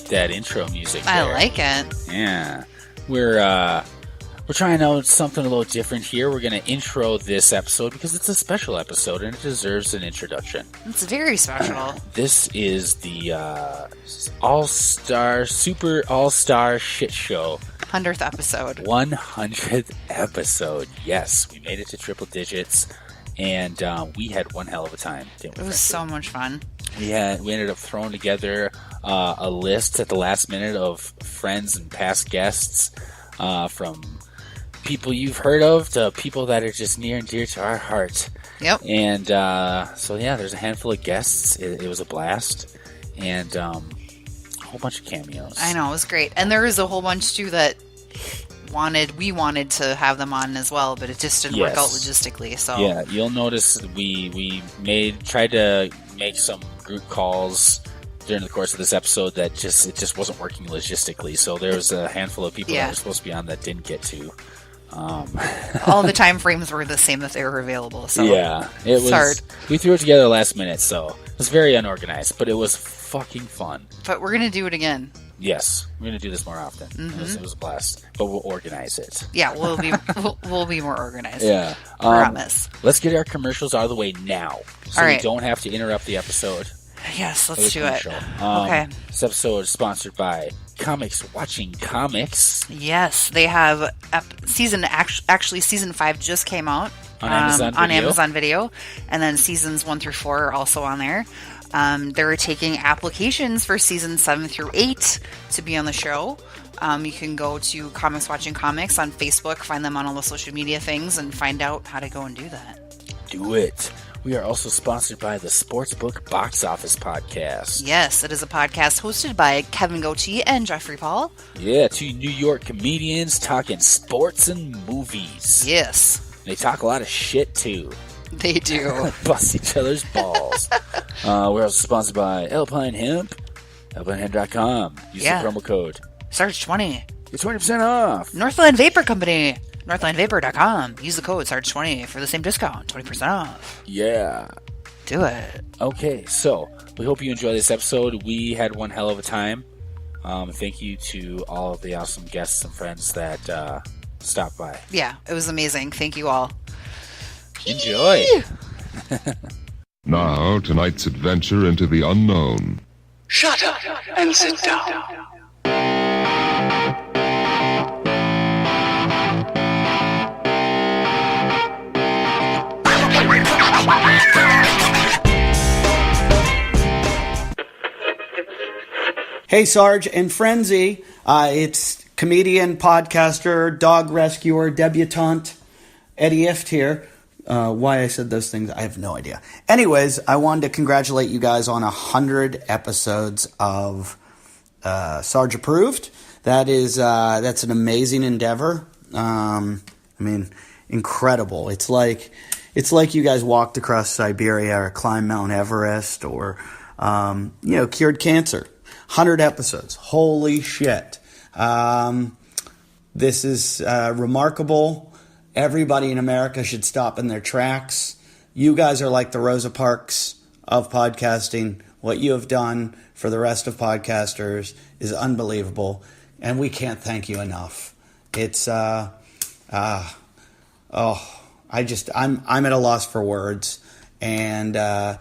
That intro music I there. like it. Yeah. We're trying out something a little different here. We're going to intro this episode because it's a special episode and it deserves an introduction. It's very special. This is the AllStar Super AllStar Shit Show. 100th episode. 100th episode. Yes, we made it to triple digits, and we had one hell of a time. Didn't we? It was so much fun. We ended up throwing together a list at the last minute of friends and past guests, from people you've heard of to people that are just near and dear to our heart. Yep. And so yeah, there's a handful of guests. It was a blast, and a whole bunch of cameos. I know, it was great. And there was a whole bunch too that we wanted to have them on as well, but it just didn't work out logistically. So yeah, you'll notice we tried to make some group calls during the course of this episode that it just wasn't working logistically. So there was a handful of people that were supposed to be on that didn't get to. All the time frames were the same that they were available. So yeah, it was hard. We threw it together last minute, so it was very unorganized, but it was fucking fun. But we're gonna do it again. Yes, we're gonna do this more often. Mm-hmm. It was a blast, but we'll organize it. Yeah, we'll be more organized. Yeah, promise. Let's get our commercials out of the way now, so we don't have to interrupt the episode. Yes, let's do it. Okay. This episode is sponsored by Comics Watching Comics. Yes, they have season 5 just came out on Amazon Video, and then seasons 1 through 4 are also on there. They're taking applications for seasons 7 through 8 to be on the show. You can go to Comics Watching Comics on Facebook, find them on all the social media things, and find out how to go and do that. Do it. We are also sponsored by the Sportsbook Box Office Podcast. Yes, it is a podcast hosted by Kevin Goatee and Jeffrey Paul. Yeah, two New York comedians talking sports and movies. Yes. They talk a lot of shit, too. They do. Bust each other's balls. We're also sponsored by Alpine Hemp, alpinehemp.com. Use the promo code SARGE20. Get 20% off. Northland Vapor Company. NorthlandVapor.com. Use the code SARGE20 for the same discount. 20% off. Yeah. Do it. Okay, so we hope you enjoy this episode. We had one hell of a time. Thank you to all of the awesome guests and friends that stopped by. Yeah, it was amazing. Thank you all. Enjoy. Now, tonight's adventure into the unknown. Shut up and sit down. Hey, Sarge and Frenzy. It's comedian, podcaster, dog rescuer, debutante, Eddie Ifft here. Why I said those things, I have no idea. Anyways, I wanted to congratulate you guys on 100 episodes of SARGE Approved. That's an amazing endeavor. Incredible. It's like you guys walked across Siberia or climbed Mount Everest or cured cancer. 100 episodes. Holy shit. This is remarkable. Everybody in America should stop in their tracks. You guys are like the Rosa Parks of podcasting. What you have done for the rest of podcasters is unbelievable, and we can't thank you enough. It's I'm at a loss for words, and I'm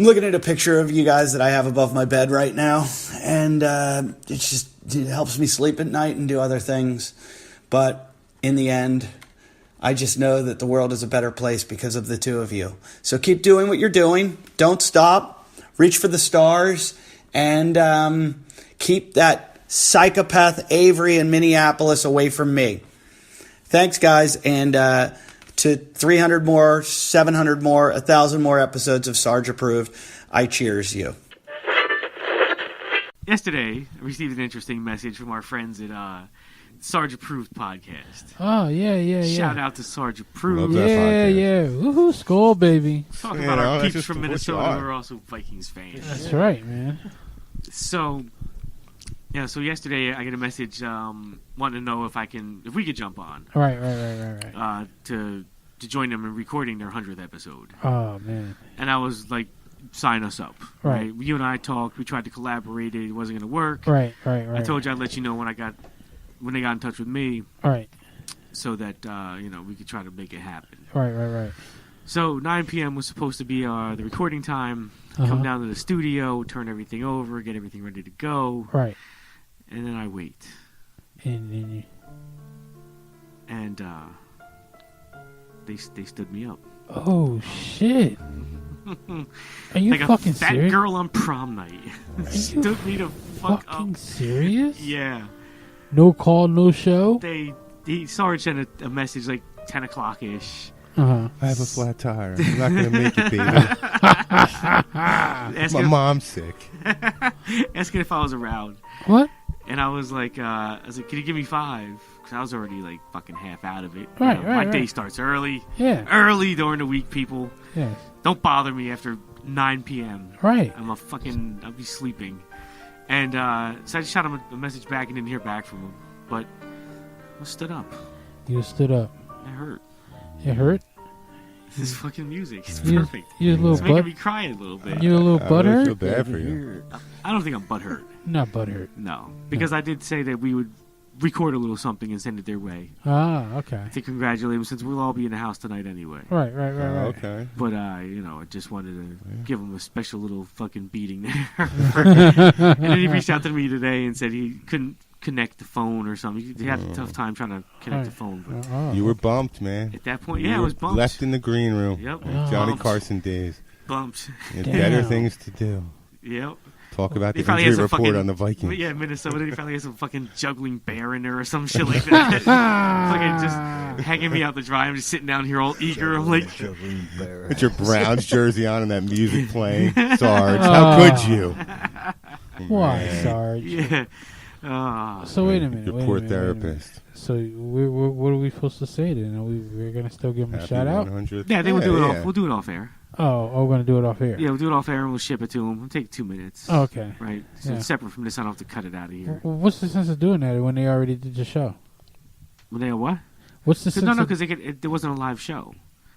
looking at a picture of you guys that I have above my bed right now, and it helps me sleep at night and do other things. But in the end, I just know that the world is a better place because of the two of you. So keep doing what you're doing. Don't stop. Reach for the stars, and keep that psychopath Avery in Minneapolis away from me. Thanks, guys, and to 300 more, 700 more, 1,000 more episodes of SARGE Approved, I cheers you. Yesterday, I received an interesting message from our friends at SARGE Approved podcast. Oh, yeah. Shout out to SARGE Approved. Yeah. Woohoo, Skull, baby. Talking about our peeps from Minnesota who are also Vikings fans. That's right, man. So yesterday I get a message wanting to know if we could jump on. Right. To join them in recording their 100th episode. Oh, man. And I was like, sign us up. Right. You and I talked. We tried to collaborate. It wasn't going to work. Right. I told you I'd let you know when they got in touch with me. Right. So that, we could try to make it happen. Right. So 9 p.m. was supposed to be the recording time. Come down to the studio, turn everything over, get everything ready to go. Right. And then I wait. And they stood me up. Oh, shit. Are you like fucking a fat serious? girl on prom night. Stood me the fuck fucking up. Serious? Yeah. No call, no show? Sarge sent a message like 10 o'clock-ish. I have a flat tire. I'm not going to make it, baby. My mom's sick. Asking if I was around. What? And I was like, can you give me 5? Because I was already like fucking half out of it. Right. My day starts early. Yeah. Early during the week, people. Yes. Don't bother me after 9 p.m. Right. I'll be sleeping. And so I just shot him a message back and didn't hear back from him. But I stood up. You stood up. It hurt. It hurt? This fucking music. It's perfect. It's making me cry a little bit. You're a little butthurt? I feel bad for you. I don't think I'm butthurt. Not butthurt. No. Because I did say that we would record a little something and send it their way. Ah, okay. To congratulate them, since we'll all be in the house tonight anyway. Right. Okay. But, I just wanted to give him a special little fucking beating there. And then he reached out to me today and said he couldn't connect the phone or something. He had a tough time trying to connect the phone. But you were bumped, man. At that point, I was bumped. Left in the green room. Yep. Johnny Bumped. Carson days. Bumped. You had better things to do. Yep. Talk about the probably injury has a report fucking, on the Vikings. Yeah, Minnesota. He probably has some fucking juggling bear in there or some shit like that. Fucking just hanging me out to dry. I'm just sitting down here all eager. I'm like, with your Browns jersey on and that music playing. Sarge, how could you? Why, Sarge? Yeah. So wait a minute. Your poor therapist. So what are we supposed to say then? We're going to still give him a shout out? Yeah, they will do it off. We'll do it off air. Oh, we're going to do it off air. Yeah, we'll do it off air and we'll ship it to them. It'll take 2 minutes. Oh, okay. Right. So it's separate from this. I don't have to cut it out of here. Well, what's the sense of doing that when they already did the show? When they what? What's the sense? No, because there wasn't a live show.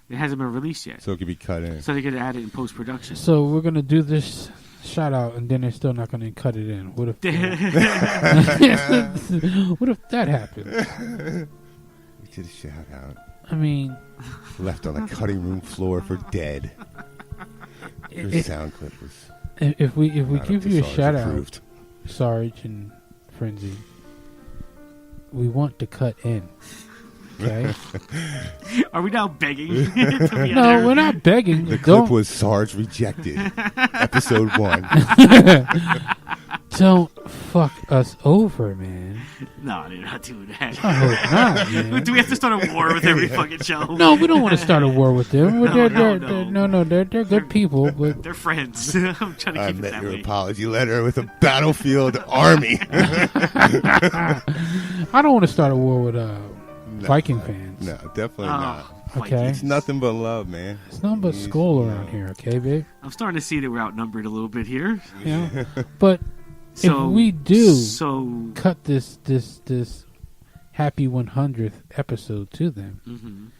It hasn't been released yet. So it could be cut in. So they could add it in post production. So we're gonna do this shout out, and then they're still not gonna cut it in. What if? What if that happened? We did a shout out. I mean, left on the cutting room floor for dead. Your sound clip was. If we give you a shout approved. out, Sarge and Frenzy, we want to cut in. Okay. Are we now begging? No, we're not begging. The clip was Sarge rejected. Episode 1. Don't fuck us over, man. No, they're not doing that. I hope not, man. Do we have to start a war with every fucking show? No, we don't want to start a war with them. No, they're good people. But they're friends. I'm trying to keep it that way. I met your apology letter with a battlefield army. I don't want to start a war with Viking fans. No, definitely not. Okay. It's nothing but love, man. It's nothing but skull around here, okay, babe? I'm starting to see that we're outnumbered a little bit here. Yeah. But if we do cut this happy 100th episode to them,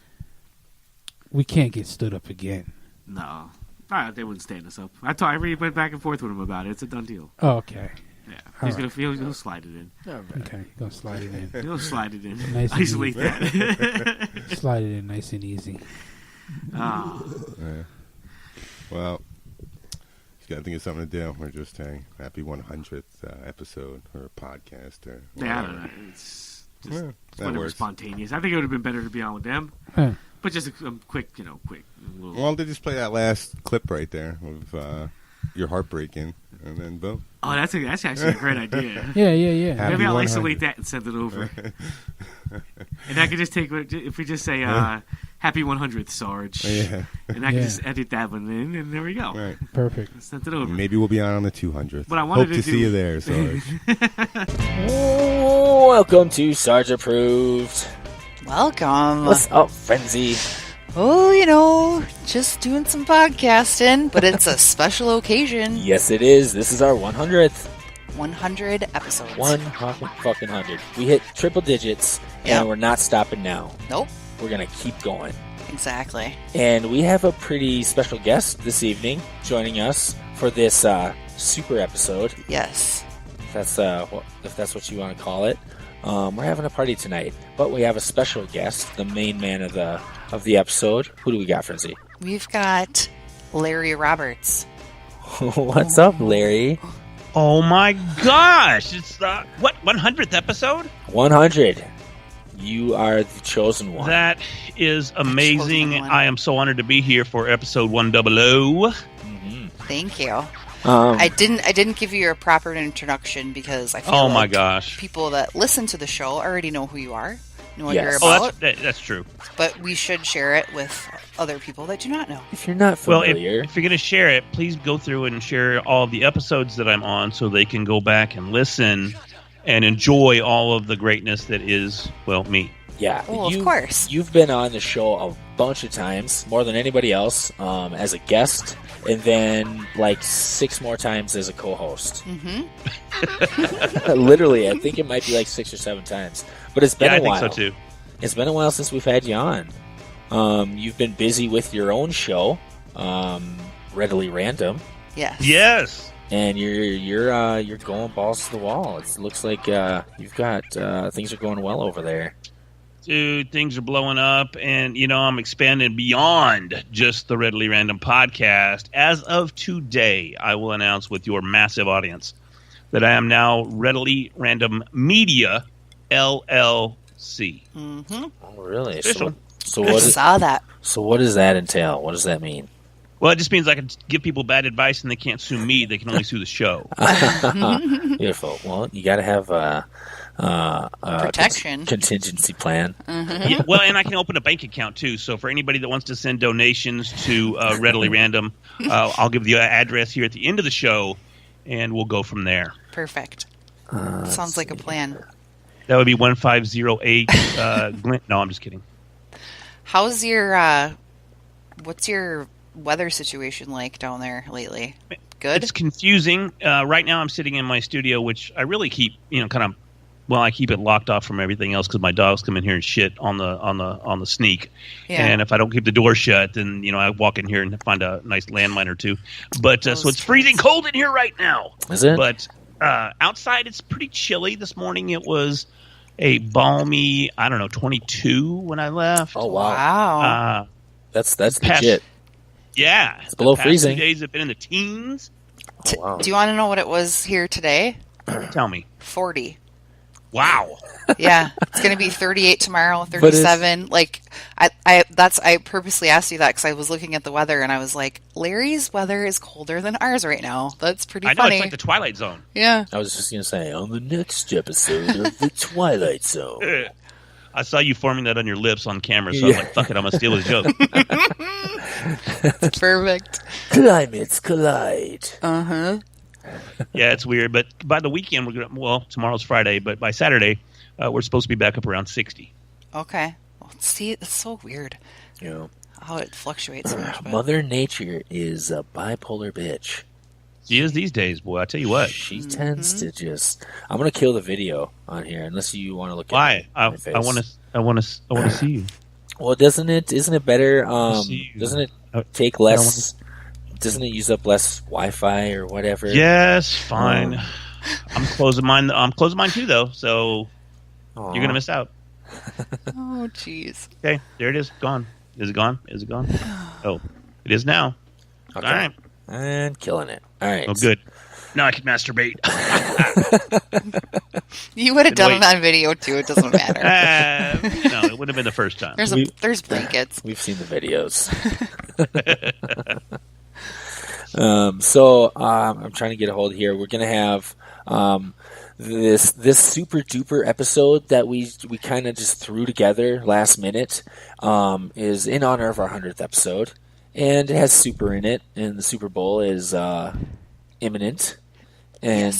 we can't get stood up again. No. They wouldn't stand us up. I already went back and forth with him about it. It's a done deal. Oh, okay. Yeah. He'll slide it in. Okay, he's going to slide it in. He'll slide it in. Nice Isolate that. Slide it in nice and easy. Yeah. Well, you got to think of something to do. We're just saying happy 100th episode or podcast. Or yeah, I don't know. It's just whatever, works. Spontaneous. I think it would have been better to be on with them. Yeah. But just a quick. Well, they just play that last clip right there of your heartbreaking, and then boom. Oh, that's actually a great idea. Yeah. Maybe I'll isolate that and send it over. And I could just take, if we just say, Happy 100th, Sarge. Yeah. And I can just edit that one in, and there we go. Right. Perfect. I sent it over. Maybe we'll be on the 200th. But I wanted Hope to see you there, Sarge. Welcome to Sarge Approved. Welcome. What's up, Frenzy? Oh, just doing some podcasting, but it's a special occasion. Yes, it is. This is our 100th. 100 episodes. 100. We hit triple digits, Yep. and we're not stopping now. Nope. We're going to keep going. Exactly. And we have a pretty special guest this evening joining us for this super episode. Yes. If that's what you want to call it. We're having a party tonight, but we have a special guest, the main man of the episode. Who do we got, Frenzy? We've got Larry Roberts. What's up, Larry? Oh my gosh! It's the 100th episode? 100. You are the chosen one. That is amazing. Chosen one. I am so honored to be here for episode 100. Mm-hmm. Thank you. I didn't give you your proper introduction because I feel my gosh. people that listen to the show already know who you are, know what you're Yes. about. That's true. But we should share it with other people that do not know. If you're not Well, familiar, if you're going to share it, please go through and share all the episodes that I'm on so they can go back and listen and enjoy all of the greatness that is, well, me. yeah, Well, of course. You've been on the show a bunch of times, more than anybody else, as a guest, and then like 6 more times as a co-host. Mm-hmm. Literally, I think it might be like 6 or 7 times. But it's been Yeah, a while. I think so too. It's been a while since we've had you on. You've been busy with your own show, Readily Random, Yes. and you're going balls to the wall. It looks like you've got things are going well over there. Dude, things are blowing up, and, I'm expanding beyond just the Readily Random podcast. As of today, I will announce with your massive audience that I am now Readily Random Media, LLC. Mm-hmm. Oh, really? Official. So I saw that. So what does that entail? What does that mean? Well, it just means I can give people bad advice, and they can't sue me. They can only sue the show. Beautiful. Well, you got to have a Protection. contingency plan. Yeah, well, and I can open a bank account, too. So for anybody that wants to send donations to Readily Random, I'll give the address here at the end of the show, and we'll go from there. Perfect. Sounds like a plan. That would be 1508 Glint. No, I'm just kidding. How's your what's your weather situation like down there lately? Good? It's confusing. Right now I'm sitting in my studio, which I really keep, I keep it locked off from everything else because my dogs come in here and shit on the sneak. Yeah. And if I don't keep the door shut, then, I walk in here and find a nice landmine or two. But so it's freezing cold in here right now. Is it? But outside it's pretty chilly. This morning it was a balmy, 22 when I left. Oh wow, Wow. that's past- legit. Yeah. It's below the past freezing. 2 days have been in the teens. Oh, wow. Do you want to know what it was here today? Tell me. 40. Wow. Yeah, it's going to be 38 tomorrow, 37. Like I purposely asked you that because I was looking at the weather and I was like, Larry's weather is colder than ours right now. That's pretty I know, funny. it's like the Twilight Zone. Yeah. I was just gonna say on the next episode of the Twilight Zone. I saw you forming that on your lips on camera, so I was like, fuck it, I'm going to steal his joke. Perfect. Climates collide. Uh-huh. Yeah, it's weird. But by the weekend, tomorrow's Friday, but by Saturday, we're supposed to be back up around 60. Okay. Well, see, it's so weird how it fluctuates so much. But Mother Nature is a bipolar bitch. She is these days, boy. I tell you what. She tends to just. I'm gonna kill the video on here unless you want to look. Why? At my face. I want to see you. Well, isn't it better? See you. Doesn't it take less? Doesn't it use up less Wi-Fi or whatever? Yes, fine. I'm closing mine. I'm closing mine too, though. So you're gonna miss out. oh, jeez. Okay, there it is. Gone. Is it gone? Is it gone? Oh, it is now. Okay. All right. And killing it. All right. Oh, good. Now I can masturbate. You would have done it on video too. It doesn't matter. No, it would have been the first time. There's blankets. We've seen the videos. So I'm trying to get a hold here. We're going to have this super duper episode that we kind of just threw together last minute is in honor of our 100th episode, and it has super in it, and the Super Bowl is imminent, and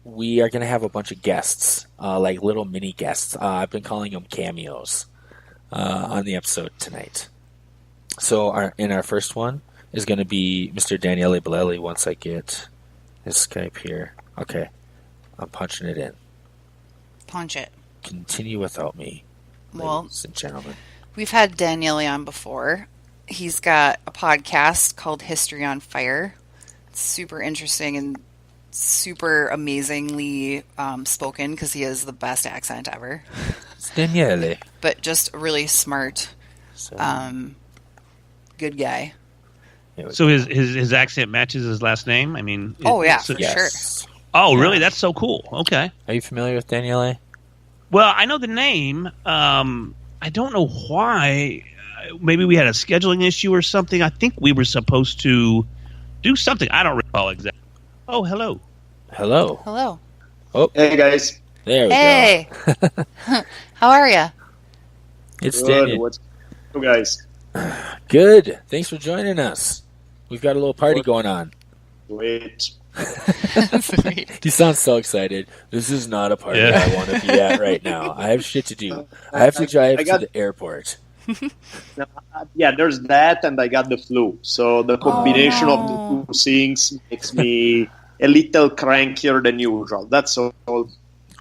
we are going to have a bunch of guests, like little mini guests. I've been calling them cameos on the episode tonight. So our first one is going to be Mr. Daniele Bolelli. Once I get his Skype here. Okay. I'm punching it in. Punch it. Continue without me, ladies and gentlemen. We've had Daniele on before. He's got a podcast called History on Fire. It's super interesting and super amazingly spoken because he has the best accent ever. It's Daniele. But just really smart, good guy. So his accent matches his last name? I mean... for sure. Oh, really? That's so cool. Okay. Are you familiar with Daniele? Well, I know the name. I don't know why. Maybe we had a scheduling issue or something. I think we were supposed to do something. I don't recall exactly. Oh, hello. Hello. Hello. Oh. Hey, guys. There we go. How are you? It's good. Daniel. What's up, guys? Good. Thanks for joining us. We've got a little party going on. Wait. He sounds so excited. This is not a party I want to be at right now. I have shit to do. I have to drive to the airport. Yeah, there's that, and I got the flu. So the combination of the two things makes me a little crankier than usual. That's all.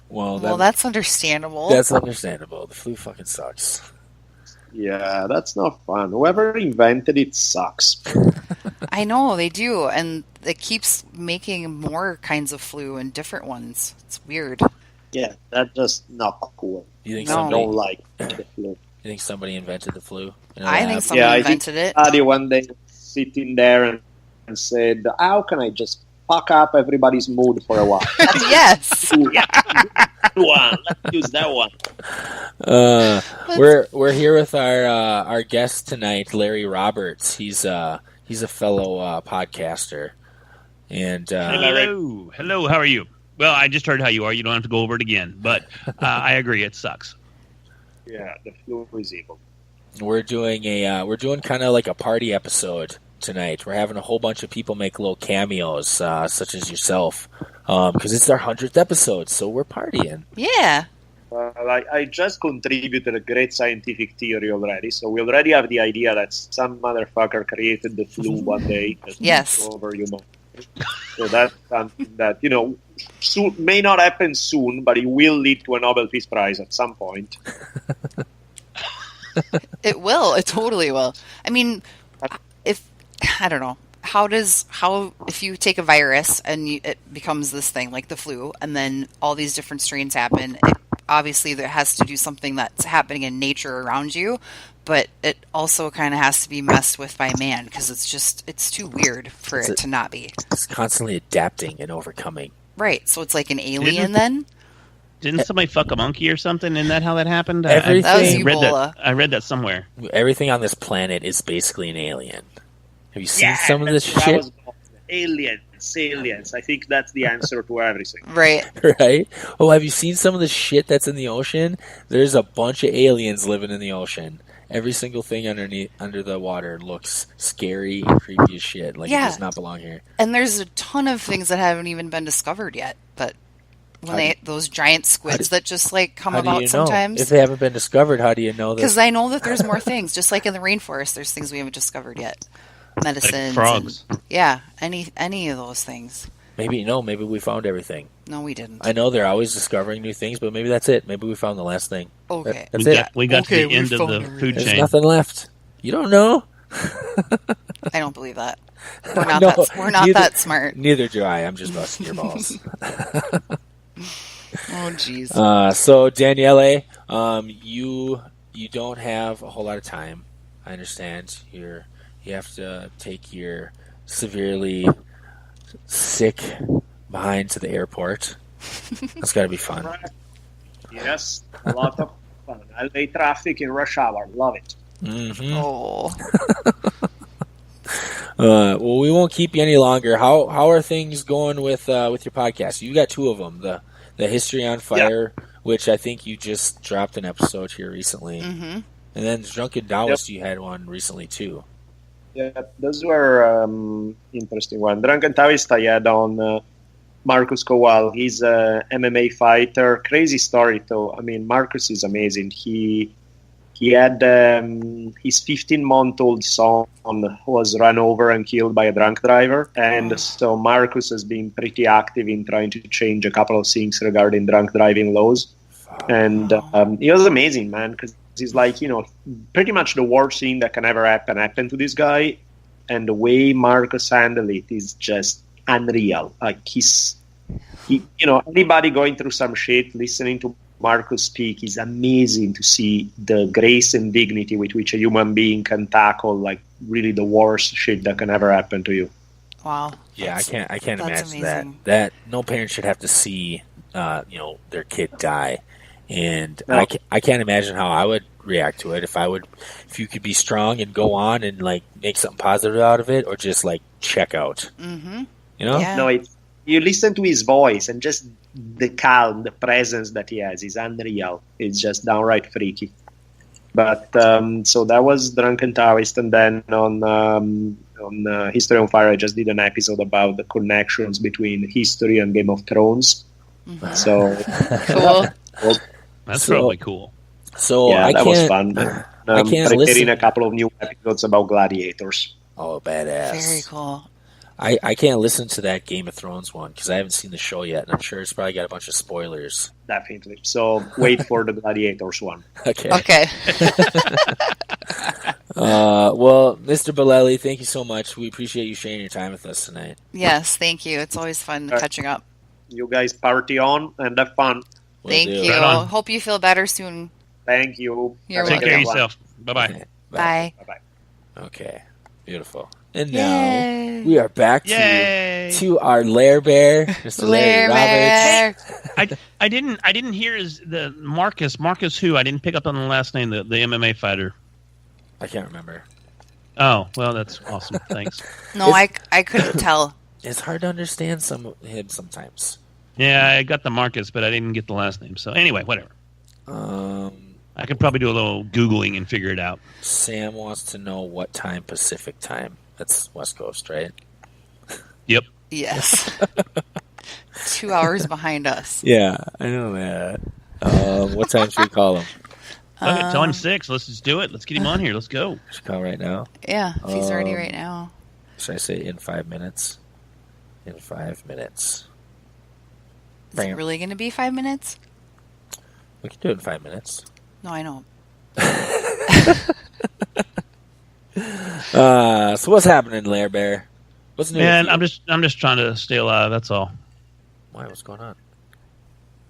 Well, that's understandable. That's understandable. The flu fucking sucks. Yeah, that's not fun. Whoever invented it sucks. I know, they do. And it keeps making more kinds of flu and different ones. It's weird. Yeah, that's just not cool. You think I don't like the flu. You think somebody invented the flu? I think somebody invented it. Somebody one day sitting there and said, how can I just fuck up everybody's mood for a while? Yes. Let's use that one. We're here with our guest tonight, Larry Roberts. He's a fellow podcaster. And hello. How are you? Well, I just heard how you are. You don't have to go over it again. But I agree, it sucks. Yeah, the flu is evil. We're doing kind of like a party episode tonight. We're having a whole bunch of people make little cameos, such as yourself, because it's our 100th episode, so we're partying. Yeah. I just contributed a great scientific theory already, so we already have the idea that some motherfucker created the flu one day. Yes. Over human. So that's something that, may not happen soon, but it will lead to a Nobel Peace Prize at some point. It will. It totally will. I mean, I don't know. If you take a virus and it becomes this thing like the flu, and then all these different strains happen, obviously there has to do something that's happening in nature around you, but it also kind of has to be messed with by man because it's too weird for it to not be. It's constantly adapting and overcoming. Right. So it's like an alien then? Didn't somebody fuck a monkey or something? Isn't that how that happened? That was Ebola. I read that somewhere. Everything on this planet is basically an alien. Have you seen some of this shit? Aliens. I think that's the answer to everything. Right. Right? Oh, have you seen some of the shit that's in the ocean? There's a bunch of aliens living in the ocean. Every single thing under the water looks scary and creepy as shit. Like it does not belong here. And there's a ton of things that haven't even been discovered yet. But when those giant squids that just like come about sometimes. If they haven't been discovered, how do you know that? Because I know that there's more things. Just like in the rainforest, there's things we haven't discovered yet. Medicines. Like frogs. Any of those things. Maybe we found everything. No, we didn't. I know they're always discovering new things, but maybe that's it. Maybe we found the last thing. Okay. That's it. We got to the end of the food chain. There's nothing left. You don't know. I don't believe that. We're not that smart. Neither do I. I'm just busting your balls. Oh, jeez. So, Daniele, you don't have a whole lot of time. I understand. You have to take your severely sick behind to the airport. That's got to be fun. Yes, a lot of fun. LA traffic in rush hour. Love it. Mm-hmm. Oh. Well, we won't keep you any longer. How are things going with your podcast? You got two of them. The History on Fire, which I think you just dropped an episode here recently. Mm-hmm. And then Drunken Taoist, you had one recently too. Yeah, those were interesting ones. Drunken Taoist I had on Marcus Kowal. He's a MMA fighter. Crazy story though. I mean, Marcus is amazing. He had his 15-month-old son was run over and killed by a drunk driver, and so Marcus has been pretty active in trying to change a couple of things regarding drunk driving laws. And he was amazing, man, because he's like, pretty much the worst thing that can ever happen to this guy, and the way Marcus handled it is just unreal. Like anybody going through some shit, listening to Marcus speak is amazing to see the grace and dignity with which a human being can tackle like really the worst shit that can ever happen to you. Wow. Yeah, I can't imagine amazing. that no parent should have to see their kid die. And No. I can't imagine how I would react to it if you could be strong and go on and like make something positive out of it, or just like check out. Mm-hmm. Yeah. No, you listen to his voice and just the calm, the presence that he has is unreal. It's just downright freaky. But so that was Drunken Taoist, and then on History on Fire, I just did an episode about the connections between history and Game of Thrones. Mm-hmm. So Cool. That's probably cool. So yeah, that was fun. I can't preparing listen. a couple of new episodes about gladiators. Oh, badass! Very cool. I can't listen to that Game of Thrones one because I haven't seen the show yet, and I'm sure it's probably got a bunch of spoilers. Definitely. So wait for the gladiators one. Okay. Okay. Well, Mr. Bolelli, thank you so much. We appreciate you sharing your time with us tonight. Yes, thank you. It's always fun catching up. You guys party on and have fun. Thank you. Right on. Hope you feel better soon. Thank you. You're Take care of welcome. yourself. Bye-bye. Bye. Bye-bye. Okay. Beautiful. And now Yay. we are back to our Lair Bear, Mr. Larry Roberts. I didn't hear the Marcus who? I didn't pick up on the last name, the MMA fighter. I can't remember. Oh, well, that's awesome. Thanks. No, I couldn't tell. It's hard to understand him sometimes. Yeah, I got the Marcus, but I didn't get the last name. So anyway, whatever. I could probably do a little Googling and figure it out. Sam wants to know what time Pacific time. That's West Coast, right? Yep. Yes. 2 hours behind us. Yeah, I know that. What time should we call him? Okay, tell him 6. Let's just do it. Let's get him on here. Let's go. Should we call right now? Yeah, if he's ready right now. Should I say in 5 minutes? In 5 minutes. Is it really going to be 5 minutes? We can do it in 5 minutes. No, I know. So what's happening, Lair Bear? What's new? Man, I'm just trying to stay alive. That's all. Why? What's going on?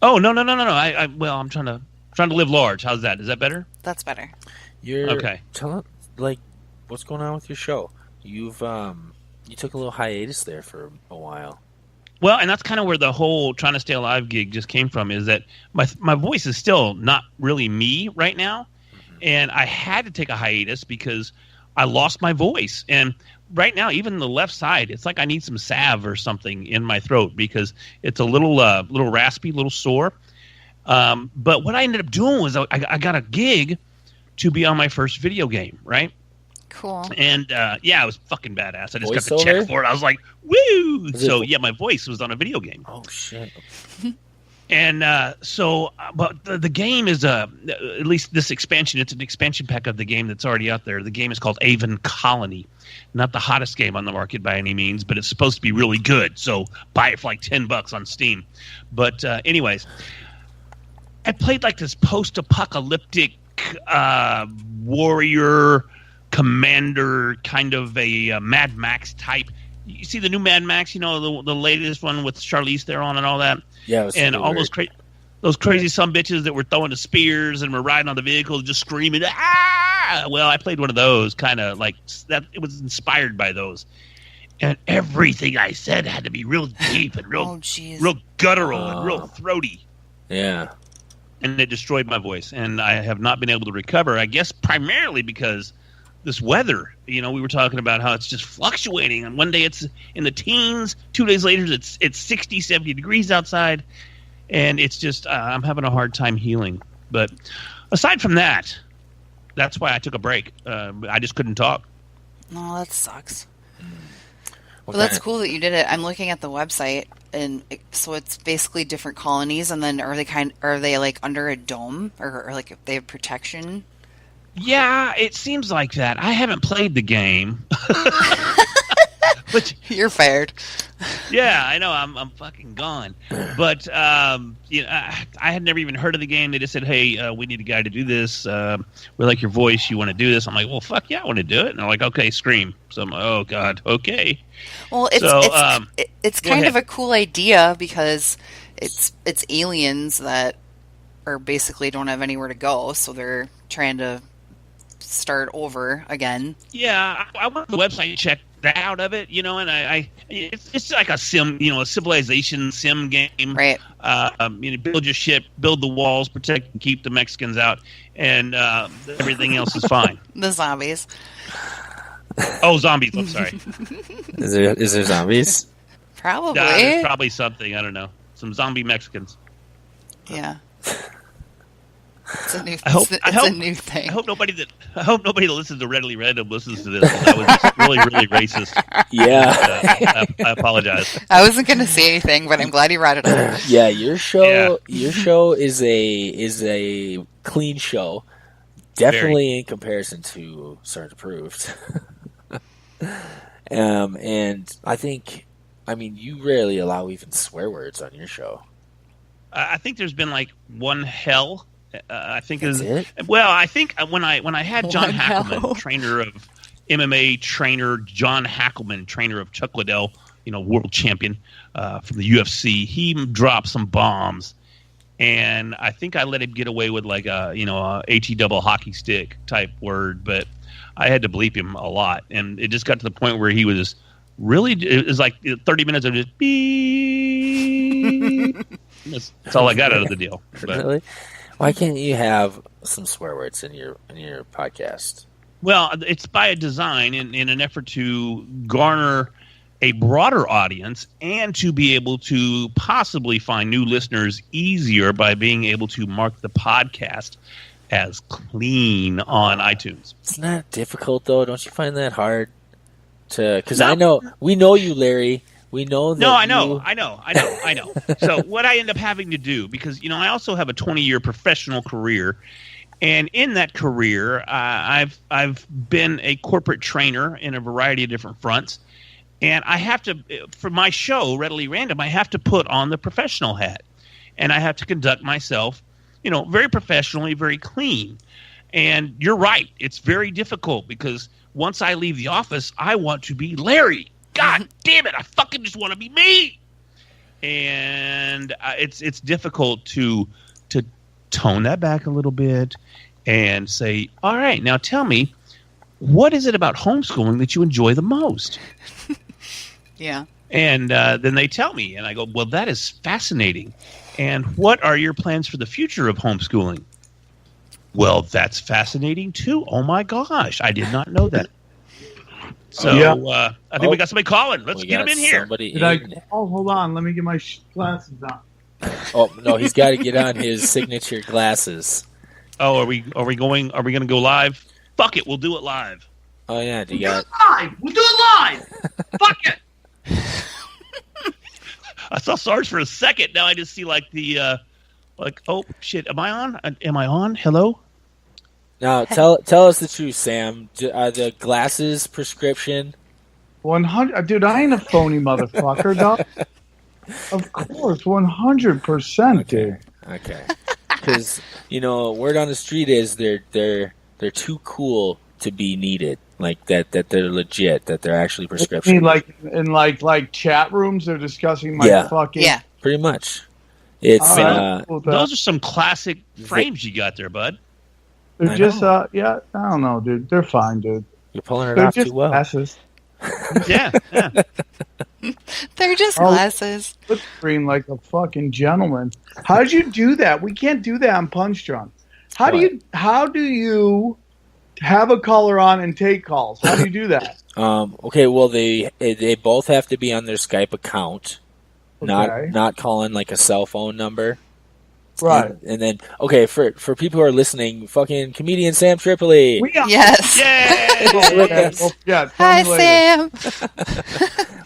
Oh no! I'm trying to live large. How's that? Is that better? That's better. You're okay. Tell what's going on with your show. You took a little hiatus there for a while. Well, and that's kind of where the whole trying to stay alive gig just came from, is that my voice is still not really me right now. Mm-hmm. And I had to take a hiatus because I lost my voice. And right now, even the left side, it's like I need some salve or something in my throat because it's a little raspy, a little sore. But what I ended up doing was I got a gig to be on my first video game, right? Cool. And it was fucking badass. I just got the Voiceover? check for it. I was like, woo! So my voice was on a video game. Oh shit! And but the game is at least this expansion. It's an expansion pack of the game that's already out there. The game is called Avon Colony. Not the hottest game on the market by any means, but it's supposed to be really good. So buy it for like $10 on Steam. But anyways, I played like this post-apocalyptic warrior commander, kind of a Mad Max type. You see the new Mad Max, the latest one with Charlize Theron and all that. Yeah, and all those crazy sumbitches that were throwing the spears and were riding on the vehicles, just screaming. Ah! Well, I played one of those, kind of like that. It was inspired by those, and everything I said had to be real deep and real guttural and real throaty. Yeah. And it destroyed my voice, and I have not been able to recover. I guess primarily because this weather, we were talking about how it's just fluctuating, and one day it's in the teens, 2 days later it's 60, 70 degrees outside, and it's just I'm having a hard time healing. But aside from that, that's why I took a break. I just couldn't talk. No, that sucks. Well, that's cool that you did it. I'm looking at the website, and so it's basically different colonies, and then are they like under a dome, or like if they have protection? Yeah, it seems like that. I haven't played the game. But you're fired. Yeah, I know. I'm fucking gone. But you know, I had never even heard of the game. They just said, "Hey, we need a guy to do this. We like your voice. You want to do this?" I'm like, "Well, fuck yeah, I want to do it." And they're like, "Okay, Scream." So I'm like, "Oh God, okay." Well, it's kind of a cool idea because it's aliens that are basically don't have anywhere to go, so they're trying to start over again. Yeah, I went to the website and checked out of it, you know, and it's like a a civilization sim game, right? You know, build your ship, build the walls, protect and keep the Mexicans out, and everything else is fine. The zombies. Oh, zombies! I'm sorry. Is there zombies? Probably. There's probably something. I don't know. Some zombie Mexicans. Yeah. It's a new. I hope a new thing. I hope nobody that listens to Readily Random listens to this. That was just really, really racist. Yeah. I apologize. I wasn't going to say anything, but I'm glad you brought it up. Yeah, your show is a clean show. Definitely in comparison to SARGE Approved. And I mean, you rarely allow even swear words on your show. I think there's been like one hell. I think That's it? Well, I think when I had John Hackleman, trainer of MMA, trainer John Hackleman, trainer of Chuck Liddell, you know, world champion from the UFC, he dropped some bombs, and I think I let him get away with like a AT double hockey stick type word, but I had to bleep him a lot, and it just got to the point where he was really. It was like 30 minutes of just beep. That's all I got out of the deal. But, really? Why can't you have some swear words in your podcast? Well, it's by design in an effort to garner a broader audience and to be able to possibly find new listeners easier by being able to mark the podcast as clean on iTunes. It's not difficult, though. Don't you find that hard? Because we know you, Larry. We know that. No, I know. So what I end up having to do, because I also have a 20-year professional career, and in that career, I've been a corporate trainer in a variety of different fronts, and I have to, for my show, Readily Random, I have to put on the professional hat, and I have to conduct myself, very professionally, very clean. And you're right; it's very difficult because once I leave the office, I want to be Larry. God damn it! I fucking just want to be me, and it's difficult to tone that back a little bit and say, all right, now tell me, what is it about homeschooling that you enjoy the most? Yeah. And then they tell me, and I go, well, that is fascinating. And what are your plans for the future of homeschooling? Well, that's fascinating too. Oh my gosh, I did not know that. So I think we got somebody calling. Let's get him in here. Hold on. Let me get my glasses on. Oh no, he's got to get on his signature glasses. Oh, are we going to go live? Fuck it, we'll do it live. Oh yeah, We'll do it live. Fuck it. I saw SARGE for a second. Now I just see like the oh shit. Am I on? Hello. Now tell us the truth, Sam. Are the glasses prescription? 100, dude. I ain't a phony motherfucker, dog. Of course, 100%, dude. Okay. Because word on the street is they're too cool to be needed. Like that they're legit. That they're actually prescription. You mean like chat rooms? They're discussing my fucking pretty much. It's those are some classic frames you got there, bud. They're just I don't know, dude. They're fine, dude. You're pulling it off too well. Glasses. Yeah. They're just glasses. Flip screen like a fucking gentleman. How did you do that? We can't do that on Punch Drunk. How do you have a caller on and take calls? How do you do that? Okay, well they both have to be on their Skype account. not calling like a cell phone number. Right. And then, okay, for people who are listening, fucking comedian Sam Tripoli. Yes. Hi, Sam.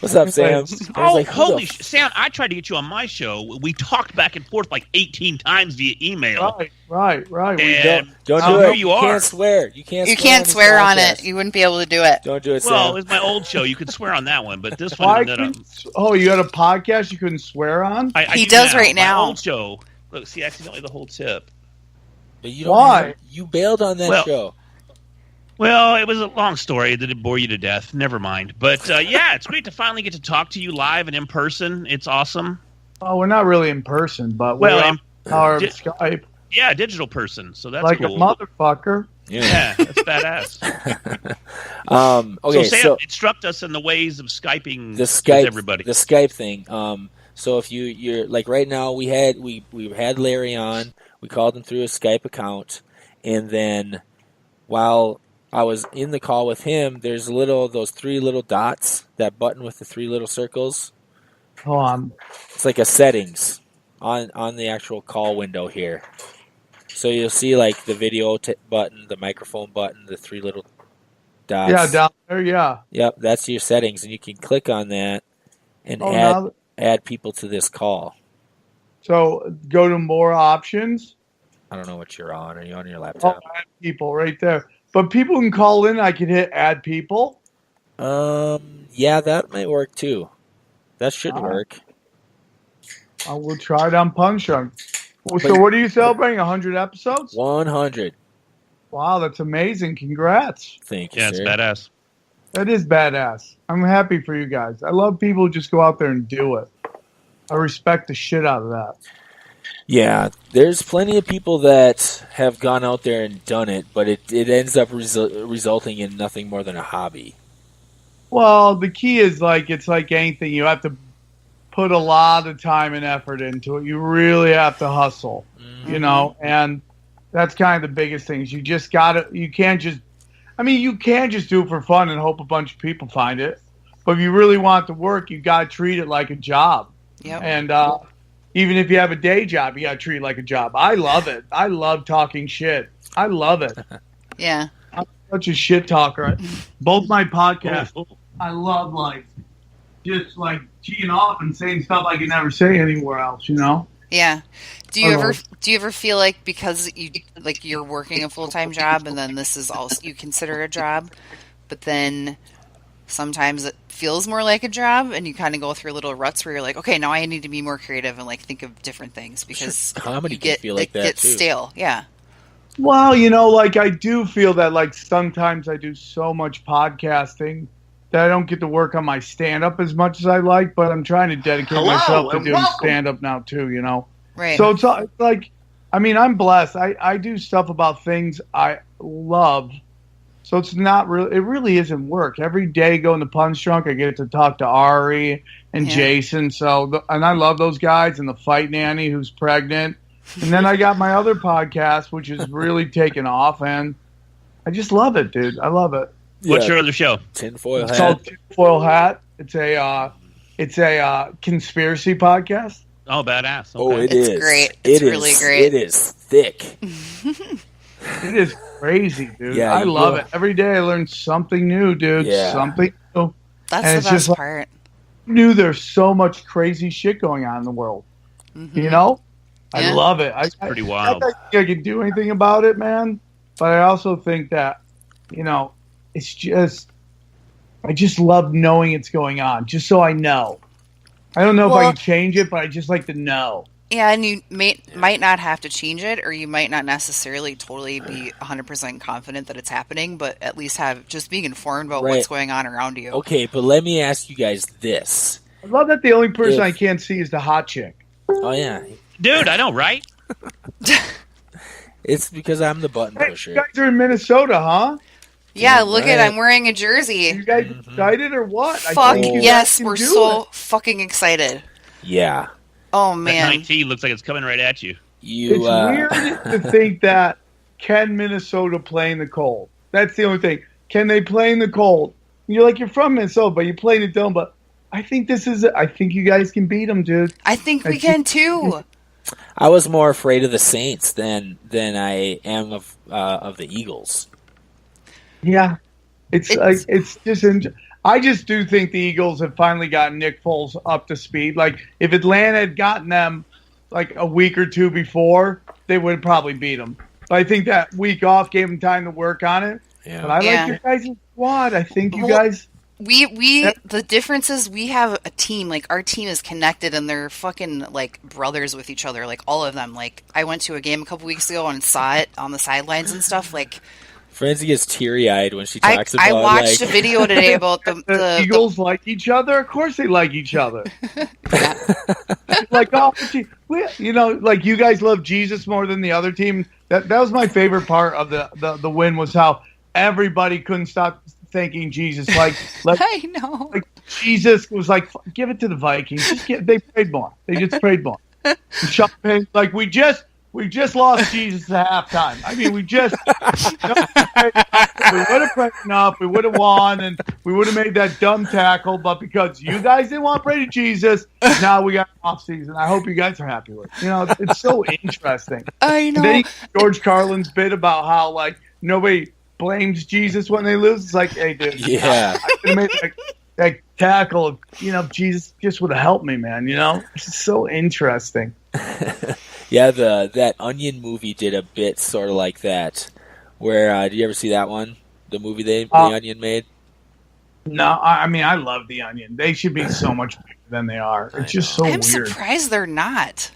What's up, Sam? Holy shit. Sam, I tried to get you on my show. We talked back and forth like 18 times via email. Right. And don't do it. You can't swear. You can't swear on it. You wouldn't be able to do it. Don't do it, Sam. Well, it's my old show. You could swear on that one, but this one... you had a podcast you couldn't swear on? He does right now. My old show. Look, see, accidentally the whole tip. But you don't Why? You bailed on that show. Well, it was a long story that would bore you to death. Never mind. But, yeah, it's great to finally get to talk to you live and in person. It's awesome. Oh, we're not really in person, but we're on Skype. Yeah, digital person. So that's like cool. Like a motherfucker. Yeah, that's badass. Okay, so Sam instruct us in the ways of Skyping with everybody. The Skype thing. So if you're like right now, we had Larry on. We called him through a Skype account, and then while I was in the call with him, there's those 3 little dots, that button with the 3 little circles. Hold on. It's like a settings on the actual call window here. So you'll see like the video button, the microphone button, the 3 little dots. Yeah, down there. Yeah. Yep, that's your settings, and you can click on that and add people to this call. So go to more options. I don't know what you're on. Are you on your laptop? Add people right there. But people can call in. I can hit add people. Yeah, that might work too. That should work. We'll try it on Punch Drunk. So what are you celebrating? 100 episodes? 100. Wow, that's amazing. Congrats. Thank you, Yeah, it's badass. That is badass. I'm happy for you guys. I love people who just go out there and do it. I respect the shit out of that. Yeah, there's plenty of people that have gone out there and done it, but it ends up resulting in nothing more than a hobby. Well, the key is it's like anything. You have to put a lot of time and effort into it. You really have to hustle, and that's kind of the biggest thing. You just you can't just do it for fun and hope a bunch of people find it. But if you really want it to work, you got to treat it like a job. Yep. And even if you have a day job, you got to treat it like a job. I love it. I love talking shit. I love it. Yeah. I'm such a shit talker. Both my podcasts, I love just teeing off and saying stuff I can never say anywhere else, Yeah. Do you ever feel like because you're working a full-time job and then this is also you consider a job, but then sometimes it feels more like a job and you kind of go through little ruts where you're like, okay, now I need to be more creative and think of different things because comedy can feel like that get too. stale. Yeah. Well, I do feel that sometimes I do so much podcasting that I don't get to work on my stand-up as much as I like, but I'm trying to dedicate myself to doing stand-up now too, Right. So it's I'm blessed. I do stuff about things I love. So it's not really, it really isn't work. Every day going to Punch Drunk, I get to talk to Ari and Jason. And I love those guys and the Fight Nanny who's pregnant. And then I got my other podcast, which is really taken off. And I just love it, dude. I love it. What's your other show? Tinfoil Hat. It's called Tinfoil Hat. It's a conspiracy podcast. Oh, badass. Okay. Oh, It's great. It's really great. It is thick. It is crazy, dude. Yeah, I love it. Every day I learn something new, dude. Yeah. Something new. That's and the best part. I knew there's so much crazy shit going on in the world. Mm-hmm. I love it. It's pretty wild. I don't think I can do anything about it, man. But I also think that, it's just, I just love knowing it's going on, just so I know. I don't know if I can change it, but I just like to know. Yeah, and you might not have to change it, or you might not necessarily totally be 100% confident that it's happening, but at least just being informed about what's going on around you. Okay, but let me ask you guys this. I love that the only person I can't see is the hot chick. Oh, yeah. Dude, I know, right? It's because I'm the button pusher. You guys are in Minnesota, huh? Yeah, look at I'm wearing a jersey. Are you guys excited or what? Fuck yes, we're so fucking excited. Yeah. Oh man, that 19 looks like it's coming right at you. It's weird to think that can Minnesota play in the cold? That's the only thing. Can they play in the cold? You're from Minnesota, but you play in the dome. But I think you guys can beat them, dude. I think we can too. I was more afraid of the Saints than I am of the Eagles. Yeah, it's just. I just do think the Eagles have finally gotten Nick Foles up to speed. Like, if Atlanta had gotten them like a week or two before, they would have probably beat them. But I think that week off gave them time to work on it. Yeah. But I like your guys' squad. I think you guys. The difference is we have a team, like our team is connected and they're fucking like brothers with each other, like all of them. Like I went to a game a couple weeks ago and saw it on the sidelines and stuff. Like Francie gets teary-eyed when she talks about. I watched a video today about the Eagles like each other. Of course, they like each other. Like, oh, like you guys love Jesus more than the other team. That was my favorite part of the win, was how everybody couldn't stop thanking Jesus. Like I know. Like Jesus was like, give it to the Vikings. They prayed more. They just prayed more. Like we just lost Jesus at halftime. I mean, we just we would have prayed enough. We would have won, and we would have made that dumb tackle. But because you guys didn't want to pray to Jesus, now we got an off season. I hope you guys are happy with it. It's so interesting. I know. Then George Carlin's bit about how like nobody blames Jesus when they lose. It's like, hey, dude, yeah, I could have made that tackle. Jesus just would have helped me, man. It's so interesting. Yeah, that Onion movie did a bit sort of like that. Where did you ever see that one? The movie the Onion made? No, I mean I love the Onion. They should be so much bigger than they are. It's just so weird. I'm surprised they're not.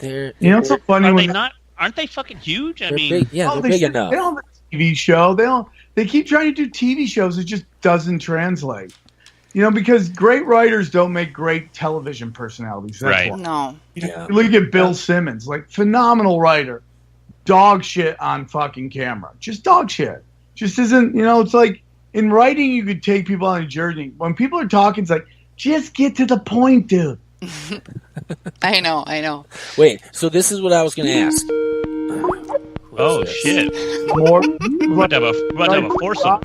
It's so funny. Are they not? Aren't they fucking huge? I mean, big, yeah, they're big enough. They don't have a TV show. They keep trying to do TV shows. It just doesn't translate. Because great writers don't make great television personalities. That's right. Why. No. Look at Bill Simmons, like phenomenal writer, dog shit on fucking camera, just dog shit. Just isn't. It's like in writing you could take people on a journey. When people are talking, it's like just get to the point, dude. I know. Wait, so this is what I was going to ask. Oh shit! More. What have a foursome?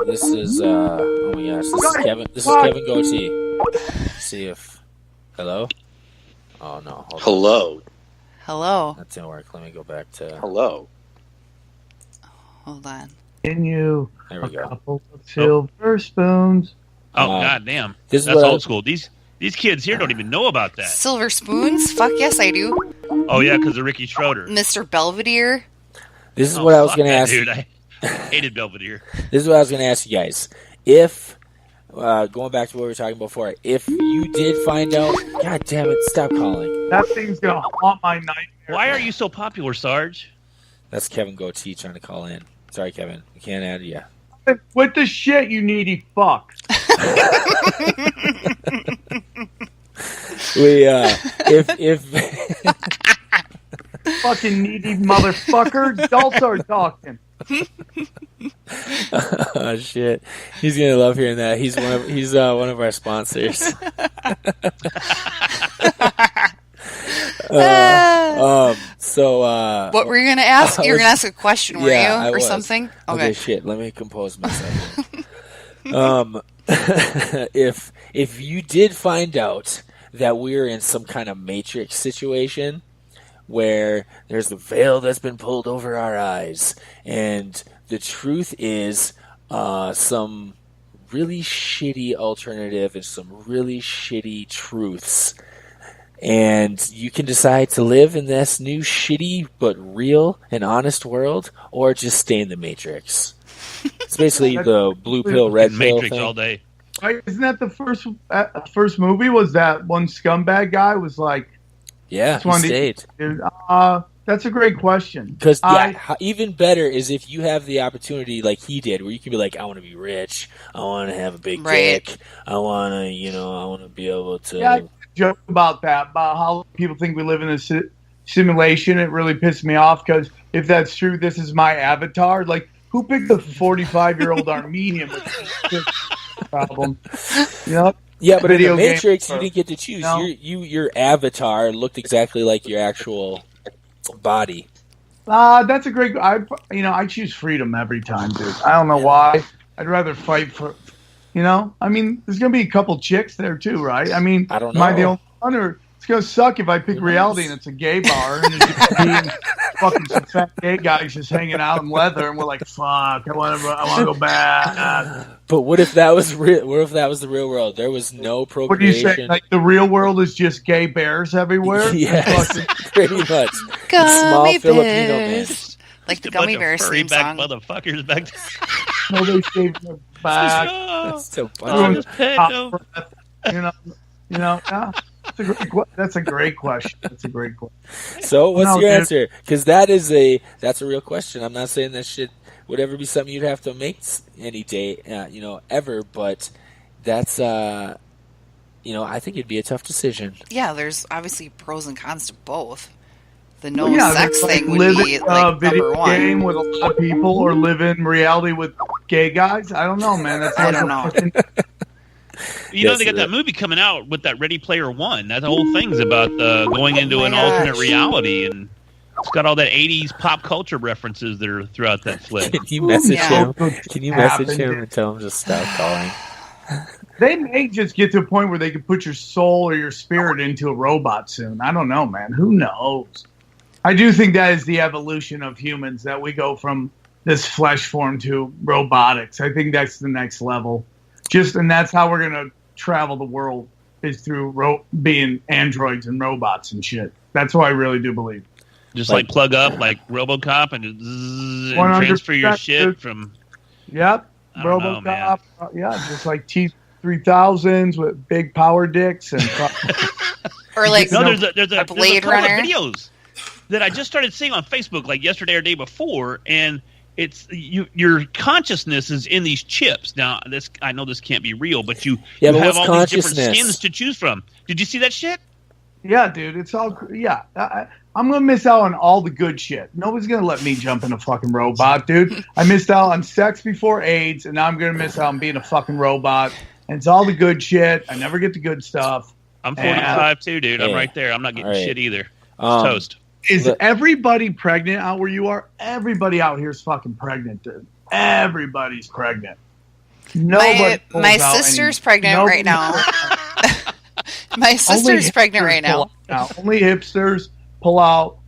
This is oh my gosh, this is Kevin. This is Kevin Goatee. Let's see if hello. Oh no. Hello. That didn't work. Let me go back to hello. Hold on. Can you? There we go. Couple of silver spoons. Oh goddamn! That's old school. These kids here don't even know about that. Silver spoons? Fuck yes, I do. Oh yeah, because of Ricky Schroeder. Mr. Belvedere. This is what I was going to ask. Dude, I hated Belvedere. This is what I was going to ask you guys. If going back to what we were talking before, if you did find out, God damn it, stop calling. That thing's gonna haunt my nightmare. Why are you so popular, Sarge? That's Kevin Goatee trying to call in. Sorry, Kevin, we can't add you. What the shit, you needy fuck? If fucking needy motherfucker, adults are talking. Oh shit, he's gonna love hearing that. He's one of our sponsors. What were you gonna ask? You were gonna ask a question, were you, or something? Okay, shit. Let me compose myself. If you did find out that we're in some kind of Matrix situation where there's a veil that's been pulled over our eyes, and the truth is some really shitty alternative and some really shitty truths, and you can decide to live in this new shitty but real and honest world, or just stay in the Matrix. It's basically the blue pill, red pill Matrix thing. all day. Right? Isn't that the first movie? Was that one scumbag guy was like? Yeah, he stayed. That's a great question. Because even better is if you have the opportunity like he did, where you can be like, I want to be rich, I want to have a big dick, I want to be able to. Yeah, I joke about that, about how people think we live in a simulation. It really pissed me off because if that's true, this is my avatar. Like, who picked the 45-year-old Armenian with this problem? Yeah, but in the Matrix, you didn't get to choose. No. Your avatar looked exactly like your actual body. That's a great. I choose freedom every time, dude. I don't know why. I'd rather fight You know, I mean, there's gonna be a couple chicks there too, right? I mean, I don't know. am I the only one, or it's gonna suck if I pick reality and it's a gay bar and there's just me and fucking some fat gay guys just hanging out in leather, and we're like, fuck, I want to go back. But what if that was real? What if that was the real world? There was no procreation. What do you say? Like the real world is just gay bears everywhere? Yes, pretty much. Gummy Small bears. Filipino men. Like the Gummy Bears theme song. Motherfuckers back there. No, they shaved their back. That's so funny. You know. Yeah. That's a great question. So, what's your answer? Because that's a real question. I'm not saying that shit would ever be something you'd have to make any day, ever. But that's, I think it'd be a tough decision. Yeah, there's obviously pros and cons to both. The sex thing would be like video number one. Game with a lot of people, or live in reality with gay guys. I don't know, man. I don't know. They got that movie coming out with that Ready Player One. That whole thing's about going into an alternate reality, and it's got all that 80s pop culture references that are throughout that flick. Can you message him? Can you message him and tell him to stop calling? They may just get to a point where they can put your soul or your spirit into a robot soon. I don't know, man. Who knows? I do think that is the evolution of humans, that we go from this flesh form to robotics. I think that's the next level. And that's how we're going to travel the world, is through being androids and robots and shit. That's what I really do believe. Just like plug up like RoboCop and transfer your shit from... Yep. RoboCop. Just like T-3000s with big power dicks. And or like there's a Blade Runner. Videos that I just started seeing on Facebook like yesterday or day before, and it's your consciousness is in these chips. Now, I know this can't be real, but you have all these different skins to choose from. Did you see that shit? Yeah, dude. It's all I'm gonna miss out on all the good shit. Nobody's gonna let me jump in a fucking robot, dude. I missed out on sex before AIDS, and now I'm gonna miss out on being a fucking robot. And it's all the good shit. I never get the good stuff. I'm 45 too, dude. I'm right there. I'm not getting shit either. It's toast. Is everybody pregnant out where you are? Everybody out here is fucking pregnant, dude. Everybody's pregnant. My sister's pregnant right now. My sister's pregnant right now. Only hipsters pull out.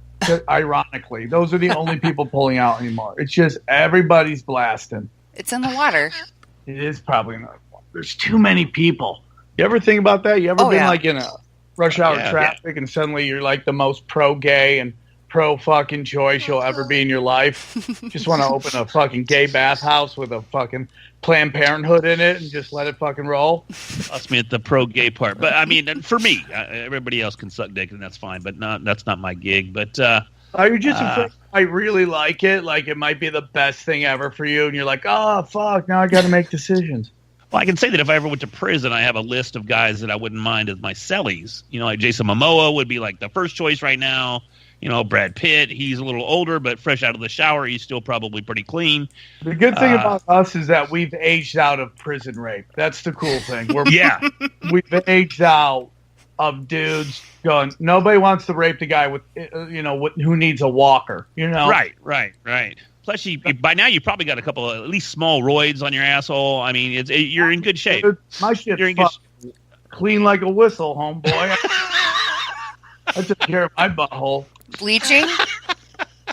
Ironically, those are the only people pulling out anymore. It's just everybody's blasting. It's in the water. It is probably in the water. There's too many people. You ever think about that? You ever been like in a rush hour traffic and suddenly you're like the most pro-gay and pro-fucking choice you'll ever be in your life? Just want to open a fucking gay bathhouse with a fucking Planned Parenthood in it and just let it fucking roll? Lost me at the pro-gay part. But, I mean, for me, everybody else can suck dick and that's fine, but that's not my gig. But are you just afraid I really like it? Like it might be the best thing ever for you and you're like, oh, fuck, now I got to make decisions. Well, I can say that if I ever went to prison, I have a list of guys that I wouldn't mind as my cellies. Like Jason Momoa would be like the first choice right now. Brad Pitt, he's a little older, but fresh out of the shower, he's still probably pretty clean. The good thing about us is that we've aged out of prison rape. That's the cool thing. We've aged out of dudes going, nobody wants to rape the guy with, who needs a walker, Right. Plus, by now you probably got a couple of at least small roids on your asshole. I mean, you're in good shape. My shit's clean like a whistle, homeboy. I took care of my butthole. Bleaching?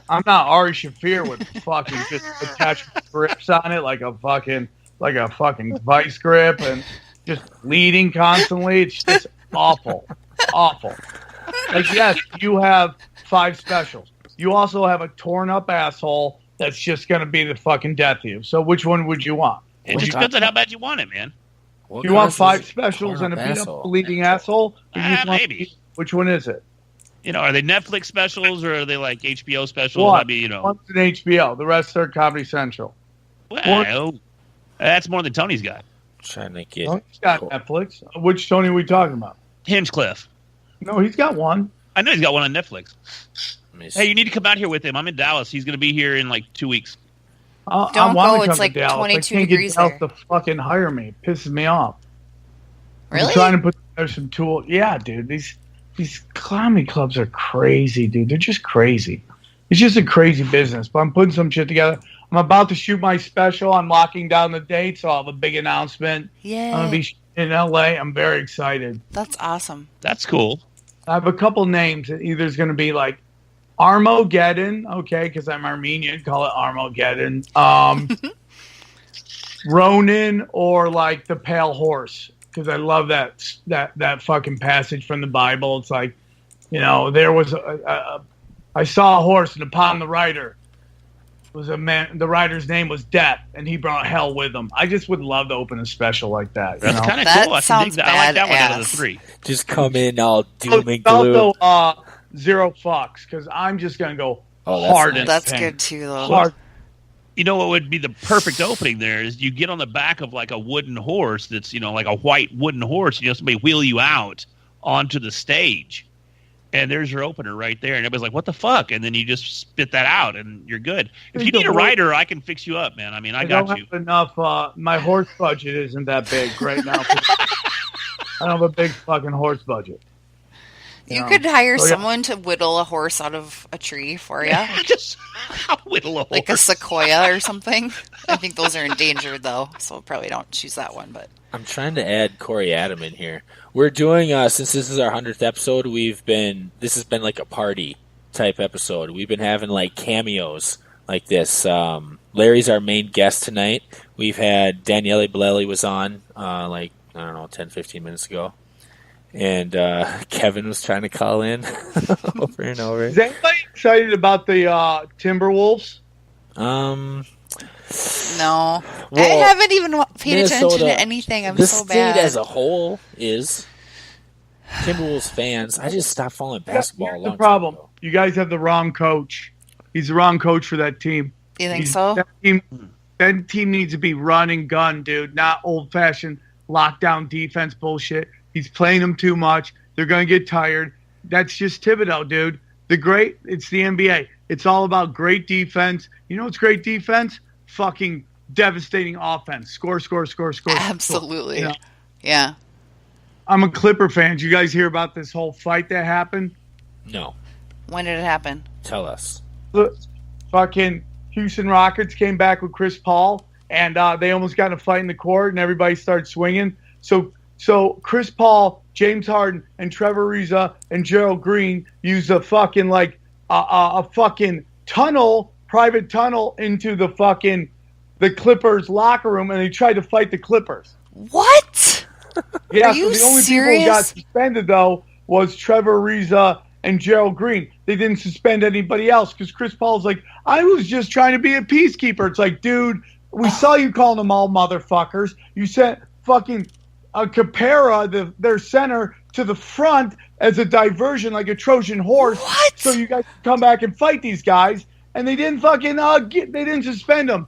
I'm not Ari Shaffir with fucking just attached grips on it like a fucking vice grip and just bleeding constantly. It's just awful. Like, yes, you have 5 specials. You also have a torn up asshole that's just going to be the fucking death of you. So which one would you want? It just depends on how bad you want it, man. You want 5 specials and a beat up bleeding asshole? Maybe. Which one is it? Are they Netflix specials or are they like HBO specials? One's an HBO. The rest are Comedy Central. Well, that's more than Tony's got. Trying to get. He's got Netflix. Which Tony are we talking about? Hinchcliffe. No, he's got one. I know he's got one on Netflix. Hey, you need to come out here with him. I'm in Dallas. He's going to be here in like 2 weeks. Don't go. It's like 22 degrees there. To fucking hire me. It pisses me off. Really? I'm trying to put together some tools. Yeah, dude. These comedy clubs are crazy, dude. They're just crazy. It's just a crazy business, but I'm putting some shit together. I'm about to shoot my special. I'm locking down the date, so I'll have a big announcement. Yay. I'm going to be in LA. I'm very excited. That's awesome. That's cool. I have a couple names. Either it's going to be like Armageddon, okay, because I'm Armenian, call it Armageddon. Ronin, or like the Pale Horse, because I love that fucking passage from the Bible. It's like, there was I saw a horse, and upon the rider was a man. The rider's name was Death, and he brought hell with him. I just would love to open a special like that. That's kind of cool. I like that one out of the three. Just come in all doom and gloom. Zero fucks, because I'm just gonna go hard. That's good too, though. Hard. You know what would be the perfect opening there is you get on the back of like a wooden horse that's, like a white wooden horse. Somebody wheel you out onto the stage. And there's your opener right there. And everybody's like, what the fuck? And then you just spit that out and you're good. If you need a writer, I can fix you up, man. I mean, I got you. I don't have enough. My horse budget isn't that big right now. I don't have a big fucking horse budget. You could hire someone to whittle a horse out of a tree for you. Just whittle a horse. Like a sequoia or something. I think those are endangered, though, so probably don't choose that one. But I'm trying to add Corey Adam in here. We're doing, since this is our 100th episode, this has been like a party type episode. We've been having like cameos like this. Larry's our main guest tonight. We've had Daniele Bolelli was on, 10, 15 minutes ago. And Kevin was trying to call in over and over. Is anybody excited about the Timberwolves? No. Well, I haven't even paid attention to anything. I'm so bad. The state as a whole is Timberwolves fans. I just stopped following basketball. Here's the problem. You guys have the wrong coach. He's the wrong coach for that team. You think so? That team needs to be run and gun, dude, not old-fashioned lockdown defense bullshit. He's playing them too much. They're going to get tired. That's just Thibodeau, dude. It's the NBA. It's all about great defense. You know what's great defense? Fucking devastating offense. Score. Absolutely. Score. Yeah. I'm a Clipper fan. Did you guys hear about this whole fight that happened? No. When did it happen? Tell us. Look, fucking Houston Rockets came back with Chris Paul, and they almost got in a fight in the court, and everybody started swinging. So Chris Paul, James Harden, and Trevor Ariza and Gerald Green used a fucking a fucking private tunnel into the Clippers locker room, and they tried to fight the Clippers. What? Yeah, Are you so the only serious? people who got suspended though was Trevor Ariza and Gerald Green. They didn't suspend anybody else because Chris Paul's like, I was just trying to be a peacekeeper. It's like, dude, we saw you calling them all motherfuckers. You sent fucking Capera, their center, to the front as a diversion, like a Trojan horse. What? So you guys come back and fight these guys, and they didn't fucking they didn't suspend them.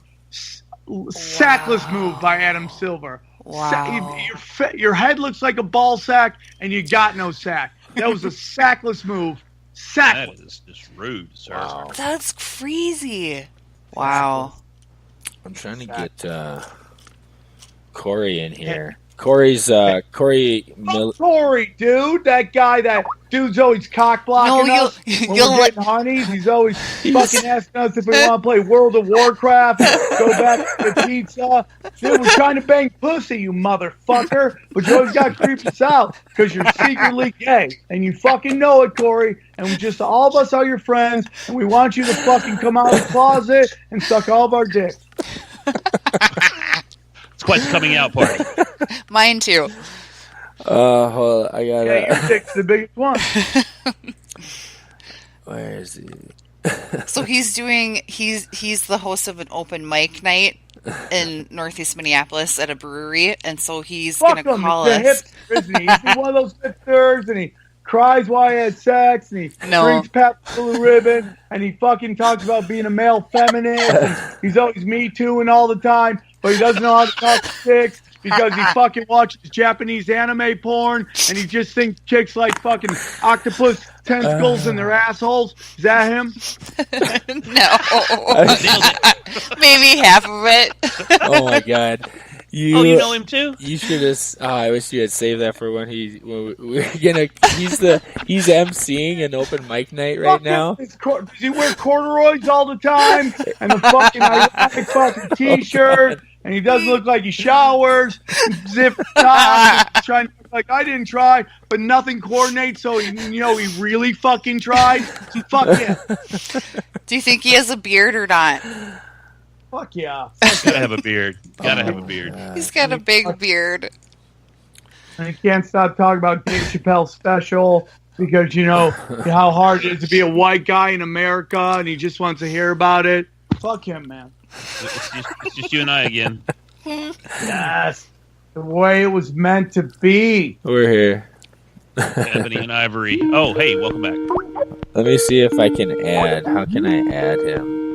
Sackless move by Adam Silver. Wow. Your head looks like a ball sack, and you got no sack. That was a sackless move. Sackless. That is just rude, sir. Wow. That's crazy. Wow. I'm trying to get Corey in here. Corey, Corey, dude, that guy, that dude's always cock blocking us. When we're getting honeys, he's always fucking asking us if we want to play World of Warcraft, go back to the pizza. Dude, we're trying to bang pussy, you motherfucker, but you always got to creep us out because you're secretly gay, and you fucking know it, Corey. And we just all of us are your friends, and we want you to fucking come out of the closet and suck all of our dicks. It's quite the coming out party. Mine too. Hold on, I got your dick's the biggest one. Where is he? So he's the host of an open mic night in Northeast Minneapolis at a brewery, and so he's going to call us. He's hipster, isn't he? He's one of those hipsters, and he cries while he had sex, and he drinks Pepsi Blue Ribbon, and he fucking talks about being a male feminist, and he's always Me Tooing all the time, but he doesn't know how to talk to chicks because he fucking watches Japanese anime porn, and he just thinks chicks like fucking octopus tentacles in their assholes. Is that him? No. Maybe half of it. Oh my god. You know him too? You should have. I wish you had saved that for when we're gonna. He's emceeing an open mic night right now. Does he wear corduroys all the time and the fucking ironic fucking t-shirt? And he doesn't look like he showers. Zip top, trying to look like I didn't try, but nothing coordinates. So he really fucking tried. So fuck yeah. Do you think he has a beard or not? Fuck yeah. Gotta have a beard. Gotta have a beard. He's got a big beard. And he can't stop talking about Dave Chappelle's special because you know how hard it is to be a white guy in America, and he just wants to hear about it. Fuck him, man. It's just you and I again. Yes. The way it was meant to be. We're here. Ebony and Ivory. Oh, hey, welcome back. Let me see if I can add. How can I add him?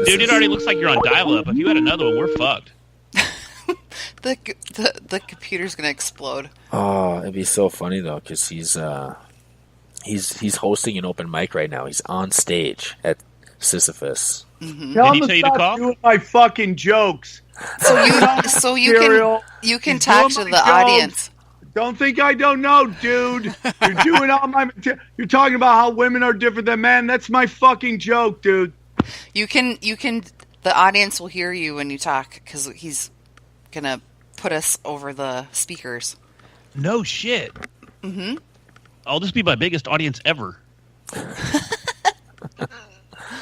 Dude, it already looks like you're on dial-up. If you had another one, we're fucked. The computer's gonna explode. Oh, it'd be so funny though, because he's hosting an open mic right now. He's on stage at Sisyphus. Mm-hmm. Tell Did he him tell to you to stop call? doing my fucking jokes. So you can talk to the audience. Don't think I don't know, dude. You're doing all my material. You're talking about how women are different than men. That's my fucking joke, dude. You can. The audience will hear you when you talk because he's gonna put us over the speakers. No shit. Mm-hmm. I'll just be my biggest audience ever.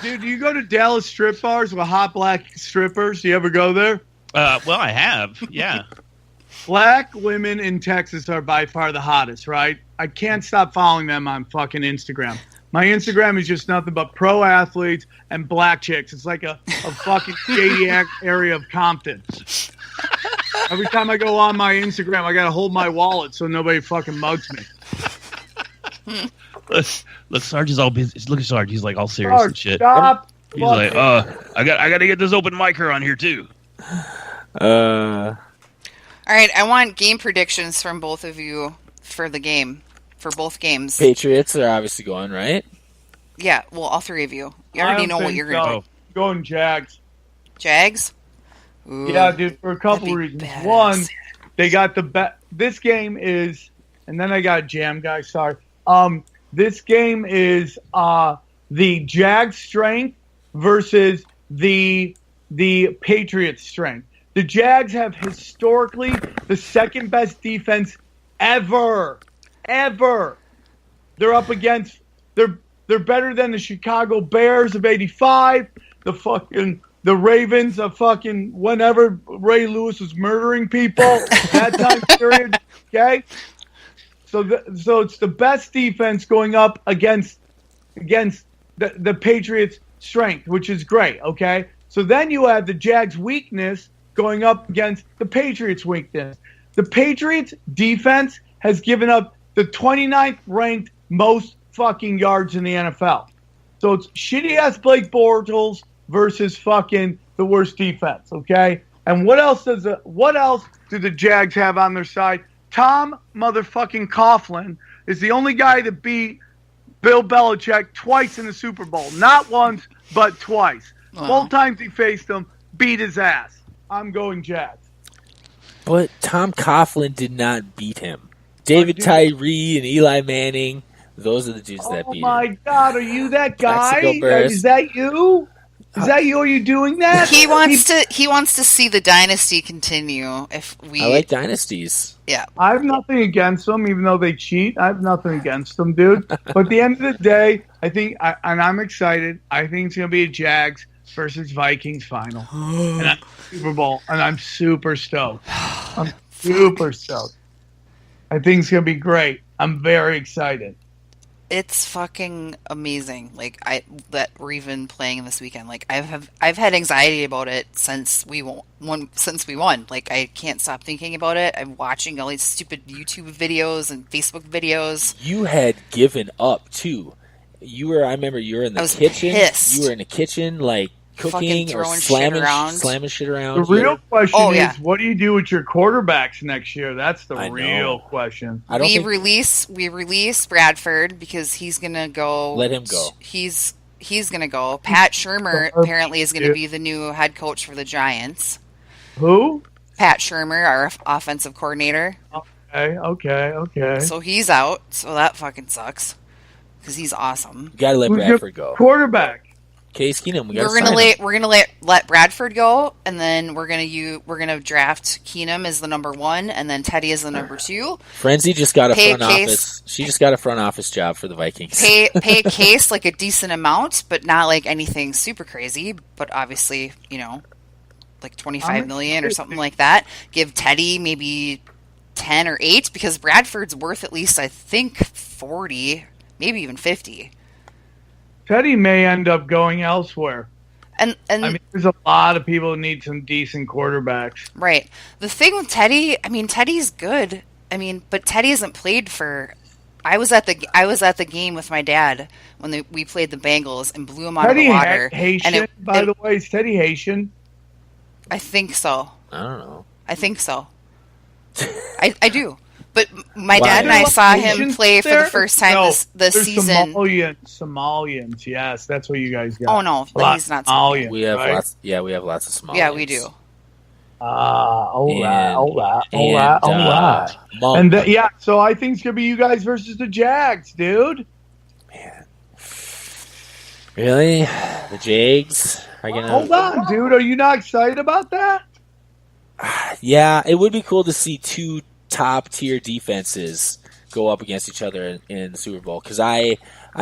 Dude, do you go to Dallas strip bars with hot black strippers? Do you ever go there? Well, I have. Yeah. Black women in Texas are by far the hottest, right? I can't stop following them on fucking Instagram. My Instagram is just nothing but pro athletes and black chicks. It's like a fucking shady area of Compton. Every time I go on my Instagram, I gotta hold my wallet so nobody fucking mugs me. Look, Sarge is all busy. Look at Sarge. He's like all serious and shit. Stop. He's like, I got to get this open micer on here too. All right, I want game predictions from both of you for the game, for both games. Patriots are obviously going, right? Yeah, well, all three of you. You already know what you're going to do. Going Jags. Jags? Ooh, yeah, dude, for a couple reasons. Badass. One, they got the this game is, and then I got a jam guy, sorry. This game is the Jags strength versus the Patriots strength. The Jags have historically the second best defense ever. They're up against they're better than the Chicago Bears of '85, the Ravens of fucking whenever Ray Lewis was murdering people that time period. Okay, so it's the best defense going up against the Patriots' strength, which is great. Okay, so then you have the Jags' weakness going up against the Patriots' weakness. The Patriots' defense has given up the 29th ranked most fucking yards in the NFL. So it's shitty-ass Blake Bortles versus fucking the worst defense, okay? And what else do the Jags have on their side? Tom motherfucking Coughlin is the only guy that beat Bill Belichick twice in the Super Bowl. Not once, but twice. Wow. Both times he faced him, beat his ass. I'm going Jags. But Tom Coughlin did not beat him. David Tyree and Eli Manning, those are the dudes that beat him. Oh my God, are you that guy? Burst. Is that you? Is that you? Are you doing that? He wants to see the dynasty continue. I like dynasties. Yeah. I have nothing against them, even though they cheat. I have nothing against them, dude. But at the end of the day, I think, and I'm excited, I think it's going to be a Jags versus Vikings final. And Super Bowl. And I'm super stoked. I'm super stoked. I think it's going to be great. I'm very excited. It's fucking amazing. Like that we're even playing this weekend. Like I've had anxiety about it since we won. Like I can't stop thinking about it. I'm watching all these stupid YouTube videos and Facebook videos. You had given up too. I remember you were in the kitchen. Pissed. You were in the kitchen, like cooking or slamming shit around. The real question is, what do you do with your quarterbacks next year? That's the real question. We release Bradford because he's gonna go. Let him go. He's gonna go. Pat Shurmur apparently is gonna be the new head coach for the Giants. Who? Pat Shurmur, our offensive coordinator. Okay. So he's out. So that fucking sucks because he's awesome. You gotta let Bradford go. Quarterback. Case Keenum. We're gonna let Bradford go, and then we're gonna draft Keenum as the number 1, and then Teddy as the number 2. Frenzy just got a front office. She just got a front office job for the Vikings. Pay Case like a decent amount, but not like anything super crazy. But obviously, like $25 million or something like that. Give Teddy maybe 10 or 8 because Bradford's worth at least, I think, 40, maybe even 50. Teddy may end up going elsewhere. And I mean, there's a lot of people who need some decent quarterbacks. Right. The thing with Teddy, I mean, Teddy's good. I mean, but Teddy hasn't played for. I was at the game with my dad when we played the Bengals and blew him out of the water. Haitian, by the way, is Teddy Haitian? I think so. I don't know. I think so. I do. But my dad and I saw him play for the first time this season. Somalians, yes, that's what you guys got. Oh no, but he's not Somalian. We have lots. Yeah, we have lots of Somalians. Yeah, we do. All right. And so I think it's gonna be you guys versus the Jags, dude. Man, really? The Jags are gonna. Hold on, dude. Are you not excited about that? Yeah, it would be cool to see two top-tier defenses go up against each other in the Super Bowl because I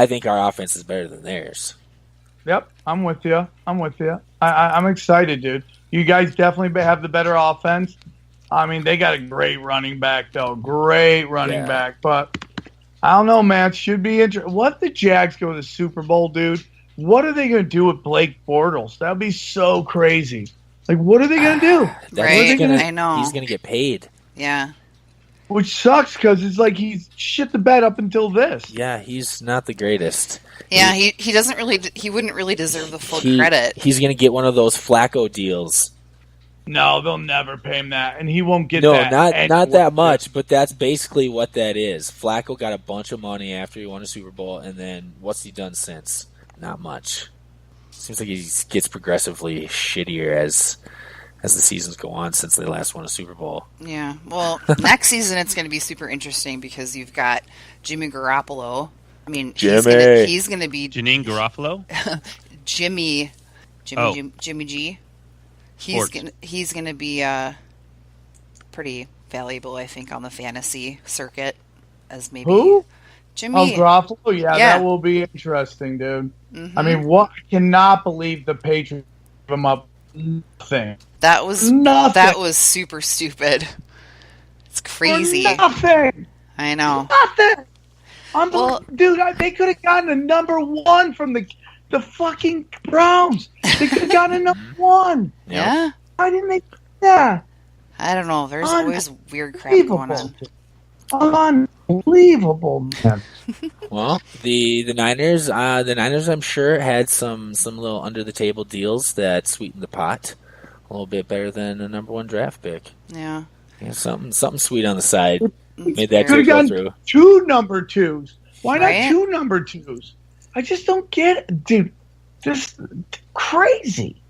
think our offense is better than theirs. Yep, I'm with you. I'm excited, dude. You guys definitely have the better offense. I mean, they got a great running back, though. Great running back. But I don't know, man. It should be interesting. What if the Jags go to the Super Bowl, dude? What are they going to do with Blake Bortles? That would be so crazy. Like, what are they going to do? I know. He's going to get paid. Yeah. Which sucks because it's like he's shit the bed up until this. Yeah, he's not the greatest. Yeah, he doesn't really. He wouldn't really deserve the full credit. He's going to get one of those Flacco deals. No, they'll never pay him that, and he won't get that. No, not that much, but that's basically what that is. Flacco got a bunch of money after he won a Super Bowl, and then what's he done since? Not much. Seems like he gets progressively shittier as the seasons go on since they last won a Super Bowl. Yeah. Well, next season it's going to be super interesting because you've got Jimmy Garoppolo. I mean, he's going to be Janine Garoppolo. Jimmy G. He's going to be pretty valuable, I think, on the fantasy circuit as maybe who? Jimmy. Oh, Garoppolo. Yeah, that will be interesting, dude. Mm-hmm. I mean, I cannot believe the Patriots gave him up nothing. That was super stupid. It's crazy. Nothing. I know. Nothing. Dude, they could have gotten a number 1 from the fucking Browns. They could have gotten a number 1. Yeah. Why didn't they do that? I don't know. There's always weird crap going on. Unbelievable, man. Well, the Niners, I'm sure had some little under the table deals that sweetened the pot a little bit better than a number 1 draft pick. Yeah. Something sweet on the side made that deal go through. 2 number 2s. Why not 2 number 2s? I just don't get it, dude. Just crazy.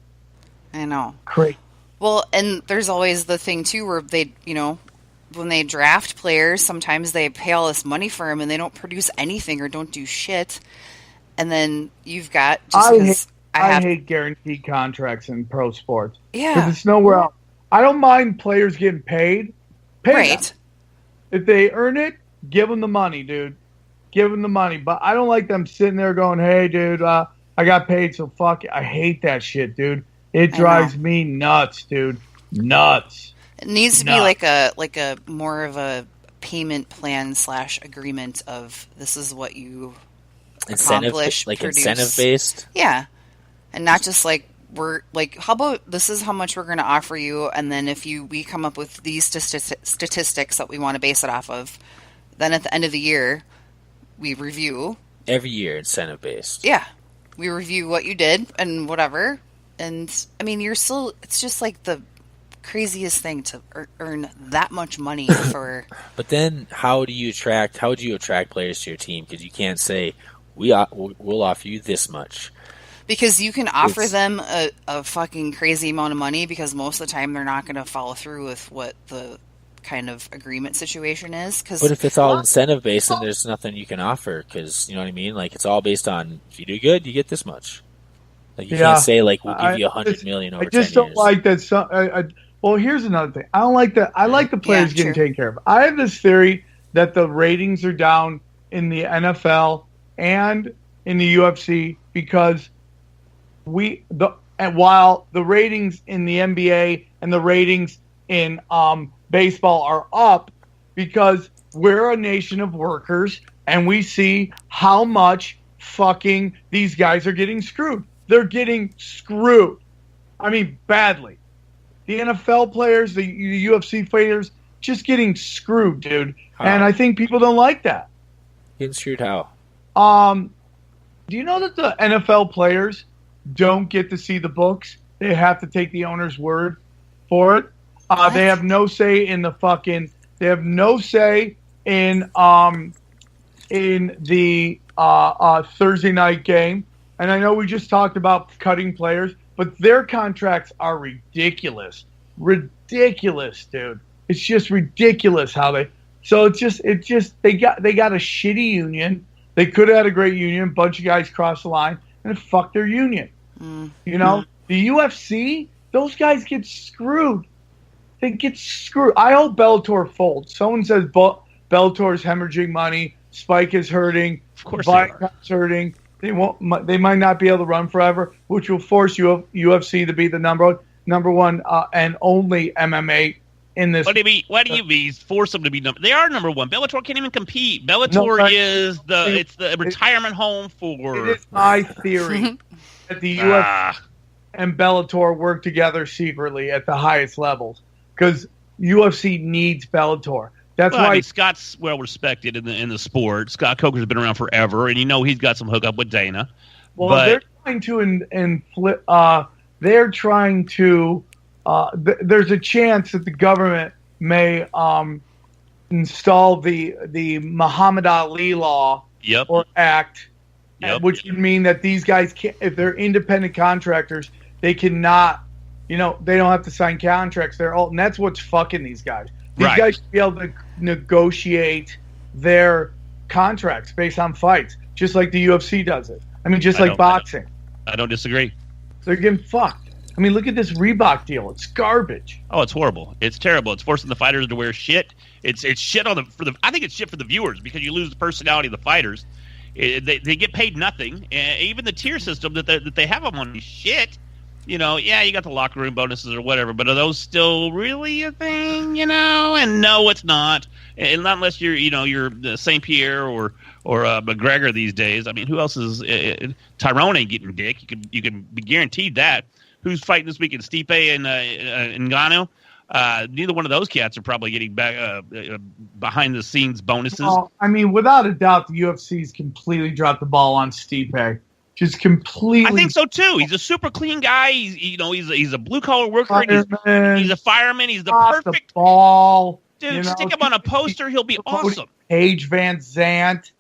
I know. Crazy. Well, and there's always the thing too where they, when they draft players, sometimes they pay all this money for them and they don't produce anything or don't do shit. And then you've got I hate guaranteed contracts in pro sports. Yeah, because it's nowhere else. I don't mind players getting paid. Pay them. If they earn it, give them the money, dude. Give them the money. But I don't like them sitting there going, "Hey, dude, I got paid, so fuck it." I hate that shit, dude. It drives me nuts, dude. Nuts. It needs to be like a more of a payment plan / agreement of this is what you accomplish, incentive based. Yeah, and not just like we're like, how about this is how much we're going to offer you, and then if we come up with these statistics that we want to base it off of, then at the end of the year we review. Every year, incentive based. Yeah, we review what you did and whatever, and I mean it's just like the craziest thing to earn that much money for. But then how would you attract players to your team? Because you can't say we'll offer you this much. Because you can offer them a fucking crazy amount of money because most of the time they're not going to follow through with what the kind of agreement situation is. But if it's all incentive based, then there's nothing you can offer because, you know what I mean? Like, it's all based on, if you do good, you get this much. Like, you can't say, like, we'll give you $100 million over 10 years. I just don't like that. Well, here's another thing. I don't like that. I like the players getting taken care of. I have this theory that the ratings are down in the NFL and in the UFC because while the ratings in the NBA and the ratings in baseball are up because we're a nation of workers and we see how much fucking these guys are getting screwed. They're getting screwed. I mean, badly. The NFL players, the UFC fighters, just getting screwed, dude. How? And I think people don't like that. Getting screwed how? Do you know that the NFL players don't get to see the books? They have to take the owner's word for it. They have no say in the fucking. They have no say in the Thursday night game. And I know we just talked about cutting players, but their contracts are ridiculous. Ridiculous, dude. It's just ridiculous how they. So it's just they got a shitty union. They could have had a great union. A bunch of guys crossed the line and fucked their union. You know, the UFC, those guys get screwed. They get screwed. I hope Bellator folds. Someone says Bellator is hemorrhaging money. Spike is hurting. Of course, Viacom's hurting. They won't. They might not be able to run forever, which will force UFC to be the number one and only MMA in this. What do you mean? Force them to be number? They are number one. Bellator can't even compete. Bellator is the retirement home for. It is my theory that the UFC and Bellator work together secretly at the highest levels because UFC needs Bellator. That's why. I mean, Scott's well respected in the sport. Scott Coker's been around forever, and he's got some hookup with Dana. Well, they're trying to they're trying to. There's a chance that the government may install the Muhammad Ali law or act, which would mean that these guys can't, if they're independent contractors, they cannot. They don't have to sign contracts. And that's what's fucking these guys. These guys should be able to negotiate their contracts based on fights, just like the UFC does it. I mean, just like boxing. I don't disagree. They're getting fucked. I mean, look at this Reebok deal. It's garbage. Oh, it's horrible. It's terrible. It's forcing the fighters to wear shit. It's shit I think it's shit for the viewers because you lose the personality of the fighters. They get paid nothing. And even the tier system that they have them on is shit. You got the locker room bonuses or whatever, but are those still really a thing? And no, it's not. And not unless you're St. Pierre or McGregor these days. I mean, who else is Tyrone ain't getting dick? You can be guaranteed that. Who's fighting this weekend? Stipe and Ngannou? Neither one of those cats are probably getting back behind the scenes bonuses. Well, I mean, without a doubt, the UFC's completely dropped the ball on Stipe. Just completely. I think so too. He's a super clean guy. He's a blue collar worker. He's a fireman. He's the perfect ball. Dude, stick him on a poster. He'll be awesome. Paige Van Zandt.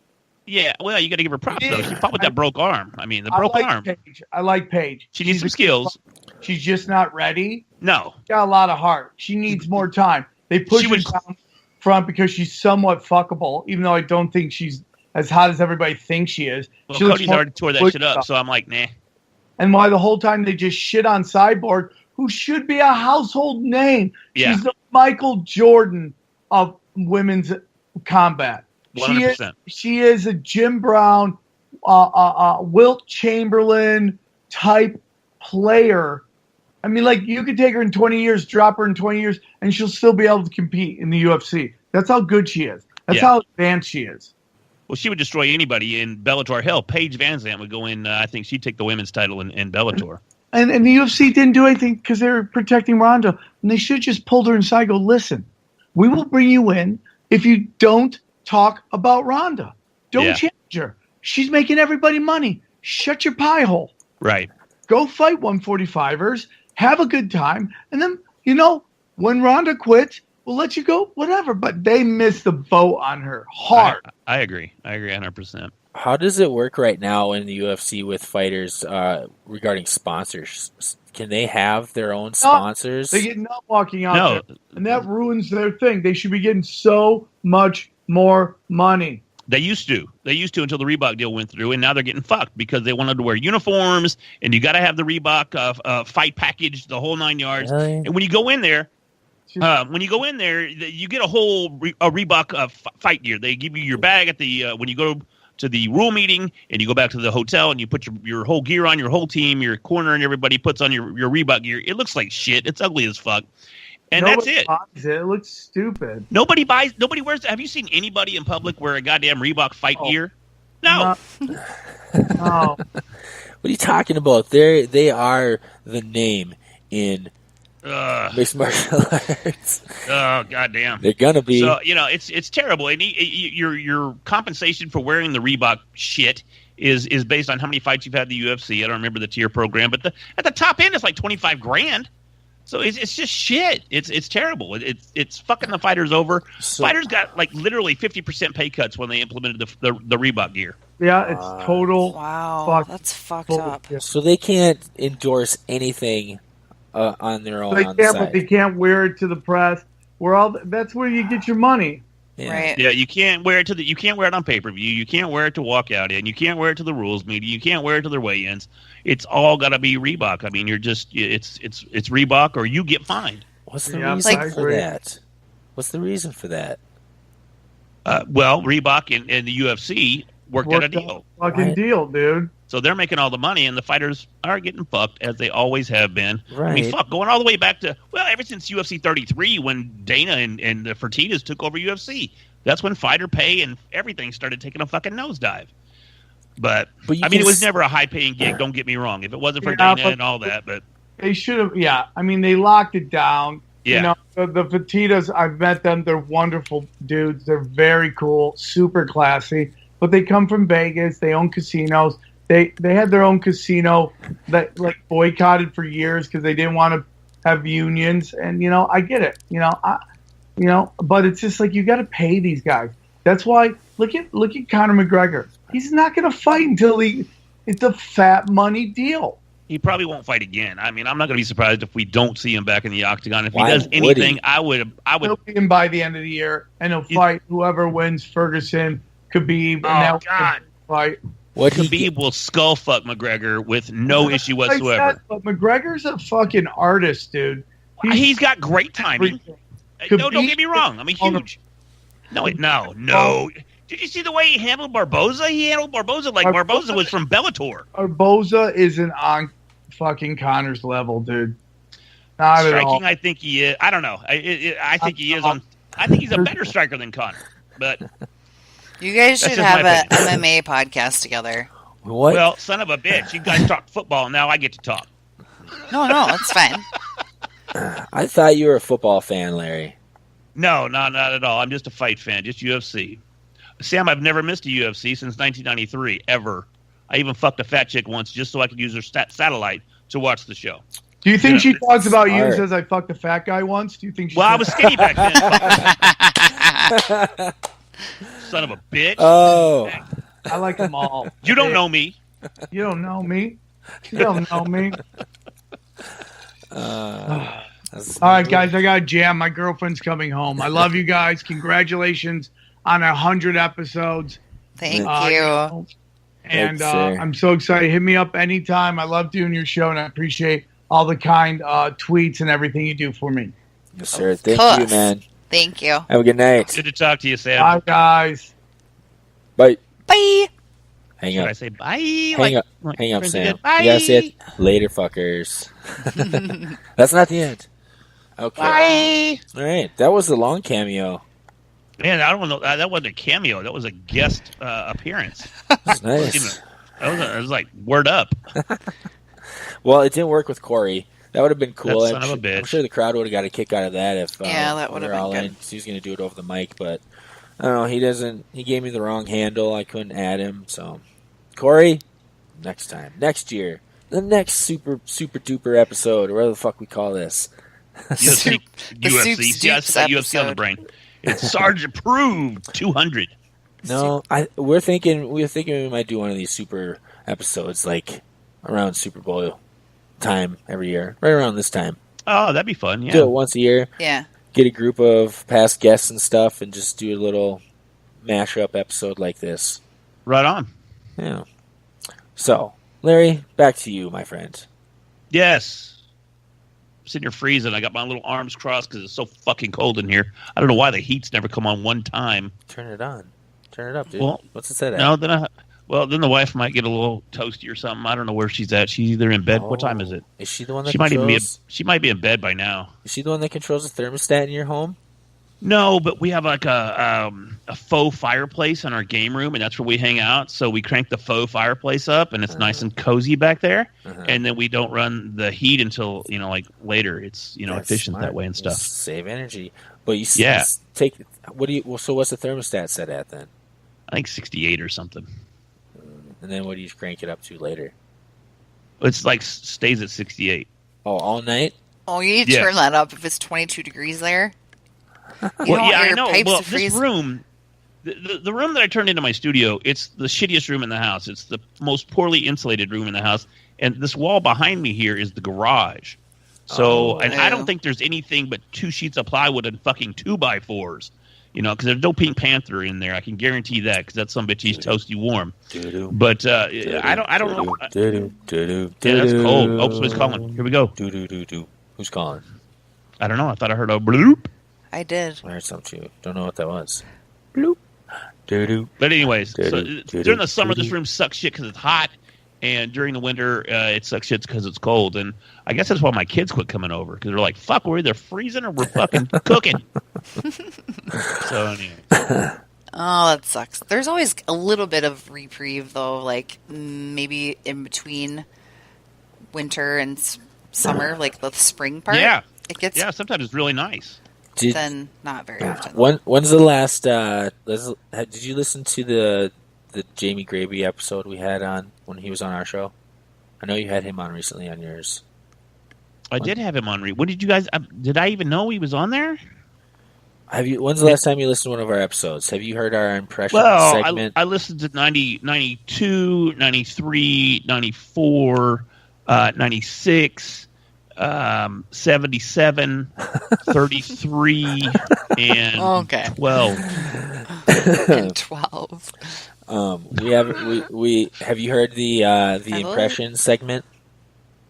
Yeah, well, you got to give her props though. She fought with that broke arm. I mean, the broke arm. I like Paige. She needs some skills. She's just not ready. No, she's got a lot of heart. She needs more time. They push her down front because she's somewhat fuckable, even though I don't think she's as hot as everybody thinks she is. Well, Cody's already tore that shit up, so I'm like, nah. And why the whole time they just shit on Cyborg, who should be a household name. Yeah. She's the Michael Jordan of women's combat. 100%. She is a Jim Brown, Wilt Chamberlain type player. I mean, like, you could take her in 20 years, drop her in 20 years, and she'll still be able to compete in the UFC. That's how good she is. That's how advanced she is. Well, she would destroy anybody in Bellator. Hell, Paige Van Zandt would go in. I think she'd take the women's title in Bellator. And the UFC didn't do anything because they were protecting Ronda. And they should have just pulled her inside and go, listen, we will bring you in if you don't talk about Ronda. Don't change her. She's making everybody money. Shut your pie hole. Right. Go fight 145ers. Have a good time. And then, when Ronda quits, we'll let you go, whatever. But they missed the boat on her hard. I agree. I agree 100%. How does it work right now in the UFC with fighters regarding sponsors? Can they have their own sponsors? They get nut walking out there, and that ruins their thing. They should be getting so much more money. They used to until the Reebok deal went through, and now they're getting fucked because they wanted to wear uniforms, and you got to have the Reebok fight package, the whole 9 yards. Really? And when you go in there, you get a whole Reebok fight gear. They give you your bag at the when you go to the rule meeting, and you go back to the hotel, and you put your whole gear on, your whole team, your corner, and everybody puts on your Reebok gear. It looks like shit. It's ugly as fuck. And Nobody that's it. buys it. It looks stupid. Nobody wears it. Have you seen anybody in public wear a goddamn Reebok fight gear? No. No. What are you talking about? They are the name in mixed martial arts. Oh, goddamn. They're gonna be. So, it's terrible. And your compensation for wearing the Reebok shit is based on how many fights you've had in the UFC. I don't remember the tier program, but at the top end, it's like $25,000. So it's just shit. It's terrible. It's fucking the fighters over. Fighters got like literally 50% pay cuts when they implemented the Reebok gear. Yeah, it's total. Wow, that's fucked up. So they can't endorse anything on their own. They can't, but they can't wear it to the press. That's where you get your money. Yeah. Right. Yeah, you can't wear it you can't wear it on pay-per-view. You can't wear it to walk out in. You can't wear it to the rules meeting. You can't wear it to their weigh-ins. It's all got to be Reebok. I mean, it's Reebok or you get fined. What's the reason for that? What's the reason for that? Well, Reebok and the UFC worked out a deal. Fucking deal, dude. So they're making all the money, and the fighters are getting fucked, as they always have been. Right. I mean, going all the way back to, ever since UFC 33, when Dana and the Fertittas took over UFC. That's when fighter pay and everything started taking a fucking nosedive. But I mean, it was never a high-paying gig, don't get me wrong. If it wasn't for Dana and all that, but... They should have, I mean, they locked it down. Yeah. The Fertittas, I've met them. They're wonderful dudes. They're very cool, super classy. But they come from Vegas. They own casinos. They had their own casino that like boycotted for years because they didn't want to have unions. And I get it. But it's just like you got to pay these guys. That's why look at Conor McGregor. He's not going to fight until it's a fat money deal. He probably won't fight again. I mean, I'm not going to be surprised if we don't see him back in the octagon. If he does anything, I would. He'll be in by the end of the year, and he'll fight whoever wins. Ferguson, Khabib. Oh God! Fight. Khabib will skull fuck McGregor with no issue whatsoever. But McGregor's a fucking artist, dude. He's got great timing. No, don't get me wrong. I mean, huge. No. Did you see the way he handled Barboza? He handled Barboza like Barboza was from Bellator. Barboza isn't on fucking Conor's level, dude. Not at all. Striking, I think he is. I don't know. I think he is on. I think he's a better striker than Conor. But you guys should have an MMA podcast together. What? Well, son of a bitch, you guys talk football. Now I get to talk. No, it's fine. I thought you were a football fan, Larry. No, not at all. I'm just a fight fan, just UFC. Sam, I've never missed a UFC since 1993, ever. I even fucked a fat chick once just so I could use her satellite to watch the show. Do you think she talks about you as I fucked a fat guy once? Do you think? I was skinny back then. Son of a bitch. Oh. I like them all. You don't know me. You don't know me. You don't know me. All right, guys, I got a jam. My girlfriend's coming home. I love you guys. Congratulations on 100 episodes. Thank you. And I'm so excited. Hit me up anytime. I love doing your show, and I appreciate all the kind tweets and everything you do for me. Yes, sir. Thank you, man. Thank you. Have a good night. Good to talk to you, Sam. Bye, guys. Bye. Bye. Hang up. Should I say bye? Hang up, Sam. Bye. You gotta say it. Later, fuckers. That's not the end. Okay. Bye. All right. That was a long cameo. Man, I don't know. That wasn't a cameo. That was a guest appearance. That's nice. It was like word up. Well, it didn't work with Corey. That would have been cool. That son of a bitch. I'm sure the crowd would have got a kick out of that if that would have been good. He was going to do it over the mic, but I don't know. He doesn't. He gave me the wrong handle. I couldn't add him. So, Corey, next time, next year, the next super duper episode, or whatever the fuck we call this. UFC. See, I UFC on the brain. It's SARGE approved 200. No, we're thinking we might do one of these super episodes like around Super Bowl time every year, right around this time. Oh, that'd be fun. Yeah, do it once a year. Yeah, get a group of past guests and stuff, and just do a little mashup episode like this. Right on. Yeah. So, Larry, back to you, my friend. Yes. I'm sitting here freezing. I got my little arms crossed because it's so fucking cold in here. I don't know why the heat's never come on one time. Turn it on. Turn it up, dude. Well, what's it set at? No, then the wife might get a little toasty or something. I don't know where she's at. She's either in bed. What time is it? Is she the one that she might be in bed by now. Is she the one that controls the thermostat in your home? No, but we have like a faux fireplace in our game room, and that's where we hang out. So we crank the faux fireplace up, and it's nice and cozy back there. And then we don't run the heat until like later. It's that's efficient smart. That way and stuff. Save energy, but you take. So what's the thermostat set at then? I think 68 or something. And then what do you crank it up to later? It's like stays at 68. Oh, all night? Oh, you need to turn that up if it's 22 degrees there. I know. Well, this room, the room that I turned into my studio, it's the shittiest room in the house. It's the most poorly insulated room in the house. And this wall behind me here is the garage. So, I don't think there's anything but 2 sheets of plywood and fucking 2x4s. Because there's no Pink Panther in there. I can guarantee that because that's some bitch. He's toasty warm. But I don't know. That's cold. Oh, somebody's calling. Here we go. Who's calling? I don't know. I thought I heard a bloop. I did. I heard something too. Don't know what that was. Bloop. But anyways, during the summer, this room sucks shit because it's hot. And during the winter, it sucks shit because it's cold. And I guess that's why my kids quit coming over. Because they're like, fuck, we're either freezing or we're fucking cooking. So anyway. Oh, that sucks. There's always a little bit of reprieve, though. Like, maybe in between winter and summer, like the spring part. Yeah. Yeah, sometimes it's really nice. Then not very often. When's the last... did you listen to the Jamie Graby episode we had on when he was on our show? I know you had him on recently on yours. I did have him on. When did you guys? Did I even know he was on there? When's the last time you listened to one of our episodes? Have you heard our impression segment? I listened to 90, 92, 93, 94, 96, 77, 33, and 12. And 12. We have you heard the impression segment?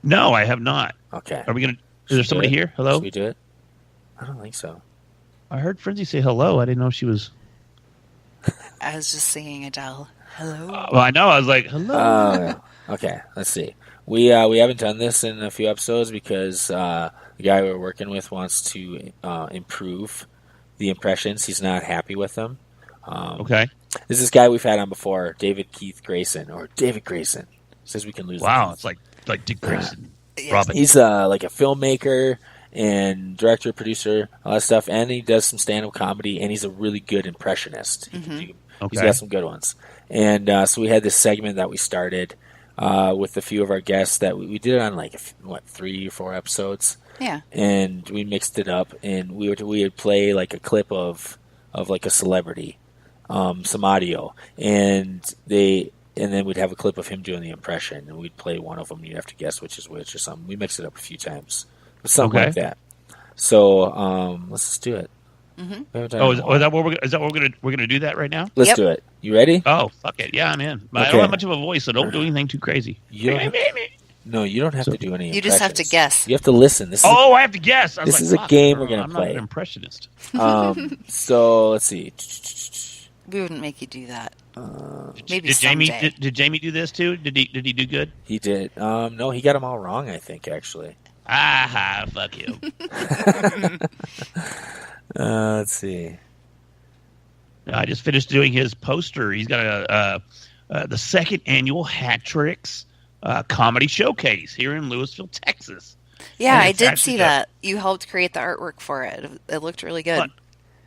No, I have not. Okay. Are we gonna? Is there somebody here? Hello? Should we do it? I don't think so. I heard Frenzy say hello. I didn't know she was. I was just singing Adele. Hello. Well, I know. I was like, hello. Okay. Let's see. We haven't done this in a few episodes because the guy we're working with wants to improve the impressions. He's not happy with them. Okay. This is this guy we've had on before, David Grayson. Says we can lose. Wow, it's like Dick Grayson. Yes. He's like a filmmaker and director, producer, all that stuff, and he does some stand-up comedy, and he's a really good impressionist. He's got some good ones. And so we had this segment that we started with a few of our guests that we did it on 3 or 4 episodes. Yeah. And we mixed it up, and we would play like a clip of like a celebrity, some audio, and then we'd have a clip of him doing the impression, and we'd play one of them, and you'd have to guess which is which or something. We mixed it up a few times. Something like that. So let's just do it. Mm-hmm. Is that what we're gonna do that right now? Let's do it. You ready? Oh, fuck it. Yeah, I'm in. I don't have much of a voice, so don't do anything too crazy. No, you don't have to do any. You just have to guess. You have to listen. I have to guess. This is a game we're gonna play. I'm not an impressionist. So let's see. We wouldn't make you do that. Maybe did someday. Did Jamie do this too? Did he do good? He did. No, he got them all wrong. I think actually. Fuck you. Let's see. I just finished doing his poster. He's got the second annual Hat Tricks comedy showcase here in Louisville, Texas. Yeah, I did see that. You helped create the artwork for it. It looked really good.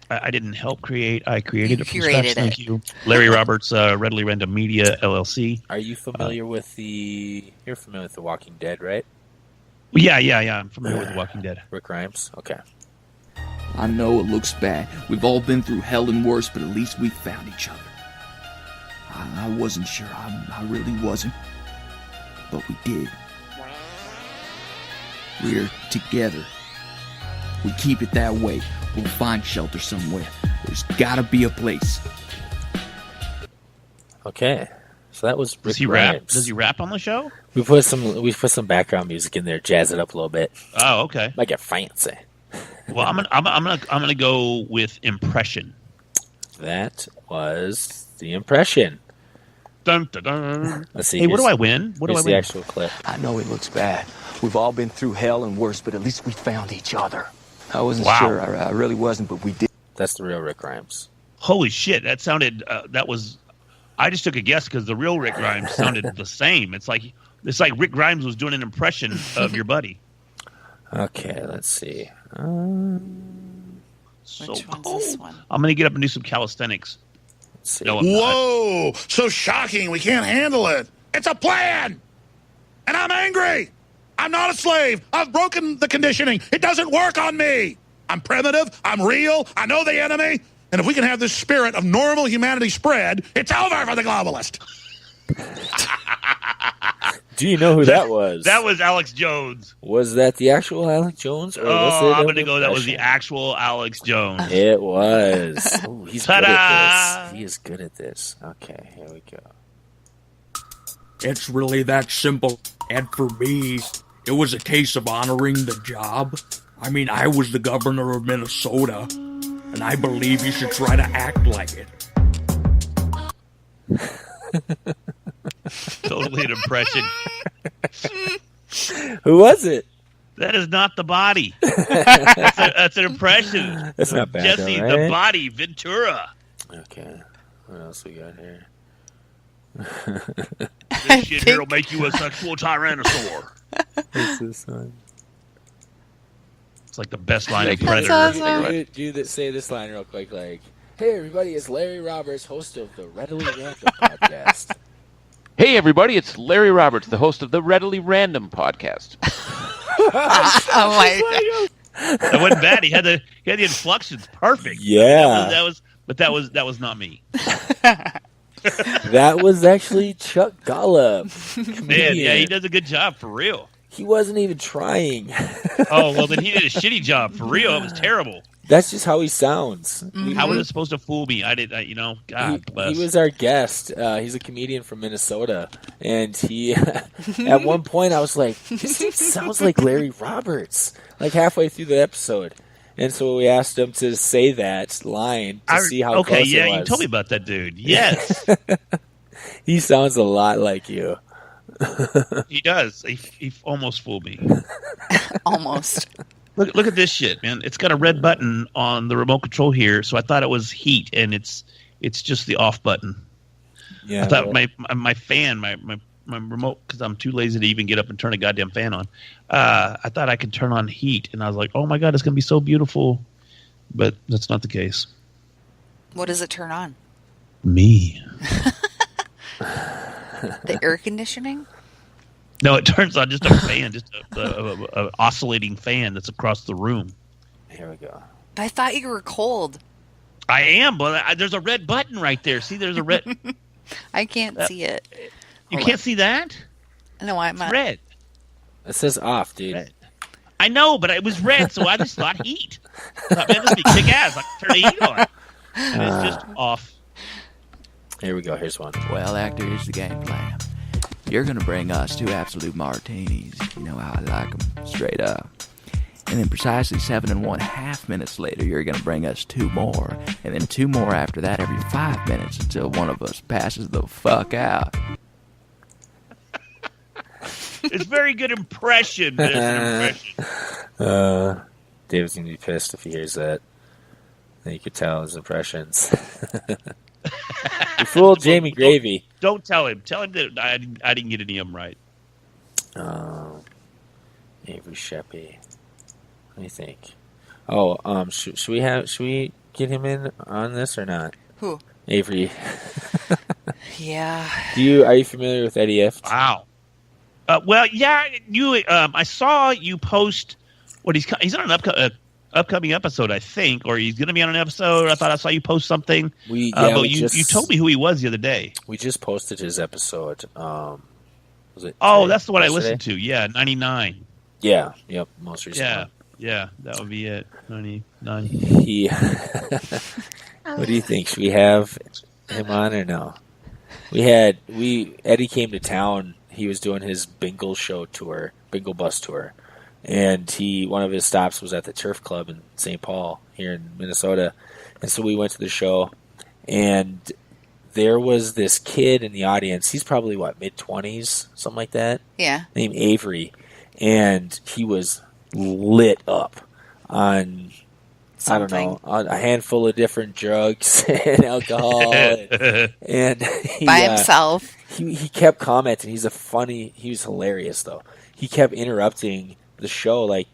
I didn't help create. I created it from scratch. Thank you. Larry Roberts, Readily Random Media, LLC. Are you familiar with You're familiar with The Walking Dead, right? Yeah. I'm familiar with The Walking Dead. Rick Grimes? Okay. I know it looks bad. We've all been through hell and worse, but at least we found each other. I wasn't sure. I really wasn't. But we did. We're together. We keep it that way. We'll find shelter somewhere. There's gotta be a place. Okay. So that was Rick Does he Grimes. rap? Does he rap on the show? We put some background music in there, jazz it up a little bit. Oh, okay. Make it fancy. Well, I'm gonna go with impression. That was the impression. Dun, dun, dun. Let's see. Hey, what do I win? What do I Here's win? the actual clip. I know it looks bad. We've all been through hell and worse, but at least we found each other. I wasn't sure. I really wasn't, but we did. That's the real Rick Grimes. Holy shit! That sounded. That was. I just took a guess because the real Rick Grimes sounded the same. It's like Rick Grimes was doing an impression of your buddy. Okay, let's see. So Which one's cool. this one? I'm gonna get up and do some calisthenics. No, I'm not. Whoa! So shocking, we can't handle it. It's a plan! And I'm angry! I'm not a slave! I've broken the conditioning! It doesn't work on me! I'm primitive, I'm real, I know the enemy, and if we can have this spirit of normal humanity spread, it's over for the globalist! Do you know who that was? That was Alex Jones. Was that the actual Alex Jones? Or was it I'm an gonna go. That was the impression? actual Alex Jones. It was. Ooh, he's good Ta-da! at this. He is good at this. Okay, here we go. It's really that simple. And for me, it was a case of honoring the job. I mean, I was the governor of Minnesota, and I believe you should try to act like it. Totally an impression. Who was it? That is not the body. That's an impression. That's not bad, Jesse, though, right? the body, Ventura. Okay, what else we got here? This shit here will make you a sexual tyrannosaur. What's this one? It's like the best line of Like, Predator. awesome. Say this line real quick, like, "Hey everybody, it's Larry Roberts, host of the Readily Random podcast." Hey everybody, it's Larry Roberts, the host of the Readily Random podcast. Oh my god. That wasn't bad. He had the inflections perfect. Yeah. That was not me. That was actually Chuck Gollop. Man, yeah, he does a good job for real. He wasn't even trying. Oh, well, then he did a shitty job for real. It was terrible. That's just how he sounds. How was it supposed to fool me? I did, God bless. He was our guest. He's a comedian from Minnesota, and he at one point I was like, "This dude sounds like Larry Roberts." Like halfway through the episode, and so we asked him to say that line to see how close it was. You told me about that dude. Yes, he sounds a lot like you. He does. He almost fooled me. Almost. Look at this shit, man. It's got a red button on the remote control here, so I thought it was heat, and it's just the off button. Yeah. I thought my fan, my remote, because I'm too lazy to even get up and turn a goddamn fan on. I thought I could turn on heat, and I was like, oh my god, it's gonna be so beautiful, but that's not the case. What does it turn on? Me. The air conditioning? No, it turns on just a fan, just a oscillating fan that's across the room. Here we go. I thought you were cold. I am, but there's a red button right there. See, there's a red. I can't see it. You can't see that? No, I'm it's red. It says off, dude. Red. I know, but it was red, so I just thought heat. I thought, man, this would be kick ass. I can turn the heat on. And it's just off. Here we go. Here's one. Well, actor, here's the game plan. You're going to bring us 2 absolute martinis. You know how I like them, straight up. And then precisely 7.5 minutes later, you're going to bring us 2 more. And then 2 more after that every 5 minutes until one of us passes the fuck out. It's very good impression, but it's an impression. David's going to be pissed if he hears that. And you could tell his impressions. You fooled Jamie Gravy. Don't tell him. Tell him that I didn't get any of them right. Avery Schaeppi. What do you think? Oh, should we get him in on this or not? Who? Avery. Yeah. Are you familiar with Eddie Ifft? Wow. Well, yeah. I saw you post what he's on an upcoming episode, I think, or he's going to be on an episode. I thought I saw you post something. You told me who he was the other day. We just posted his episode. Was it? Oh, that's the one I listened to. Yeah, 99. Yeah. Yep. Most recent. Yeah. That would be it. 99. What do you think? Should we have him on or no? Eddie came to town. He was doing his Bingo bus tour. And one of his stops was at the Turf Club in St. Paul here in Minnesota. And so we went to the show, and there was this kid in the audience. He's probably, mid-20s, something like that? Yeah. Named Avery. And he was lit up on, something. I don't know, on a handful of different drugs and alcohol. and by himself. He kept commenting. He was hilarious, though. He kept interrupting the show, like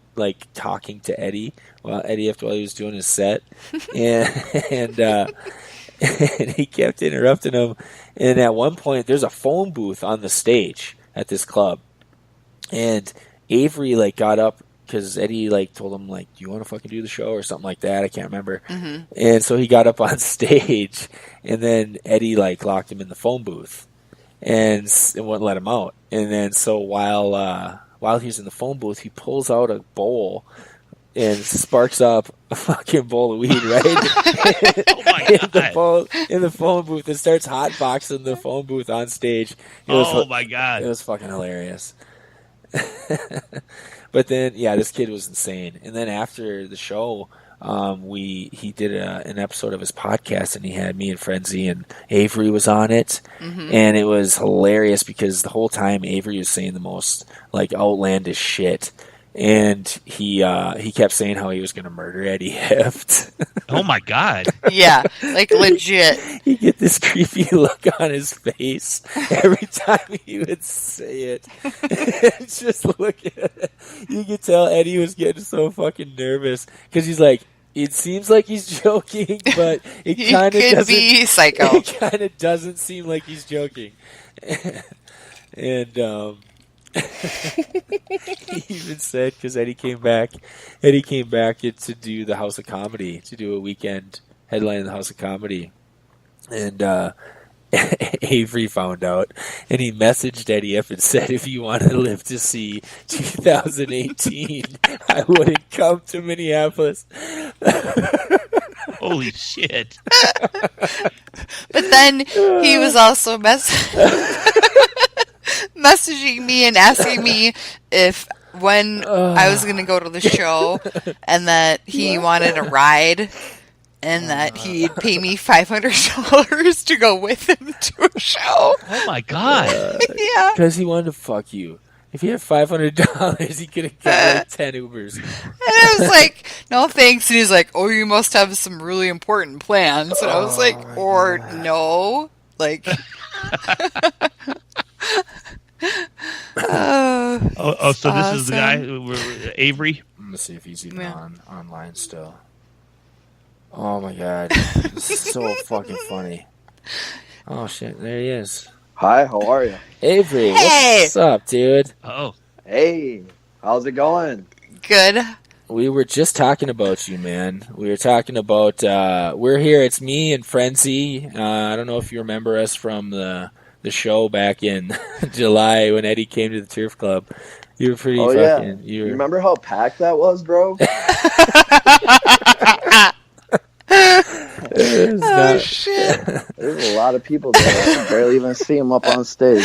talking to Eddie while he was doing his set, and he kept interrupting him. And at one point, there's a phone booth on the stage at this club, and Avery got up because Eddie told him do you want to fucking do the show or something like that? I can't remember. Mm-hmm. And so he got up on stage, and then Eddie locked him in the phone booth and wouldn't let him out. And then so while he's in the phone booth, he pulls out a bowl and sparks up a fucking bowl of weed, right? Oh my God. in the phone booth, and starts hotboxing the phone booth on stage. My God. It was fucking hilarious. But then, this kid was insane. And then after the show, he did an episode of his podcast, and he had me and Frenzy, and Avery was on it. Mm-hmm. And it was hilarious because the whole time Avery was saying the most outlandish shit, and he kept saying how he was going to murder Eddie Ifft. Oh my God. Yeah, legit. He get this creepy look on his face every time he would say it. Just look at it. You could tell Eddie was getting so fucking nervous because he's like, it seems like he's joking, but it kind of doesn't be psycho. It kind of doesn't seem like he's joking. And he even said, because Eddie came back to do the House of Comedy, to do a weekend headline in the House of Comedy, and Avery found out, and he messaged Eddie Ifft and said, if you want to live to see 2018, I wouldn't come to Minneapolis. Holy shit. But then he was also messaging me and asking me when I was going to go to the show, and that he wanted a ride, and that he'd pay me $500 to go with him to a show. Oh my God. Yeah. Because he wanted to fuck you. If he had $500, he could have got 10 Ubers. And I was like, no thanks. And he's like, oh, you must have some really important plans. And I was like, no. So this is the guy, Avery? I'm going to see if he's even online still. Oh my God. This is so fucking funny. Oh shit, there he is. Hi, how are you? Avery, hey! What's up, dude? Oh. Hey, how's it going? Good. We were just talking about you, man. We were talking about, we're here, it's me and Frenzy. I don't know if you remember us from the show back in July when Eddie came to the Turf Club. You were pretty fucking... Yeah. You remember how packed that was, bro? Shit. There's a lot of people there. I can barely even see them up on stage.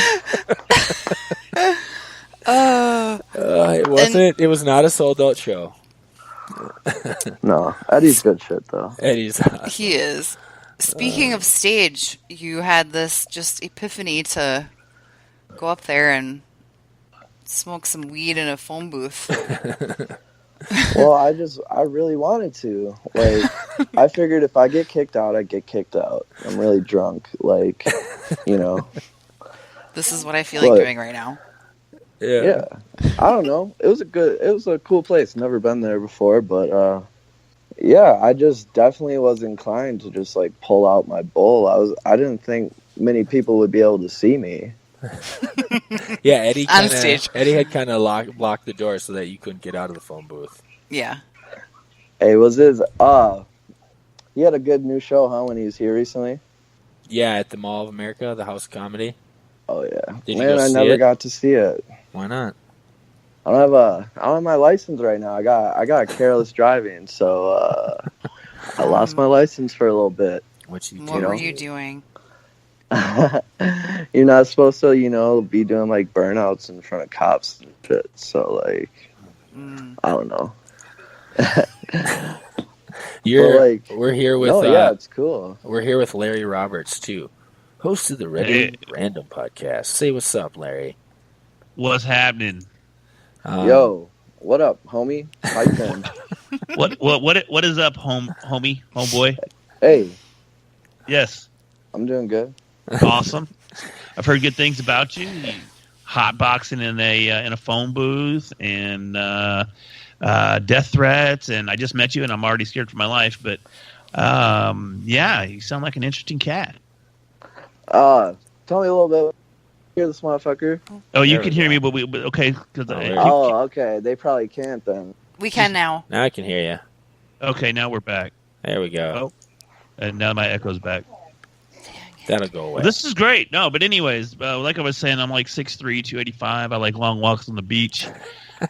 It was not a sold out show. No, Eddie's good shit though. Eddie's awesome. He is. Speaking of stage, you had this just epiphany to go up there and smoke some weed in a phone booth. Well, I really wanted to. I figured if I get kicked out, I get kicked out. I'm really drunk. This is what I feel like doing right now. Yeah. I don't know. It was a cool place. Never been there before, but I just definitely was inclined to just pull out my bowl. I didn't think many people would be able to see me. Yeah, Eddie on stage. Eddie had kind of blocked the door so that you couldn't get out of the phone booth. Yeah. Hey, was his he had a good new show, huh, when he was here recently? Yeah, at the Mall of America, the House of Comedy. Oh yeah. Did you Man, go I see never it? got to see it. Why not? I don't have my license right now. I got careless driving, so I lost my license for a little bit. What were you doing? You're not supposed to, be doing like burnouts in front of cops and shit. So like, I don't know. We're here with. It's cool. We're here with Larry Roberts too, host of the Reddit Random podcast. Say what's up, Larry. What's happening? Yo, what up, homie? Hi, Tim. What is up, homeboy? Hey. Yes. I'm doing good. Awesome. I've heard good things about you. Hotboxing in a phone booth and death threats, and I just met you and I'm already scared for my life. But yeah, you sound like an interesting cat. Tell me a little bit. Hear this motherfucker. Oh, you can hear me, but okay. Okay. They probably can't then. We can now. Now I can hear you. Okay, now we're back. There we go. Oh, and now my echo's back. That'll go away. Well, this is great. No, but anyways, like I was saying, I'm like 6'3", 285. I like long walks on the beach,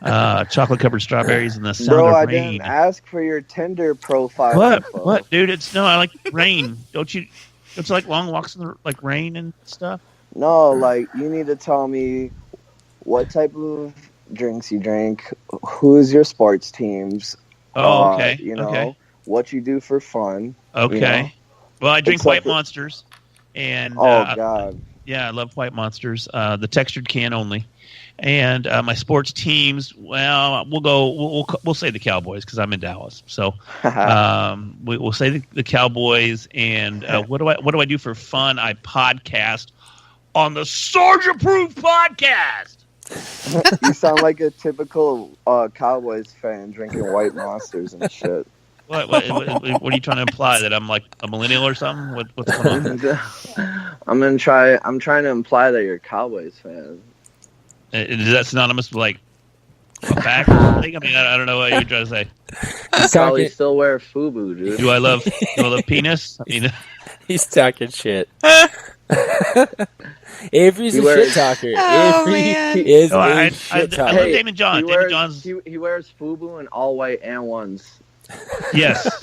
chocolate-covered strawberries, and the sound Bro, of I rain. didn't ask for your Tinder profile. What, dude? I like rain. Don't you like long walks in the rain and stuff? No, like you need to tell me what type of drinks you drink, who's your sports teams. Oh, okay. Okay. What you do for fun. Okay. Well, I drink White Monsters, and God, yeah, I love White Monsters. The textured can only, and my sports teams. Well, we'll say the Cowboys because I'm in Dallas. So we'll say the Cowboys. And what do I do for fun? I podcast on the SARGE Approved podcast. You sound like a typical Cowboys fan drinking White Monsters and shit. What are you trying to imply? That I'm like a millennial or something? What's going on? I'm trying to imply that you're a Cowboys fan. Is that synonymous with like a back thing? I mean, I don't know what you're trying to say. You probably still wear FUBU, dude. Do I love penis? He's talking shit. Avery's a shit talker. Avery is a shit talker. I love Damon John. He wears FUBU and all white and ones. Yes.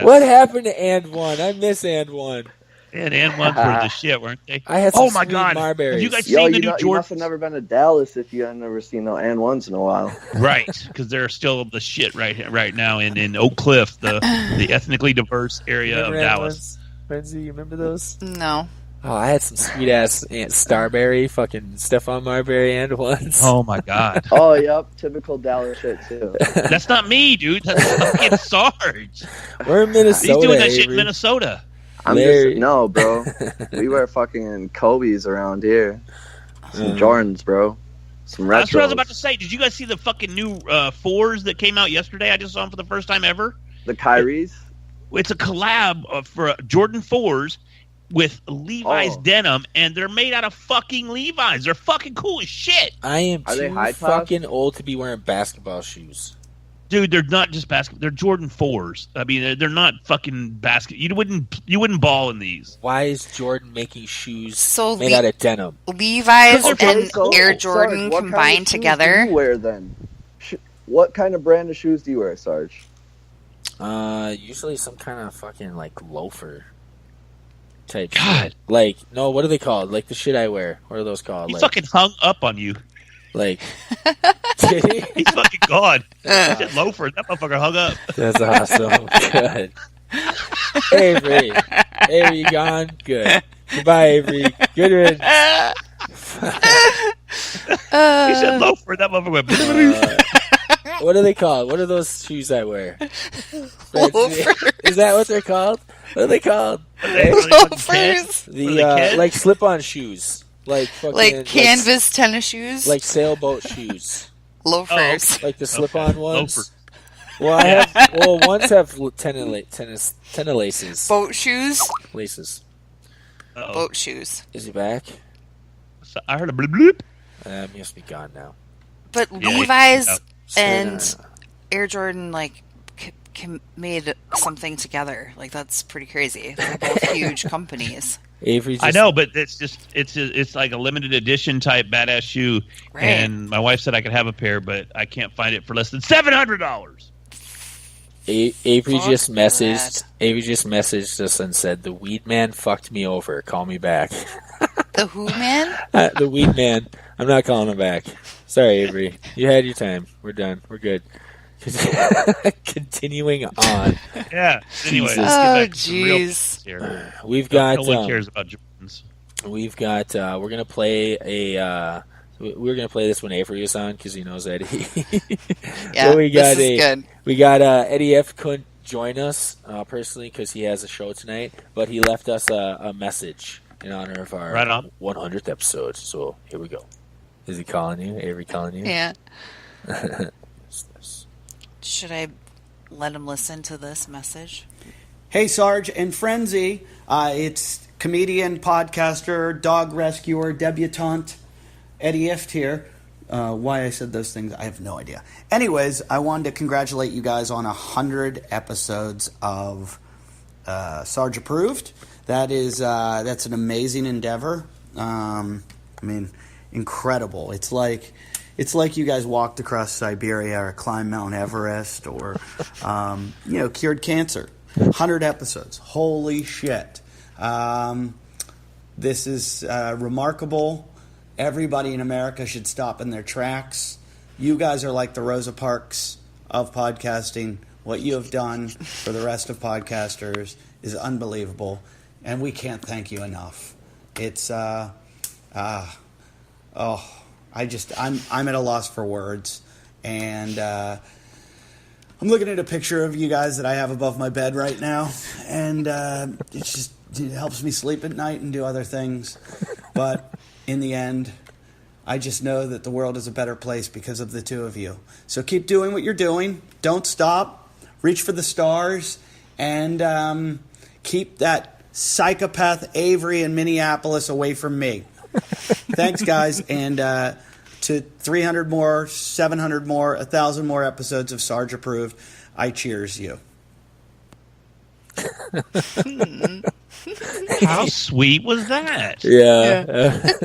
What happened to And One? I miss And One. And ones were the shit, weren't they? I had some sweet Marberries. Have you guys seen the new Jordan? You must have never been to Dallas if you had never seen no And Ones in a while. Right, because they're still the shit right now in Oak Cliff, the ethnically diverse area of Dallas. Lindsay, you remember those? No. Oh, I had some sweet ass Aunt Starberry, fucking Stephon Marbury And Ones. Oh my god. Oh, yep, typical Dallas shit too. That's not me, dude. That's fucking Sarge. We're in Minnesota. He's doing that shit in Minnesota. No, bro. We wear fucking Kobe's around here. Some Jordans, bro. Some retros. That's what I was about to say. Did you guys see the fucking new 4s that came out yesterday? I just saw them for the first time ever. The Kyries? It's a collab for Jordan 4s with Levi's denim, and they're made out of fucking Levi's. They're fucking cool as shit. I am too fucking old to be wearing basketball shoes. Dude, they're not just basketball. They're Jordan 4s. I mean, they're not fucking basket. You wouldn't ball in these. Why is Jordan making shoes made out of denim? Levi's and Air Jordan combined together. What do you wear then? What kind of brand of shoes do you wear, Sarge? Usually some kind of fucking like loafer type shit. Like, no, what are they called? Like the shit I wear. What are those called? He like, fucking hung up on you. Like, he's fucking gone. That loafer, that motherfucker hung up. That's awesome. Good. Avery, you gone? Good. Goodbye, Avery. Good riddance. He said loafer, that motherfucker went. What are they called? What are those shoes I wear? Is that what they're called? What are they called? Loafers. The like slip-on shoes. Like canvas tennis shoes? Like sailboat shoes. Loafers. Like the slip-on ones? Well, ones have tennis laces. Boat shoes? Laces. Boat shoes. Is he back? I heard a bloop bloop. He must be gone now. But Levi's and Air Jordan, made something together. Like, that's pretty crazy. They're both huge companies. Avery I know, but it's like a limited edition type badass shoe, Right. and my wife said I could have a pair, but I can't find it for less than $700. Avery just messaged us and said, "The weed man fucked me over. Call me back." The who man? The weed man. I'm not calling him back. Sorry, Avery. You had your time. We're done. We're good. Continuing on. Yeah. Anyway, jeez. We've got. No one cares about Jordans. We've got. We're gonna play a. We're gonna play this when Avery is on because he knows Eddie. Yeah, so we got this is good. We got Eddie Ifft couldn't join us personally because he has a show tonight, but he left us a message in honor of our 100th episode. So here we go. Is he calling you? Avery calling you? Yeah. Should I let him listen to this message? Hey, Sarge and Frenzy. It's comedian, podcaster, dog rescuer, debutante, Eddie Ifft here. Why I said those things, I have no idea. Anyways, I wanted to congratulate you guys on 100 episodes of SARGE Approved. That's an amazing endeavor. I mean, incredible. It's like you guys walked across Siberia or climbed Mount Everest or cured cancer. 100 episodes. Holy shit. This is remarkable. Everybody in America should stop in their tracks. You guys are like the Rosa Parks of podcasting. What you have done for the rest of podcasters is unbelievable, and we can't thank you enough. It's I'm at a loss for words, and I'm looking at a picture of you guys that I have above my bed right now, and it helps me sleep at night and do other things. But in the end, I just know that the world is a better place because of the two of you. So keep doing what you're doing. Don't stop. Reach for the stars, and keep that psychopath Avery in Minneapolis away from me. Thanks, guys, and to 300 more, 700 more, 1,000 more episodes of Sarge Approved, I cheers you. How sweet was that? Yeah.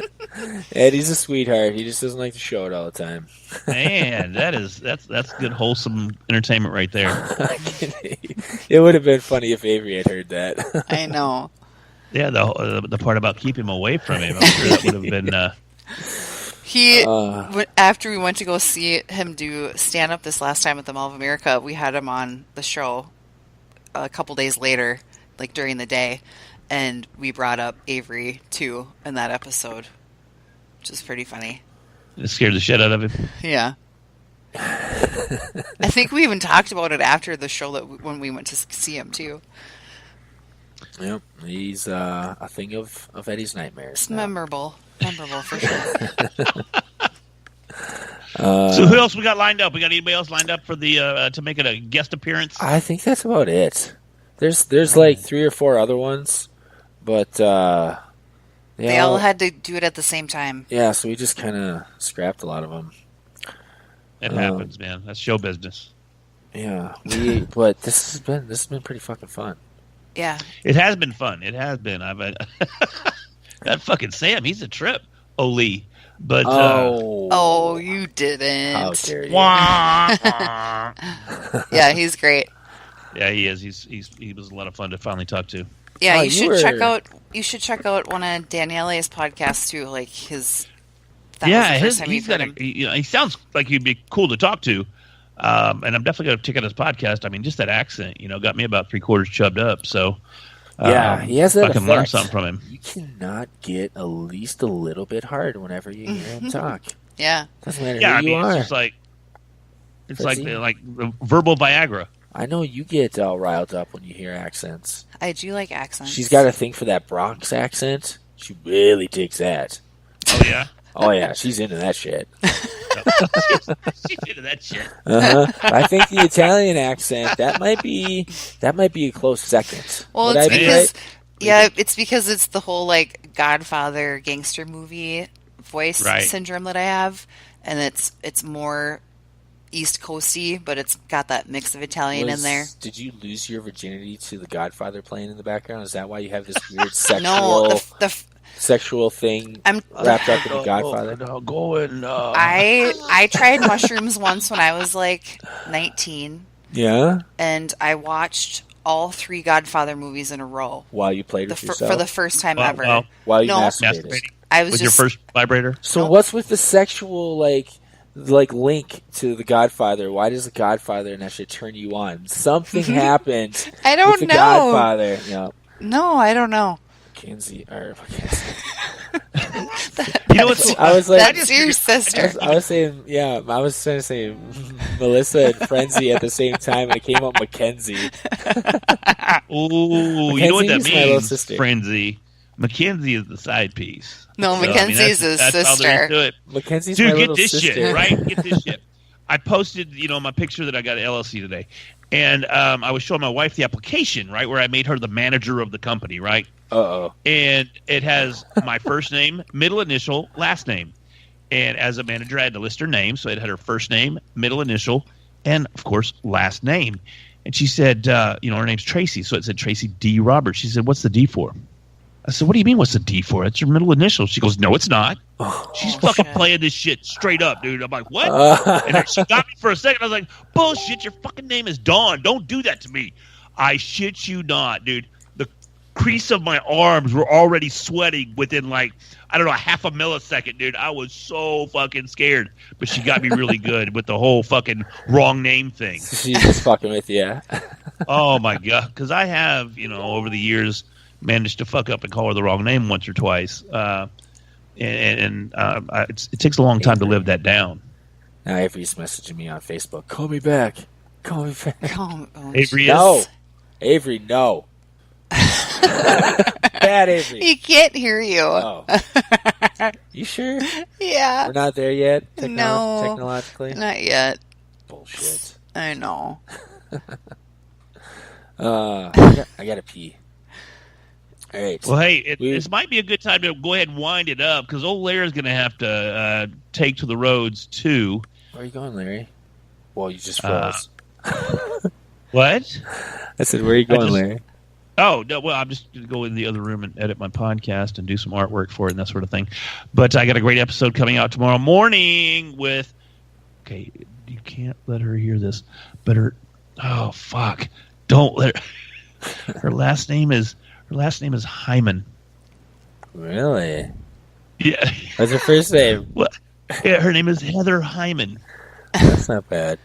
Eddie's a sweetheart. He just doesn't like to show it all the time. Man, that's good wholesome entertainment right there. It would have been funny if Avery had heard that. I know. Yeah, the part about keep him away from him, I'm sure that would have been. After we went to go see him do stand up this last time at the Mall of America, we had him on the show a couple days later, like during the day, and we brought up Avery too in that episode, which is pretty funny. It scared the shit out of him. Yeah. I think we even talked about it after the show when we went to see him too. Yep, he's a thing of Eddie's nightmares. It's memorable for sure. So who else we got lined up? We got anybody else lined up for the to make it a guest appearance? I think that's about it. There's like 3 or 4 other ones, but they all had to do it at the same time. Yeah, so we just kind of scrapped a lot of them. It happens, man. That's show business. Yeah, but this has been pretty fucking fun. Yeah, it has been fun. It has been. That fucking Sam, he's a trip, Oli. But you didn't. How dare you? Yeah, he's great. Yeah, he is. He was a lot of fun to finally talk to. Yeah, you should check out one of Daniele's podcasts too. Like his. He sounds like he'd be cool to talk to. And I'm definitely going to check out his podcast. I mean, just that accent, got me about 3/4 chubbed up. So, he has that I can learn something from him. You cannot get at least a little bit hard whenever you hear him talk. Yeah, doesn't matter who you are. It's like the verbal Viagra. I know you get all riled up when you hear accents. I do like accents. She's got a thing for that Bronx accent. She really digs that. Oh yeah. Oh yeah, she's into that shit. She's into that shit. I think the Italian accent that might be a close second. Well, it's because it's the whole like Godfather gangster movie voice syndrome that I have, and it's more East Coasty, but it's got that mix of Italian in there. Did you lose your virginity to The Godfather playing in the background? Is that why you have this weird sexual sexual thing wrapped up in The Godfather? I tried mushrooms once when I was like 19. Yeah? And I watched all 3 Godfather movies in a row. While you played with yourself? For the first time ever. Wow. While you masturbated? I was with your first vibrator? So what's with the sexual, like link to The Godfather? Why does The Godfather and that shit turn you on? Something happened I don't with The know. Godfather. Yeah. No, I don't know. Mackenzie. You know what's? I was like, that's your sister. I was saying, yeah. I was trying to say Melissa and Frenzy at the same time, and it came up Mackenzie. Ooh, you know what that means? Frenzy. Mackenzie is the side piece. No, Mackenzie's his sister. Mackenzie's Dude, my get little this sister. shit, right? Get this shit. I posted, my picture that I got at LLC today. And I was showing my wife the application, right, where I made her the manager of the company, right? Uh-oh. And it has my first name, middle initial, last name. And as a manager, I had to list her name. So it had her first name, middle initial, and, of course, last name. And she said, her name's Tracy. So it said Tracy D. Roberts. She said, what's the D for? I said, what do you mean, what's the D for? It's your middle initial. She goes, no, it's not. She's fucking playing this shit straight up, dude. I'm like, what? And then she got me for a second. I was like, bullshit, your fucking name is Dawn. Don't do that to me. I shit you not, dude. The crease of my arms were already sweating within half a millisecond, dude. I was so fucking scared. But she got me really good with the whole fucking wrong name thing. She's just fucking with you. Oh, my God. Because I have, over the years, managed to fuck up and call her the wrong name once or twice. It takes a long time to live that down. Now Avery's messaging me on Facebook. Call me back. Avery no. is? Avery, no. Bad Avery. He can't hear you. Oh. You sure? Yeah. We're not there yet? No. Technologically? Not yet. Bullshit. I know. I gotta pee. All right. Well, hey, this might be a good time to go ahead and wind it up because old Larry's going to have to take to the roads too. Where are you going, Larry? Well, you just froze. What? I said, where are you going, Larry? Oh, no, well, I'm just going to go in the other room and edit my podcast and do some artwork for it and that sort of thing. But I got a great episode coming out tomorrow morning with... Okay, you can't let her hear this. But oh, fuck. Don't let her... Her last name is Hyman. Really? Yeah. What's her first name? What? Yeah, her name is Heather Hyman. That's not bad.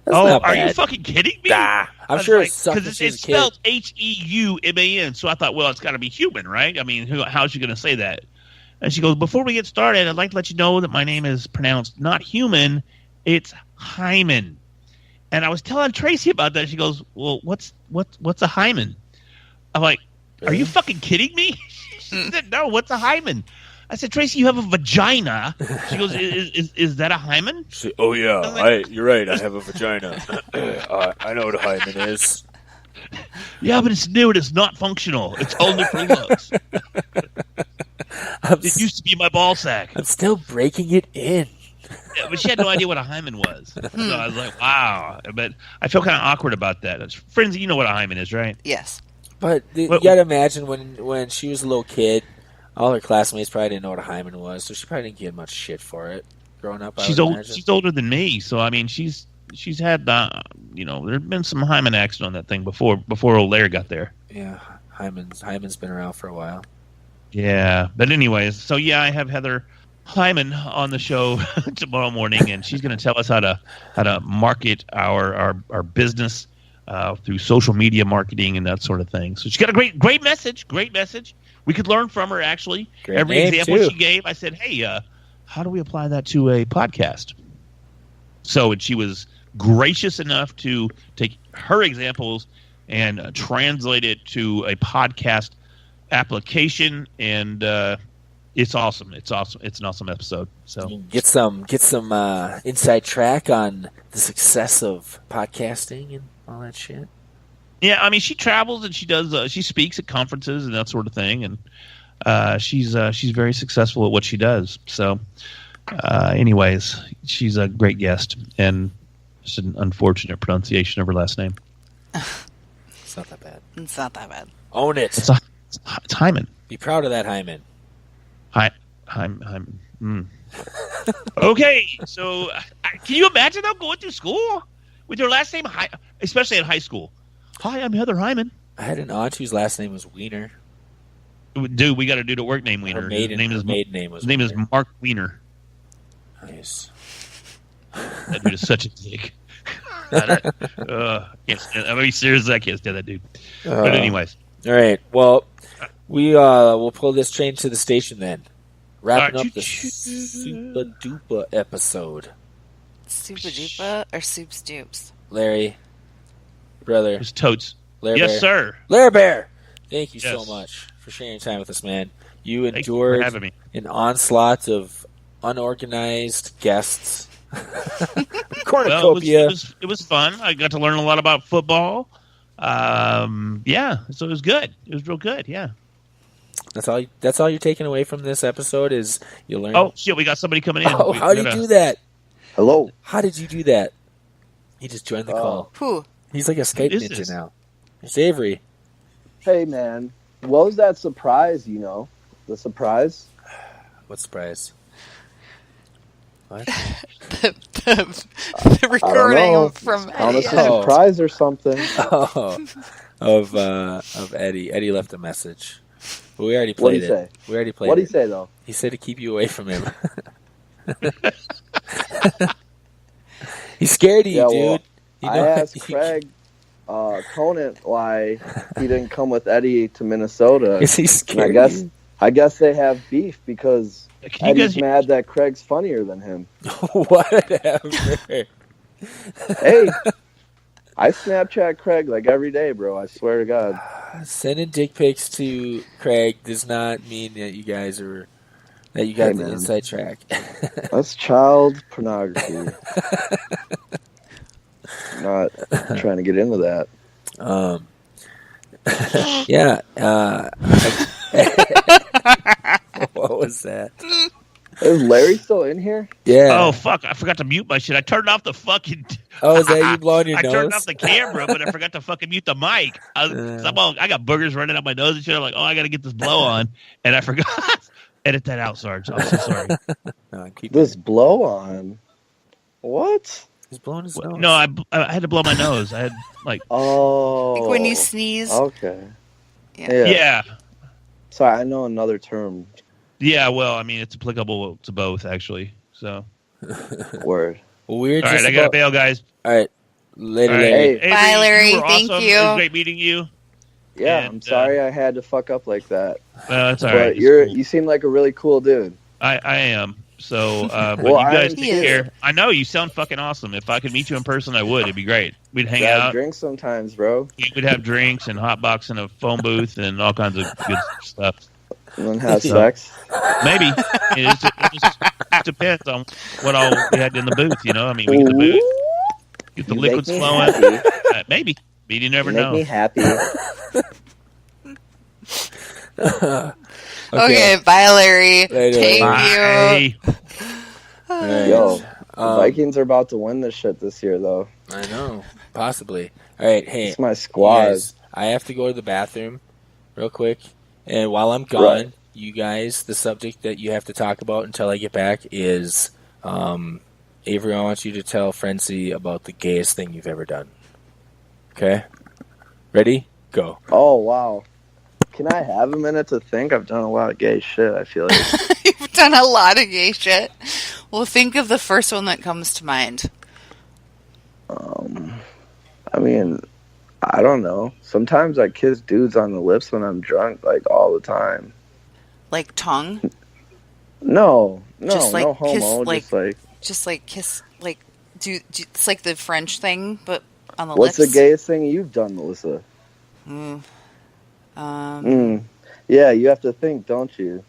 Are you fucking kidding me? Nah, I'm sure it's because it's spelled Heuman. So I thought, well, it's got to be human, right? I mean, how's she going to say that? And she goes, before we get started, I'd like to let you know that my name is pronounced not human, it's Hyman. And I was telling Tracy about that. She goes, well, what's a hymen? I'm like, are you fucking kidding me? She said, no, what's a hymen? I said, Tracy, you have a vagina. She goes, is that a hymen? She said, oh, yeah, you're right. I have a vagina. I know what a hymen is. Yeah, but it's new and it's not functional. It's only for looks. It used to be my ball sack. I'm still breaking it in. Yeah, but she had no idea what a hymen was. So I was like, wow. But I feel kind of awkward about that. Friends, you know what a hymen is, right? Yes. But you got to imagine when she was a little kid, all her classmates probably didn't know what a hymen was, so she probably didn't get much shit for it growing up. She's older than me, so I mean, she's had there'd been some hymen action on that thing before old Larry got there. Yeah, hymen's been around for a while. Yeah, but anyways, so yeah, I have Heather Hyman on the show tomorrow morning, and she's going to tell us how to market our business through social media marketing and that sort of thing. So she's got a great message. We could learn from her, actually. Great Every name, example too. she gave, I said, hey, how do we apply that to a podcast? So she was gracious enough to take her examples and translate it to a podcast application, and it's awesome. It's awesome. It's an awesome episode. So get some inside track on the success of podcasting and all that shit. Yeah, I mean, she travels and she does. She speaks at conferences and that sort of thing, and she's very successful at what she does. So, anyways, she's a great guest, and Just an unfortunate pronunciation of her last name. It's not that bad. It's not that bad. Own it. It's Hyman. Be proud of that, Hyman. Hyman. Okay, so can you imagine them going through school with their last name, especially in high school? Hi, I'm Heather Hyman. I had an aunt whose last name was Wiener. Dude, we got to do the work name Wiener. Her maiden name was. His name is Mark Wiener. Nice. That dude is such a dick. Can't stand, I mean, seriously, I can't stand that dude. But anyways, all right. Well, we'll pull this train to the station then. Wrapping up the Super Duper episode. Super Duper or Soups Dupes? Larry, brother, it's Totes. Larry Yes, Bear. sir. Larry Bear. Thank you Yes. so much for sharing time with us, man. You Thank you for endured having me. an onslaught of unorganized guests. Cornucopia. Well, it was fun. I got to learn a lot about football. Yeah, so it was good. It was real good. Yeah. That's all you're taking away from this episode is you learn. Oh shit, we got somebody coming in. Oh, how did you do that? Hello. How did you do that? He just joined the call. Who? He's like a Skype Who is ninja this? now. It's Avery. Hey, man. What was that surprise, The surprise? What surprise? What? the recording from Promise Eddie. a surprise or something. Of Eddie. Eddie left a message. But we already What'd played he it. say? We already played What'd it. he say, though? He said to keep you away from him. He's scared of you, dude. I asked Craig Conant why he didn't come with Eddie to Minnesota. Is he scared of you? I guess they have beef because Eddie's mad that Craig's funnier than him. Whatever. Hey, I Snapchat Craig like every day, bro. I swear to God. Sending dick pics to Craig does not mean that you guys got the inside track. That's child pornography. Not trying to get into that. Yeah. What was that? Is Larry still in here? Yeah. Oh fuck! I forgot to mute my shit. I turned off the fucking. Oh, is that you blowing your I nose? turned off the camera, but I forgot to fucking mute the mic. I got boogers running out my nose and shit. I'm like, oh, I got to get this blow on, and I forgot. Edit that out, Sarge. I'm so sorry. No, this blow on. What? He's blowing his nose. No, I had to blow my nose. I had like. Oh. Like when you sneeze. Okay. Yeah. Sorry, I know another term. Yeah, well, I mean, it's applicable to both, actually. So. Word. Well, we're all right, I got to bail, guys. All right. Later, all right. Larry. Avery, bye, Larry. you were Thank awesome. you. It was great meeting you. Yeah, And, I'm sorry I had to fuck up like that. That's all but right. You seem like a really cool dude. I am. So, but Well, you guys I- take care. I know you sound fucking awesome. If I could meet you in person, I would. It'd be great. We'd hang Grab out. drinks sometimes, bro. We'd have drinks and hot box and a phone booth and all kinds of good stuff. And then have sex. Maybe. It just depends on what all we had in the booth, you know? I mean, we get the booth, get the You liquids make me flowing. happy. Maybe. But you never You know. make me happy. Okay, bye, Larry. Later. Thank Bye. you. Right. Yo, the Vikings are about to win this shit this year, though. I know. Possibly. All right. Hey. It's my squad. Guys, I have to go to the bathroom real quick. And while I'm gone, you guys, the subject that you have to talk about until I get back is Avery, I want you to tell Frenzy about the gayest thing you've ever done. Okay? Ready? Go. Oh, wow. Can I have a minute to think? I've done a lot of gay shit, I feel like. You've done a lot of gay shit. Well, think of the first one that comes to mind. I mean, I don't know. Sometimes I kiss dudes on the lips when I'm drunk, like, all the time. Like tongue? No, Just like no homo. kiss, just like kiss, like do it's like the French thing, but on the What's lips. the gayest thing you've done, Melissa? Yeah, you have to think, don't you?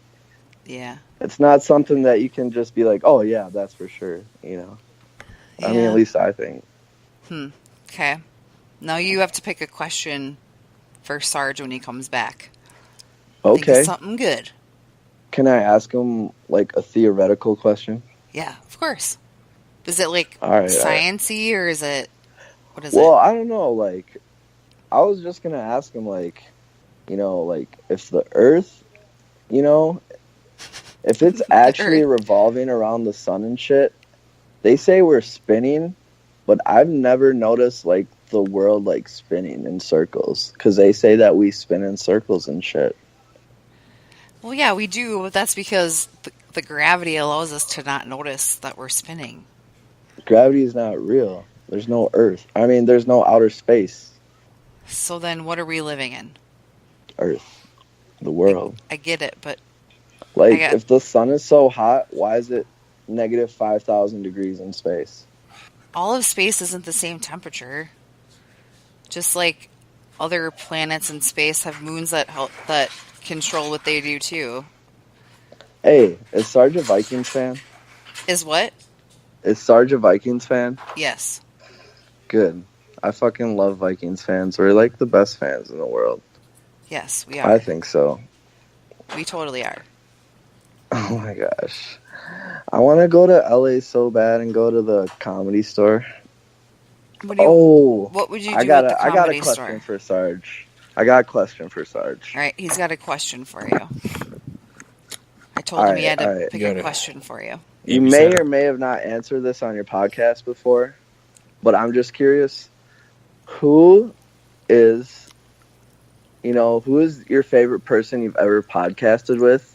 Yeah. It's not something that you can just be like, oh, yeah, that's for sure, you know? I mean, Yeah. at least I think. Okay. Now you have to pick a question for Sarge when he comes back. Think Okay. of something good. Can I ask him, like, a theoretical question? Yeah, of course. Is it like science-y or is it... What is it? Well, I don't know. Like, I was just going to ask him, like, you know, like, if the Earth, you know, if it's actually revolving around the sun and shit, they say we're spinning, but I've never noticed, like, the world, like, spinning in circles. Because they say that we spin in circles and shit. Well, yeah, we do, but that's because the gravity allows us to not notice that we're spinning. Gravity is not real. There's no Earth. I mean, there's no outer space. So then what are we living in? Earth. The world. I get it, but... Like, if the sun is so hot, why is it negative 5,000 degrees in space? All of space isn't the same temperature. Just like other planets in space have moons that control what they do too. Hey, is Sarge a Vikings fan? Is what? Is Sarge a Vikings fan? Yes. Good. I fucking love Vikings fans. We're like the best fans in the world. Yes, we are. I think so. We totally are. Oh my gosh. I want to go to LA so bad and go to the Comedy Store. What would you do at the Comedy Store? I got a question for Sarge. All right, he's got a question for you. I told him he had to pick a question for you. You may or may have not answered this on your podcast before, but I'm just curious. Who is your favorite person you've ever podcasted with?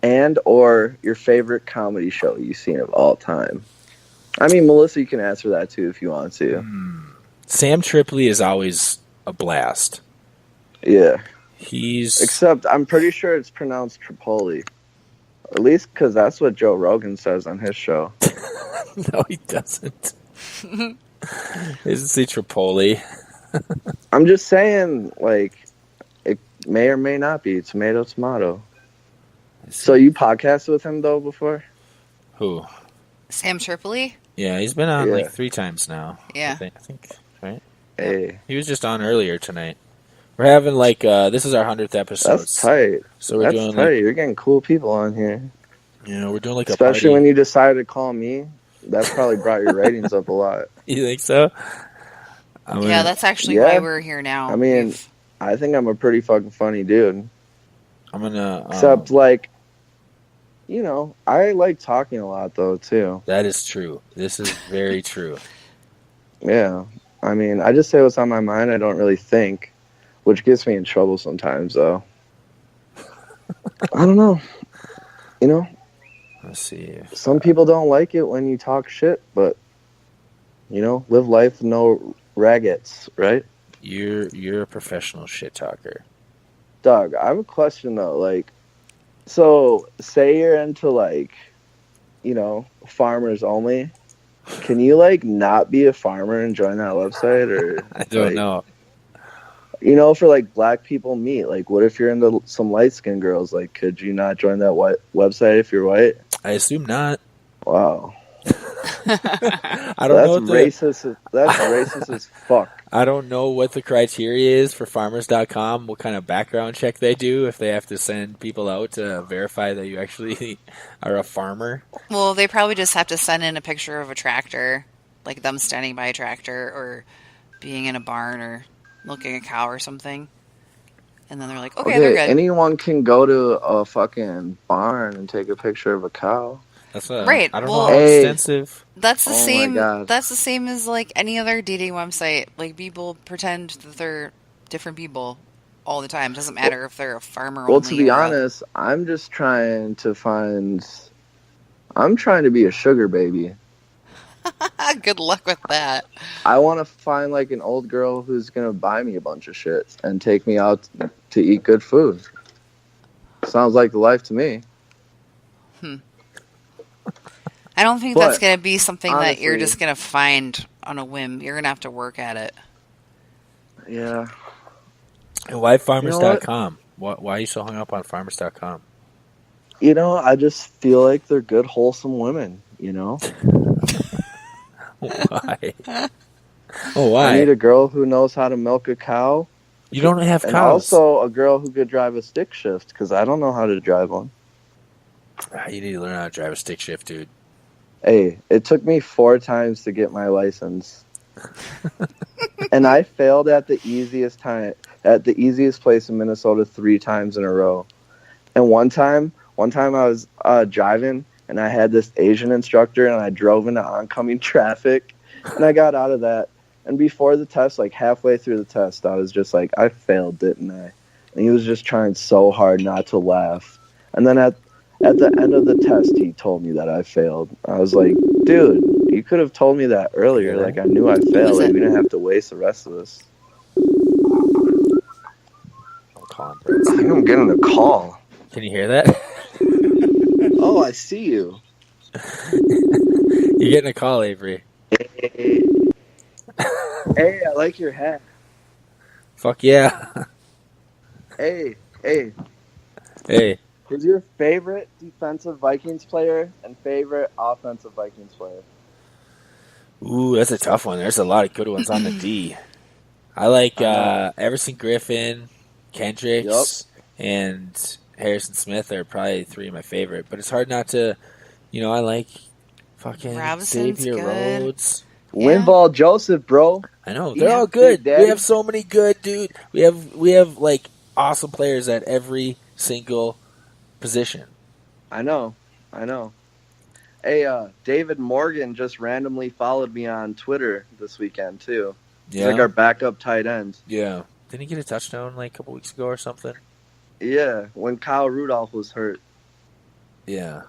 And or your favorite comedy show you've seen of all time? I mean, Melissa, you can answer that too if you want to. Sam Tripoli is always a blast. Yeah. He's... Except I'm pretty sure it's pronounced Tripoli. At least because that's what Joe Rogan says on his show. No, he doesn't. He doesn't say Tripoli. I'm just saying, like, it may or may not be tomato, tomato. So you podcasted with him, though, before? Who? Sam Tripoli? Yeah, he's been on like 3 times now. Yeah. I think, right? Hey. He was just on earlier tonight. We're having like, this is our 100th episode. That's tight. So we're doing tight. You're getting cool people on here. You know, we're doing like especially when you decided to call me. That probably brought your ratings up a lot. You think so? Yeah, that's actually why we're here now. I mean, I think I'm a pretty fucking funny dude. I'm gonna... Except, like, you know, I like talking a lot, though, too. That is true. This is very true. Yeah. I mean, I just say what's on my mind. I don't really think, which gets me in trouble sometimes, though. I don't know. You know? Let's see. Some people don't like it when you talk shit, but, you know, live life with no raggets, right? You're a professional shit talker. Doug, I have a question, though. Like, so, say you're into, like, you know, farmers only. Can you, like, not be a farmer and join that website? Or I don't know. You know, for, like, black people meet. Like, what if you're into some light-skinned girls? Like, could you not join that website if you're white? I assume not. Wow. I don't know. Racist. That's racist as fuck. I don't know what the criteria is for farmers.com, what kind of background check they do, if they have to send people out to verify that you actually are a farmer. Well, they probably just have to send in a picture of a tractor, like them standing by a tractor or being in a barn or milking a cow or something. And then they're like, okay, they're good. Anyone can go to a fucking barn and take a picture of a cow. That's right. I don't know how extensive. That's the same. That's the same as like any other dating website. Like people pretend that they're different people all the time. It doesn't matter if they're a farmer. Well, to be honest, I'm just trying to find. I'm trying to be a sugar baby. Good luck with that. I want to find like an old girl who's gonna buy me a bunch of shit and take me out to eat good food. Sounds like the life to me. I don't think that's going to be something honestly, that you're just going to find on a whim. You're going to have to work at it. Yeah. And why farmers.com? Why are you so hung up on farmers.com? You know, I just feel like they're good, wholesome women, you know? Why? Oh, why? I need a girl who knows how to milk a cow. You don't have cows. And also a girl who could drive a stick shift, because I don't know how to drive one. You need to learn how to drive a stick shift, dude. Hey, it took me 4 times to get my license. And I failed at the easiest place in Minnesota 3 times in a row. And one time I was driving, and I had this Asian instructor, and I drove into oncoming traffic, and I got out of that. And before the test, like halfway through the test, I was just like, I failed, didn't I? And he was just trying so hard not to laugh. And then at the end of the test, he told me that I failed. I was like, dude, you could have told me that earlier. Like, I knew I failed. Like, we didn't have to waste the rest of this. I'm calling, I think I'm getting a call. Can you hear that? Oh, I see you. You're getting a call, Avery. Hey, I like your hat. Fuck yeah. Hey. Who's your favorite defensive Vikings player and favorite offensive Vikings player? Ooh, that's a tough one. There's a lot of good ones on the D. I like Everson Griffin, Kendricks, and Harrison Smith are probably 3 of my favorite. But it's hard not to, I like fucking Robinson's Xavier good. Rhodes. Winball Joseph, bro. I know they're all good. We have so many good, dude. We have like awesome players at every single position. I know. Hey, David Morgan just randomly followed me on Twitter this weekend too. Yeah. He's like our backup tight end. Yeah. Didn't he get a touchdown like a couple weeks ago or something? Yeah, when Kyle Rudolph was hurt. Yeah.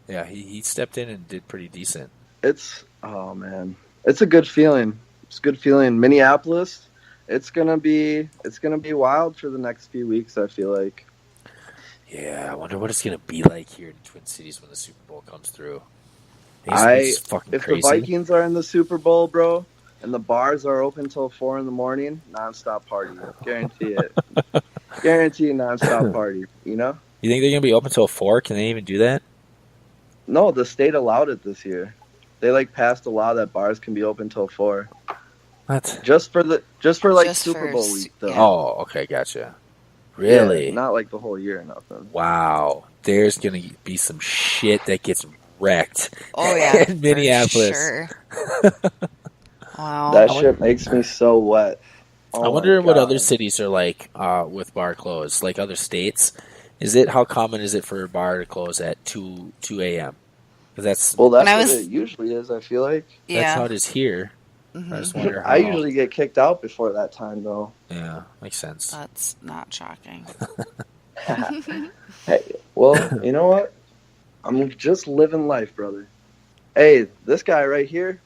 Yeah, he stepped in and did pretty decent. Oh man. It's a good feeling. It's a good feeling. Minneapolis, it's gonna be wild for the next few weeks, I feel like. Yeah, I wonder what it's gonna be like here in Twin Cities when the Super Bowl comes through. It's fucking if crazy. the Vikings are in the Super Bowl, bro, and the bars are open till 4 a.m, nonstop party. Guarantee it. Guarantee nonstop party. You know? You think they're gonna be open till 4? Can they even do that? No, the state allowed it this year. They passed a law that bars can be open till 4. What? Just for Super Bowl week though. Yeah. Oh, okay, gotcha. Really? Yeah, not like the whole year or nothing. Wow. There's gonna be some shit that gets wrecked. Oh yeah, in Minneapolis. Sure. Wow. That shit makes me so wet. I wonder what other cities are like with bar close, like other states. How common is it for a bar to close at 2 a.m.? That's what it usually is, I feel like. That's how it is here. Mm-hmm. I just wonder how. I usually get kicked out before that time, though. Yeah, makes sense. That's not shocking. Hey, well, you know what? I'm just living life, brother. Hey, this guy right here.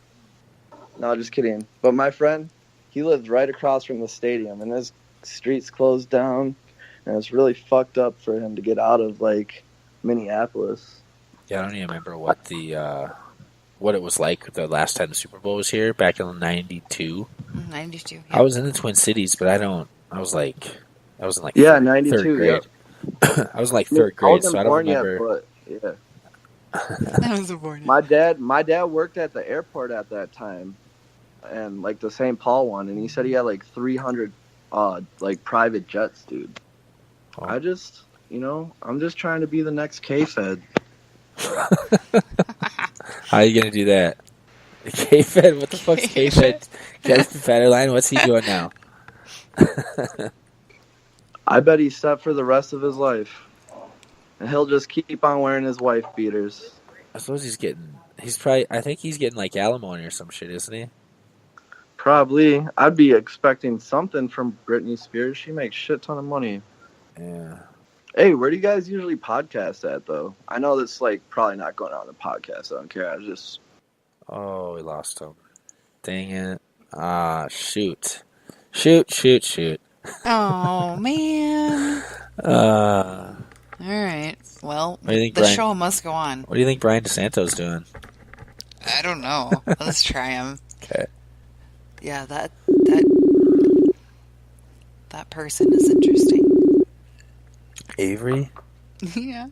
No, just kidding. But my friend, he lives right across from the stadium, and his street's closed down, and it's really fucked up for him to get out of Minneapolis. Yeah, I don't even remember what it was like the last time the Super Bowl was here back in '92. 92. Yeah. I was in the Twin Cities, but I was in 92. Third grade. Yep. I was in third grade, so I don't remember. Yet, but, I wasn't born yet. My dad worked at the airport at that time, and the St. Paul one, and he said he had 300 private jets, dude. Oh. I'm just trying to be the next K-Fed. How are you gonna do that? K-Fed? What the fuck's K-Fed? Justin Federline? What's he doing now? I bet he's set for the rest of his life. And he'll just keep on wearing his wife beaters. I suppose I think he's getting alimony or some shit, isn't he? Probably. I'd be expecting something from Britney Spears. She makes shit ton of money. Yeah. Hey, where do you guys usually podcast at, though? I know that's probably not going on a podcast. I don't care. I was just... Oh, we lost him. Dang it. Shoot. Shoot. Oh, man. All right. Well, the show must go on. What do you think Bryan DeSanto's doing? I don't know. Let's try him. Okay. Yeah, that person is interesting. Avery? Yeah.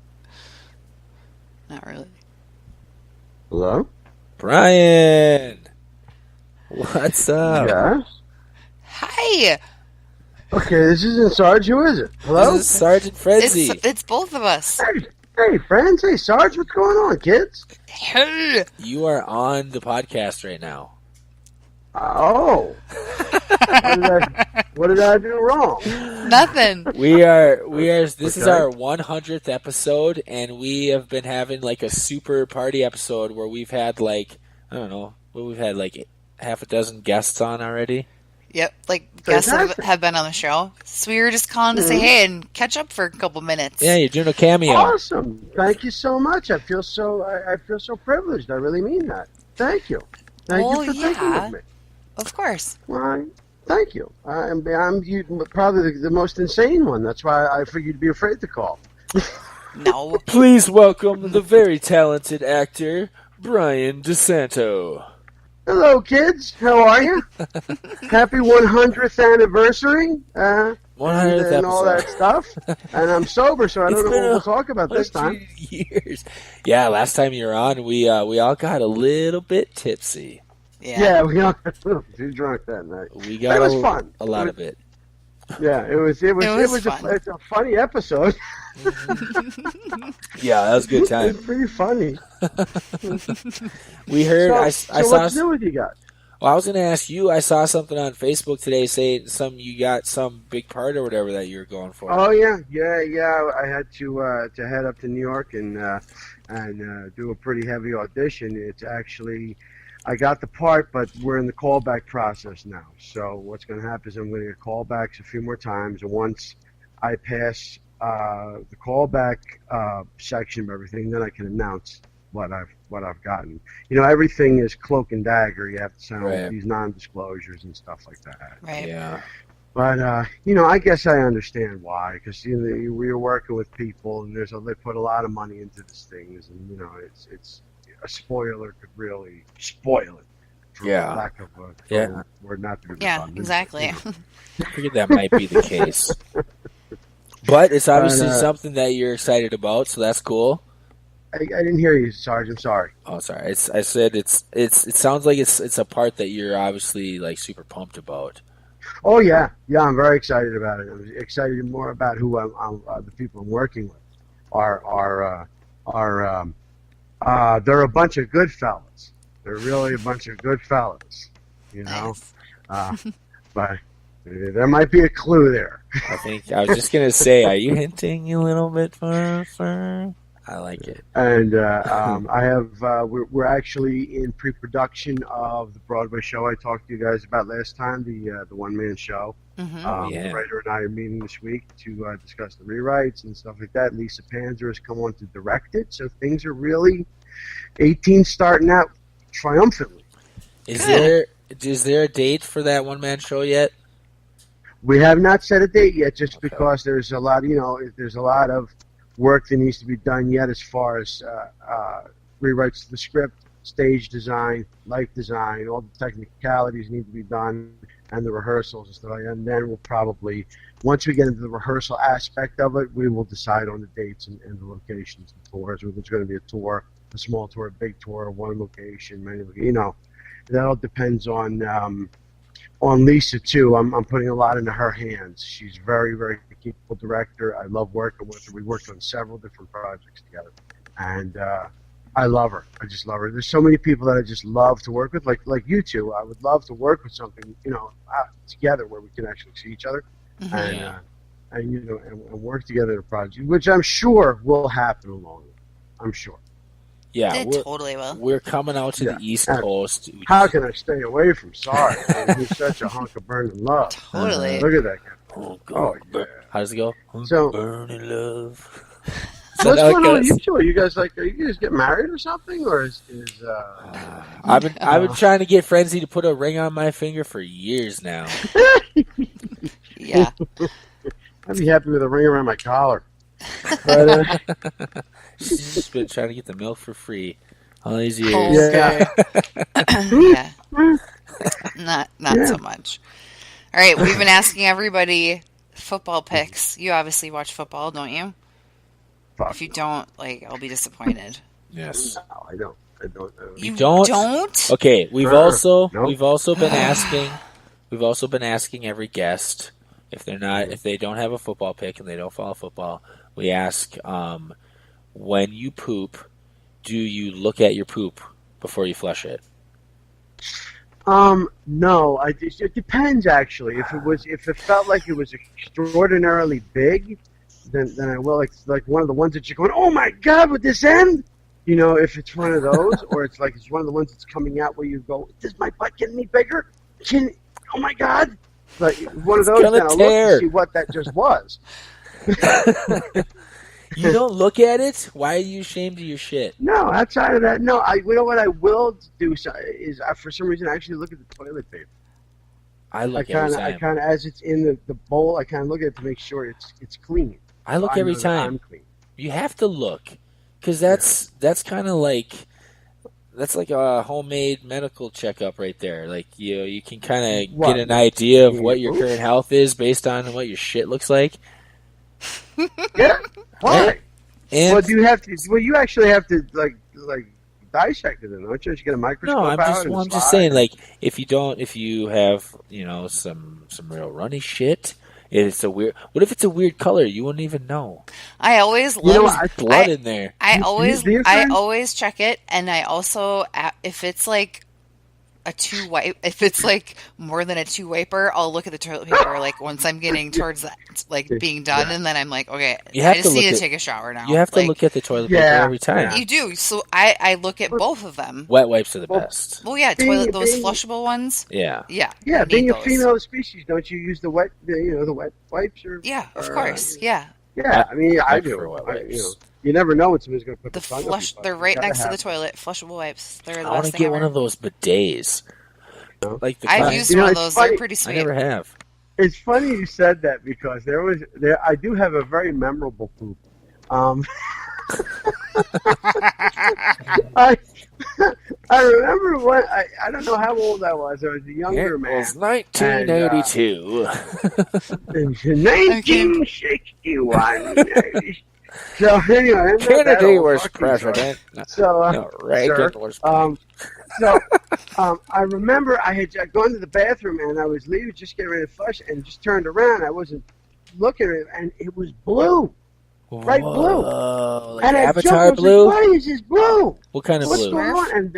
Not really. Hello? Brian! What's up? Yeah? Hi! Okay, this isn't Sarge. Who is it? Hello? This is Sergeant Frenzy. It's both of us. Hey, friends. Hey, Sarge. What's going on, kids? Hey. You are on the podcast right now. Oh. What did I do wrong? Nothing. We are. This is our 100th episode, and we have been having like a super party episode where we've had like, I don't know, we've had like half a dozen guests on already. Yep, like guests that have been on the show. So we were just calling to say hey and catch up for a couple minutes. Yeah, you're doing a cameo. Awesome. Thank you so much. I feel so privileged. I really mean that. Thank you. Thank you for thinking of me. Of course. Well, thank you. I'm probably the most insane one. That's why I figured you'd be afraid to call. No. Please welcome the very talented actor, Bryan DeSanto. Hello, kids. How are you? Happy 100th anniversary. 100th and all that stuff. And I'm sober, so I don't know what we'll talk about this time. Years. Yeah, last time you were on, we all got a little bit tipsy. Yeah, we all got a little too drunk that night. We got it was fun. A lot of it. Yeah, it was it's a funny episode. Yeah, that was a good time. It's pretty funny. We heard. I saw. What's new with you guys? Well, I was going to ask you. I saw something on Facebook today saying you got some big part or whatever that you were going for. Oh yeah. I had to head up to New York and do a pretty heavy audition. It's actually. I got the part, but we're in the callback process now. So what's going to happen is I'm going to get callbacks a few more times. And once I pass the callback section of everything, then I can announce what I've gotten. You know, everything is cloak and dagger. You have to sign these non-disclosures and stuff like that. Right. Yeah. But I guess I understand why, because we're working with people, and they put a lot of money into these things, and it's. A spoiler could really spoil it. For lack of a word not to be exactly. I figured that might be the case. But it's obviously something that you're excited about, so that's cool. I didn't hear you, Sarge. I'm sorry. Oh, sorry. I said it sounds like it's a part that you're obviously like super pumped about. Oh yeah, I'm very excited about it. I'm excited more about who the people I'm working with they're a bunch of good fellas. They're really a bunch of good fellas, you know. But there might be a clue there. I was just gonna say, are you hinting a little bit for? I like it. And I have we're actually in pre-production of the Broadway show I talked to you guys about last time, the one-man show. Mm-hmm. The writer and I are meeting this week to discuss the rewrites and stuff like that. Lisa Panzer has come on to direct it, so things are really 18 starting out triumphantly. Is there a date for that one-man show yet? We have not set a date yet, just because there's a lot, there's a lot of work that needs to be done yet as far as rewrites to the script, stage design, light design, all the technicalities need to be done, and the rehearsals and stuff like that. And then we'll probably, once we get into the rehearsal aspect of it, we will decide on the dates and the locations and tours. Whether it's going to be a tour, a small tour, a big tour, one location, many, that all depends on Lisa too. I'm putting a lot into her hands. She's very, very capable director. I love working with her. We worked on several different projects together, and I love her. I just love her. There's so many people that I just love to work with, like you two. I would love to work with something, together where we can actually see each other, and work together in a project, which I'm sure will happen along the way. I'm sure. Yeah, it totally will. We're coming out to the East Coast. How can I stay away from Sarge? He's such a hunk of burning love. Totally. Look at that guy. Yeah. How does it go? So, burning love. What's going on with you two? Are you guys get married or something, or is I've been trying to get Frenzy to put a ring on my finger for years now. Yeah. I'd be happy with a ring around my collar. But, she's just been trying to get the milk for free all these years. Okay. Yeah. Not so much. All right, we've been asking everybody football picks. You obviously watch football, don't you? If you don't, I'll be disappointed. Yes. No, I don't. You don't? Okay, we've also been asking every guest if they don't have a football pick and they don't follow football. We ask, when you poop, do you look at your poop before you flush it? No, it depends actually. If it felt like it was extraordinarily big, then I will. Like one of the ones that you're going, oh my god, with this end, if it's one of those, or it's one of the ones that's coming out where you go, is my butt getting me bigger? Oh my god, like one of those. Then I'll look to see what that just was. You don't look at it? Why are you ashamed of your shit? No, outside of that, no. You know what I will do is for some reason I actually look at the toilet paper. I look every time. I kind of, as it's in the bowl, I kind of look at it to make sure it's clean. I look every time. I'm clean. You have to look, because that's kind of like a homemade medical checkup right there. Like you can kind of get an idea of what your current health is based on what your shit looks like. Yeah. Why? And well, you have to. Well, you actually have to like dissect it, don't you? You get a microscope. No, I'm just saying, like, if you have some real runny shit, it's a weird. What if it's a weird color? You wouldn't even know. I always love blood in there. I always check it, and I also, if it's like a 2-wipe, if it's like more than a 2-wiper, I'll look at the toilet paper like once I'm getting towards that, like being done, and then I'm like, okay, I just need to take a shower now. You have to look at the toilet paper every time. You do. So I look at both of them. Wet wipes are the best. Well, yeah, those flushable ones. Yeah. Yeah. Being a female species, don't you use the wet wipes? Yeah, of course. Yeah. Yeah, I mean, I do. You never know when somebody's going to put the tongue up. They're right next to the toilet. Flushable wipes. They're the I want to get one of those bidets. Like I've used one of those. They're pretty sweet. I never have. It's funny you said that because I do have a very memorable poop. I remember when I don't know how old I was. I was a younger man. It was 1982. 1961. So anyway, Kennedy was president. So Reagan was president. I remember I had gone to the bathroom and I was leaving, just getting ready to flush, and just turned around. I wasn't looking at it, and it was blue. Bright blue. Like and Avatar blue? Like, why is this blue? What kind of What's blue? going on? And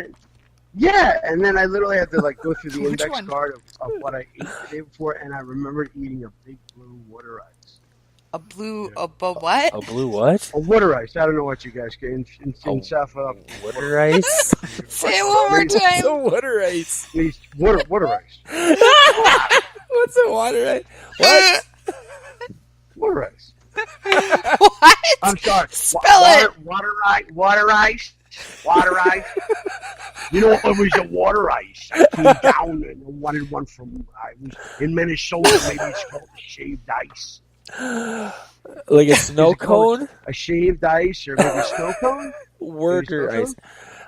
then I literally had to go through the index card of what I ate the day before, and I remembered eating a big blue water ice. A what? A blue what? A water ice. I don't know what you guys get in South. Water ice? Say it one more time. A water ice. Water ice. What's a water ice? What? Water ice. What? I'm sorry. Spell it. Water ice. You know, it was a water ice. I came down and I wanted one from. I was in Minnesota. Maybe it's called shaved ice. Like a snow cone? A shaved ice or maybe a snow cone? Water ice.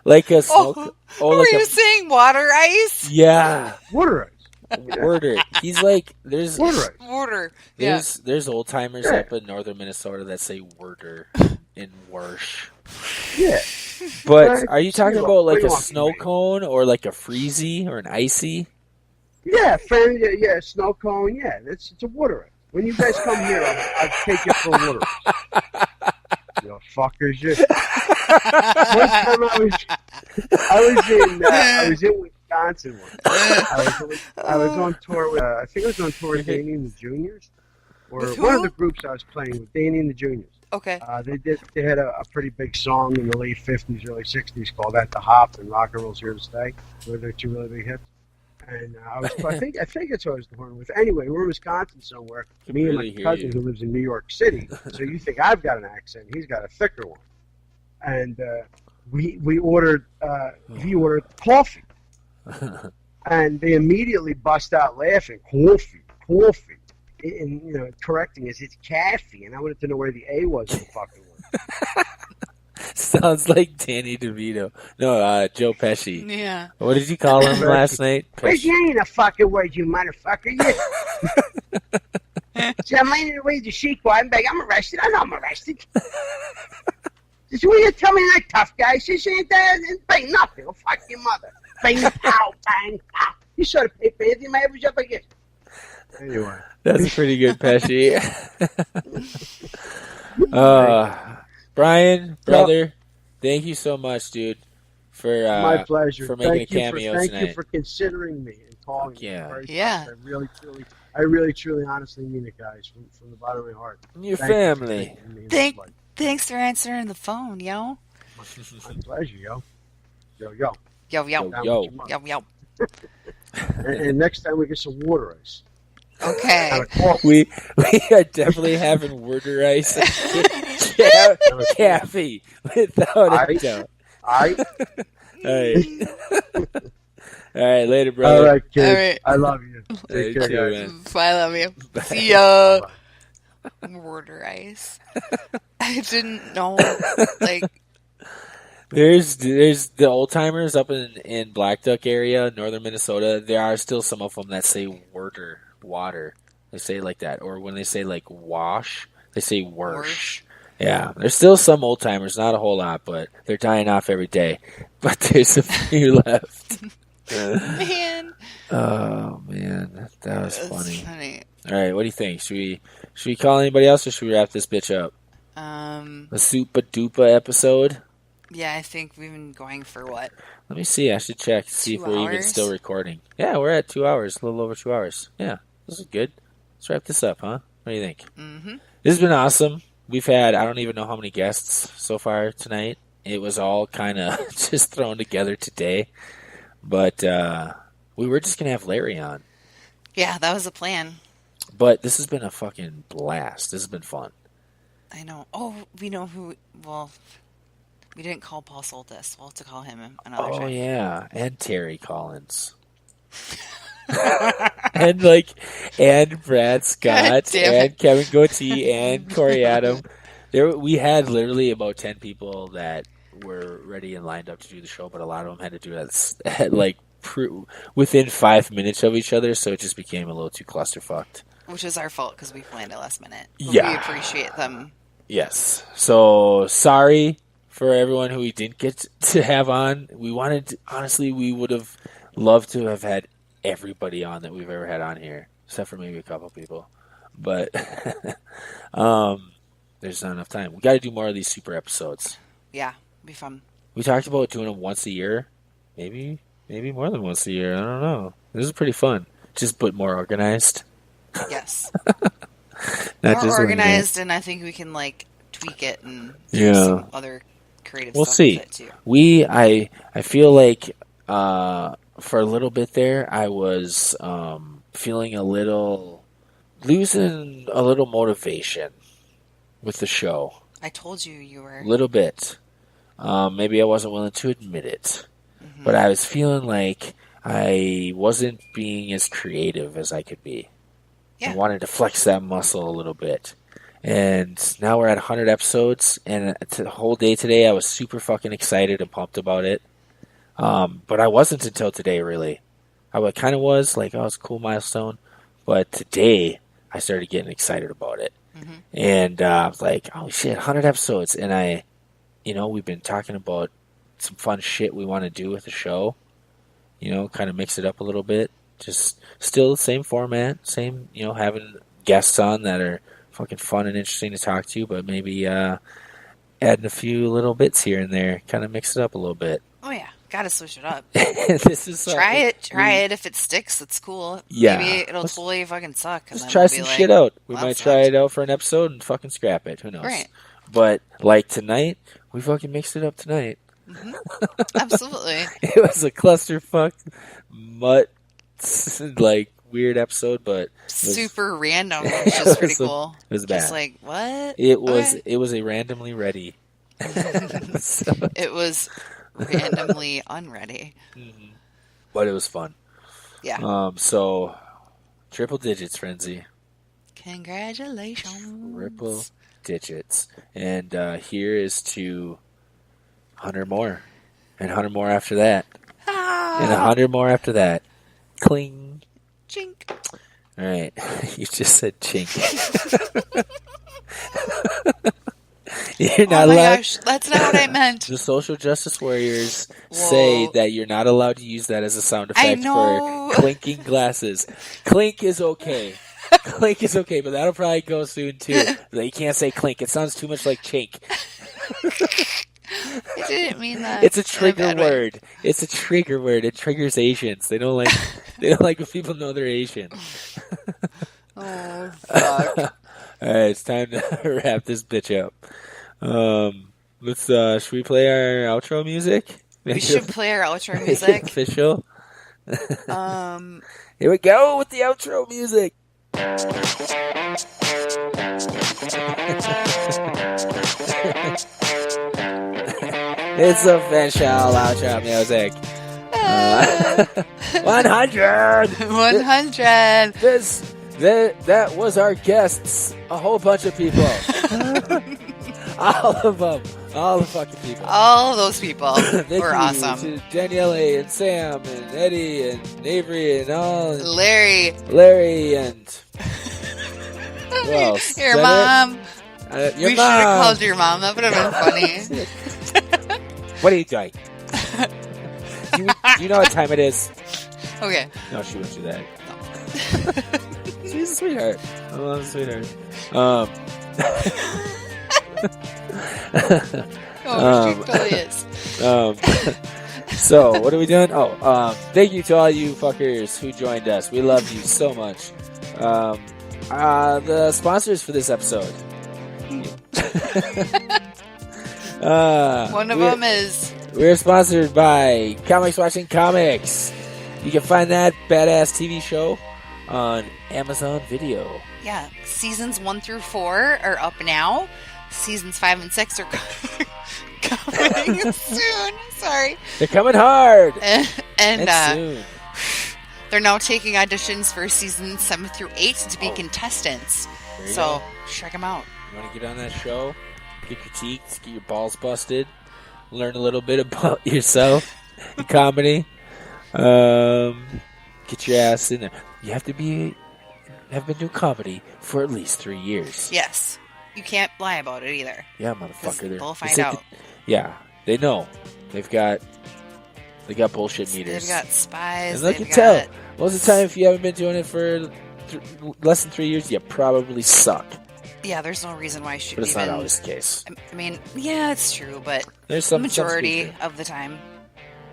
Like a snow cone? Were you saying water ice? Yeah. Water ice. Water. He's like, there's water. Yeah. There's old timers up in northern Minnesota that say "worder" in Warsh. Yeah. But are you talking about like a snow cone or like a freezy or an icy? Yeah, snow cone. Yeah, it's a water ice. When you guys come here, I'll take you for a water ice. You fuckers. One time I was in Wisconsin once. I was on tour with, I think I was on tour with Danny and the Juniors, or one of the groups I was playing with, Danny and the Juniors. Okay. They had a pretty big song in the late 50s, early 60s called "At the Hop" and "Rock and Roll's Here to Stay." Were their two really big hits. And I think it's what I was touring with. Anyway, we're in Wisconsin somewhere. Me and my cousin who lives in New York City. So you think I've got an accent? He's got a thicker one. And we ordered he ordered coffee, and they immediately bust out laughing. Coffee, and correcting us. It's caffee, and I wanted to know where the A was in the fucking word. Sounds like Danny DeVito. No, Joe Pesci. Yeah. What did you call him last night? Where's you ain't a fucking word, you motherfucker. So I'm laying away the sequel. I'm arrested. I know I'm arrested. Just will you tell me that tough guy? She ain't there and bang nothing. Oh, fuck your mother. Bang, pow, bang, pow. You saw the paper. Anything my average up again. Anyway. That's pretty good, Pesci. Brian, brother, thank you so much, dude, for my pleasure. for making a cameo tonight. Thank you for considering me and calling me. Yeah. I really, truly, honestly mean it, guys, from the bottom of my heart. Your family. Thanks for answering the phone, yo. My pleasure, yo. Yo. Yo. And next time we get some water ice. Okay. We are definitely having water ice. Caffy, without a doubt. All right. All right, later, brother. All right, kid. All right. I love you. Take care, too, guys. man. I love you. See ya. Water ice. I didn't know. Like, there's the old timers up in Black Duck area, northern Minnesota. There are still some of them that say water. They say it like that, or when they say like wash, they say worsh. Yeah, there's still some old timers, not a whole lot, but they're dying off every day. But there's a few left. Man. Oh man, that was funny. All right, what do you think? Should we call anybody else, or should we wrap this bitch up? A super duper episode. Yeah, I think we've been going for what? Let me see. I should check to see if we're even still recording. Yeah, we're at 2 hours, a little over 2 hours. Yeah, this is good. Let's wrap this up, huh? What do you think? Mm-hmm. This has been awesome. We've had, I don't even know how many guests so far tonight. It was all kind of just thrown together today. But we were just going to have Larry on. Yeah, that was the plan. But this has been a fucking blast. This has been fun. I know. Oh, we know who. Well, we didn't call Paul Soltis. We'll have to call him another time. Oh, yeah. And Terry Collins. and Brad Scott and Kevin Goatee and Corey Adam. We had literally about 10 people that were ready and lined up to do the show, but a lot of them had to do it within 5 minutes of each other, so it just became a little too clusterfucked. Which is our fault because we planned it last minute. But yeah. We appreciate them. Yes. So sorry for everyone who we didn't get to have on. We would have loved to have had everybody on that we've ever had on here, except for maybe a couple people. But there's not enough time. We got to do more of these super episodes. Yeah, be fun. We talked about doing them once a year, maybe more than once a year. I don't know. This is pretty fun. Just but more organized. Yes. More organized, and I think we can tweak it and do some other creative we'll stuff see. with it too. I feel like for a little bit there, I was feeling losing a little motivation with the show. I told you were. A little bit. Maybe I wasn't willing to admit it. Mm-hmm. But I was feeling like I wasn't being as creative as I could be. Yeah. I wanted to flex that muscle a little bit. And now we're at 100 episodes, and the whole day today I was super fucking excited and pumped about it. But I wasn't until today, really. I kind of was, it's a cool milestone. But today, I started getting excited about it. Mm-hmm. And I was like, oh shit, 100 episodes. And we've been talking about some fun shit we want to do with the show. Kind of mix it up a little bit. Just still the same format, same, having guests on that are fucking fun and interesting to talk to, but maybe adding a few little bits here and there, kind of mix it up a little bit. Oh yeah, gotta switch it up. This is try it. If it sticks, it's cool. Yeah, maybe it'll totally fucking suck. Let's try some shit out. We might try it out for an episode and fucking scrap it. Who knows? Right. But tonight, we fucking mixed it up tonight. Mm-hmm. Absolutely. It was a clusterfuck, weird episode, but super random, which is pretty cool. It was bad. Just what? It was a randomly ready. It was randomly unready. Mm-hmm. But it was fun. Yeah. So triple digits, Frenzy. Congratulations. Triple digits. And here is to 100 more. And 100 more after that. And 100 more after that. Cling. Chink. All right. You just said chink. You're not allowed. Gosh, that's not what I meant. The social justice warriors say that you're not allowed to use that as a sound effect for clinking glasses. Clink is okay. Clink is okay, but that'll probably go soon too. You can't say clink. It sounds too much like chink. I didn't mean that. It's a trigger word. It's a trigger word. It triggers Asians. They don't like when people know they're Asian. Oh, fuck. All right, it's time to wrap this bitch up. Should we play our outro music? We should play our outro music. Official. Here we go with the outro music. It's official outro music. 100. 100. That was our guests. A whole bunch of people. All of them. All the fucking people. All those people were awesome. To Daniele and Sam and Eddie and Avery and all. Larry and who else? Your mom. Your we mom. should have called your mom. That would have been funny. What are you doing? Do you know what time it is? Okay. No, she won't do that. No. She's a sweetheart. I love a sweetheart. She totally is. So, what are we doing? Thank you to all you fuckers who joined us. We love you so much. The sponsors for this episode. One of them is... We're sponsored by Comics Watching Comics. You can find that badass TV show on Amazon Video. Yeah, seasons 1 through 4 are up now. Seasons 5 and 6 are coming soon. Sorry. They're coming hard. And soon. They're now taking auditions for seasons 7 through 8 to be contestants. So check them out. You want to get on that show? Get critiqued, get your balls busted, learn a little bit about yourself in comedy. Get your ass in there. You have to have been doing comedy for at least 3 years. Yes. You can't lie about it either. Yeah, motherfucker. They'll find out. Yeah, they know. They got bullshit meters. They've got spies. And they can tell. Most of the time, if you haven't been doing it for less than 3 years, you probably suck. Yeah, there's no reason why I should. But it's not always the case. I mean, yeah, it's true, but there's some majority of the time.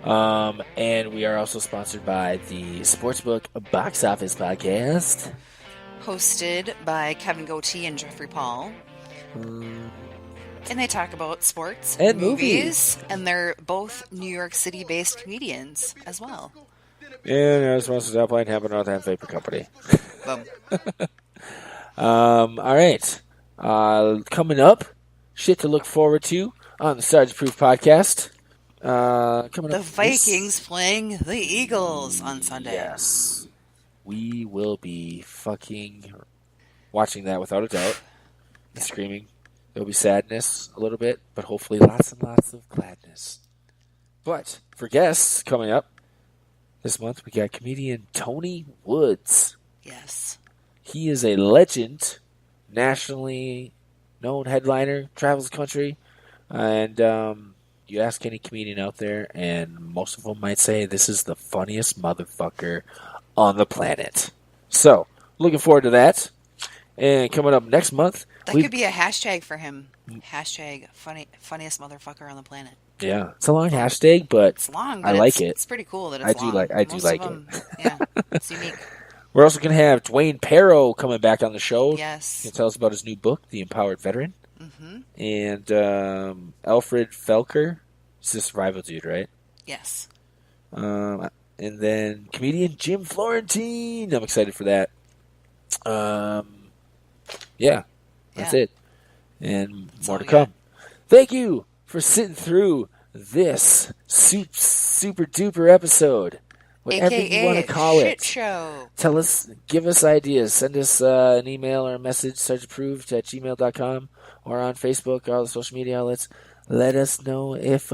And we are also sponsored by the Sportsbook Box Office Podcast, hosted by Kevin Goatee and Jeffrey Paul. And they talk about sports and movies, and they're both New York City-based comedians as well. And our sponsors Outline Happen Northam Vapor Company. Boom. All right. Coming up, shit to look forward to on the SARGE Approved Podcast. The Vikings playing the Eagles on Sunday. Yes. We will be fucking watching that without a doubt. And screaming. There'll be sadness a little bit, but hopefully lots and lots of gladness. But for guests coming up this month, we got comedian Tony Woods. Yes. He is a legend, nationally known headliner, travels the country, and you ask any comedian out there, and most of them might say this is the funniest motherfucker on the planet. So, looking forward to that. And coming up next month... That could be a hashtag for him. Hashtag funniest motherfucker on the planet. Yeah. It's a long hashtag, but it's long, I like it. It's pretty cool that it's long. I do like it. Yeah, it's unique. We're also going to have Dwayne Perro coming back on the show. Yes. He can tell us about his new book, The Empowered Veteran. Mm-hmm. And Alfred Felker. He's the survival dude, right? Yes. And then comedian Jim Florentine. I'm excited for that. Yeah. That's it. And more to come. Thank you for sitting through this super duper episode. Whatever AKA you want to call shit it. Show. Tell us, give us ideas. Send us an email or a message, sargeapproved@gmail.com, or on Facebook, all the social media outlets. Let us know if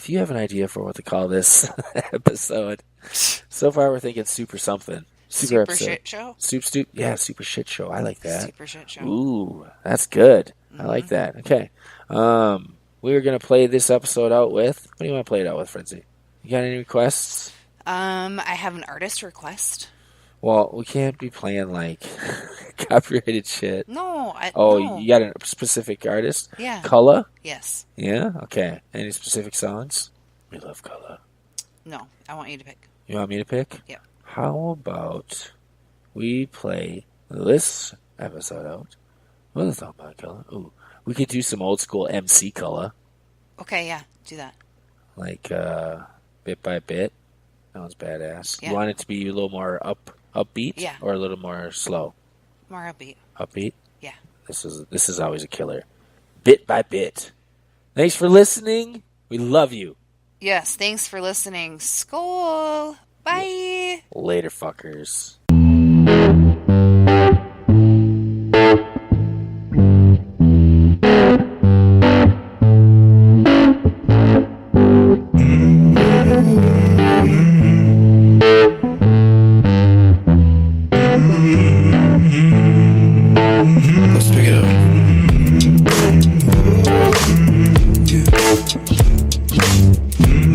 you have an idea for what to call this episode. So far, we're thinking super something. Super episode. Shit Show? Super shit show. I like that. Super shit show. Ooh, that's good. I like that. Okay. We're going to play this episode out with... What do you want to play it out with, Frenzy? You got any requests? I have an artist request. Well, we can't be playing like copyrighted shit. No, no. You got a specific artist? Yeah. Color? Yes. Yeah? Okay. Any specific songs? We love Color. No, I want you to pick. You want me to pick? Yep. How about we play this episode out? What is that about Color? Ooh, we could do some old school MC Color. Okay, yeah, do that. Like Bit by Bit. That one's badass. Yeah. You want it to be a little more upbeat? Yeah. Or a little more slow? More upbeat. Upbeat? Yeah. This is always a killer. Bit by Bit. Thanks for listening. We love you. Yes, thanks for listening. Skål. Bye. Later, fuckers. Let's pick it up.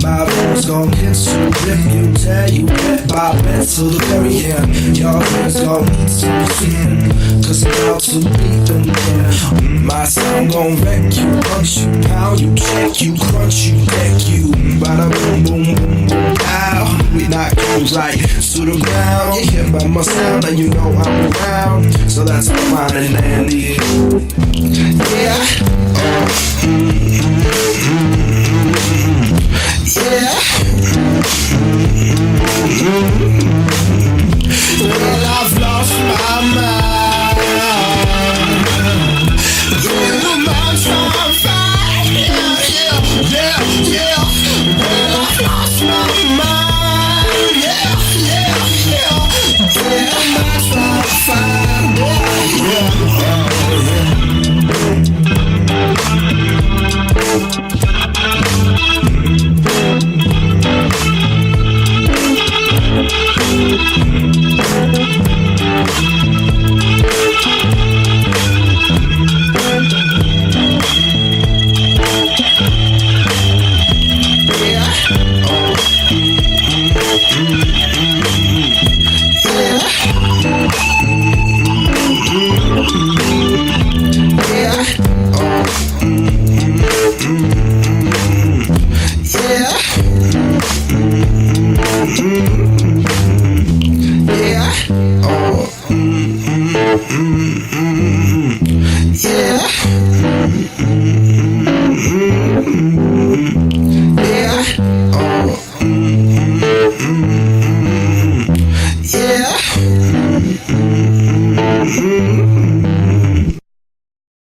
My voice gon' kiss you if you tell you bit by bit to the very end. Your friends gon' need some sleeping, cause I'm out to beat them there. My sound gon' wreck you, punch you, pound you, check you, crunch you, deck you. Bada boom, boom, boom, boom, ow. We knock you right to the ground. You hear by my sound and you know I'm around. So that's fine and dandy. Yeah. Yeah. Well, I've lost my mind. Yeah, my time fight. Yeah. Well, I've lost my mind. Yeah. My time fight. Yeah.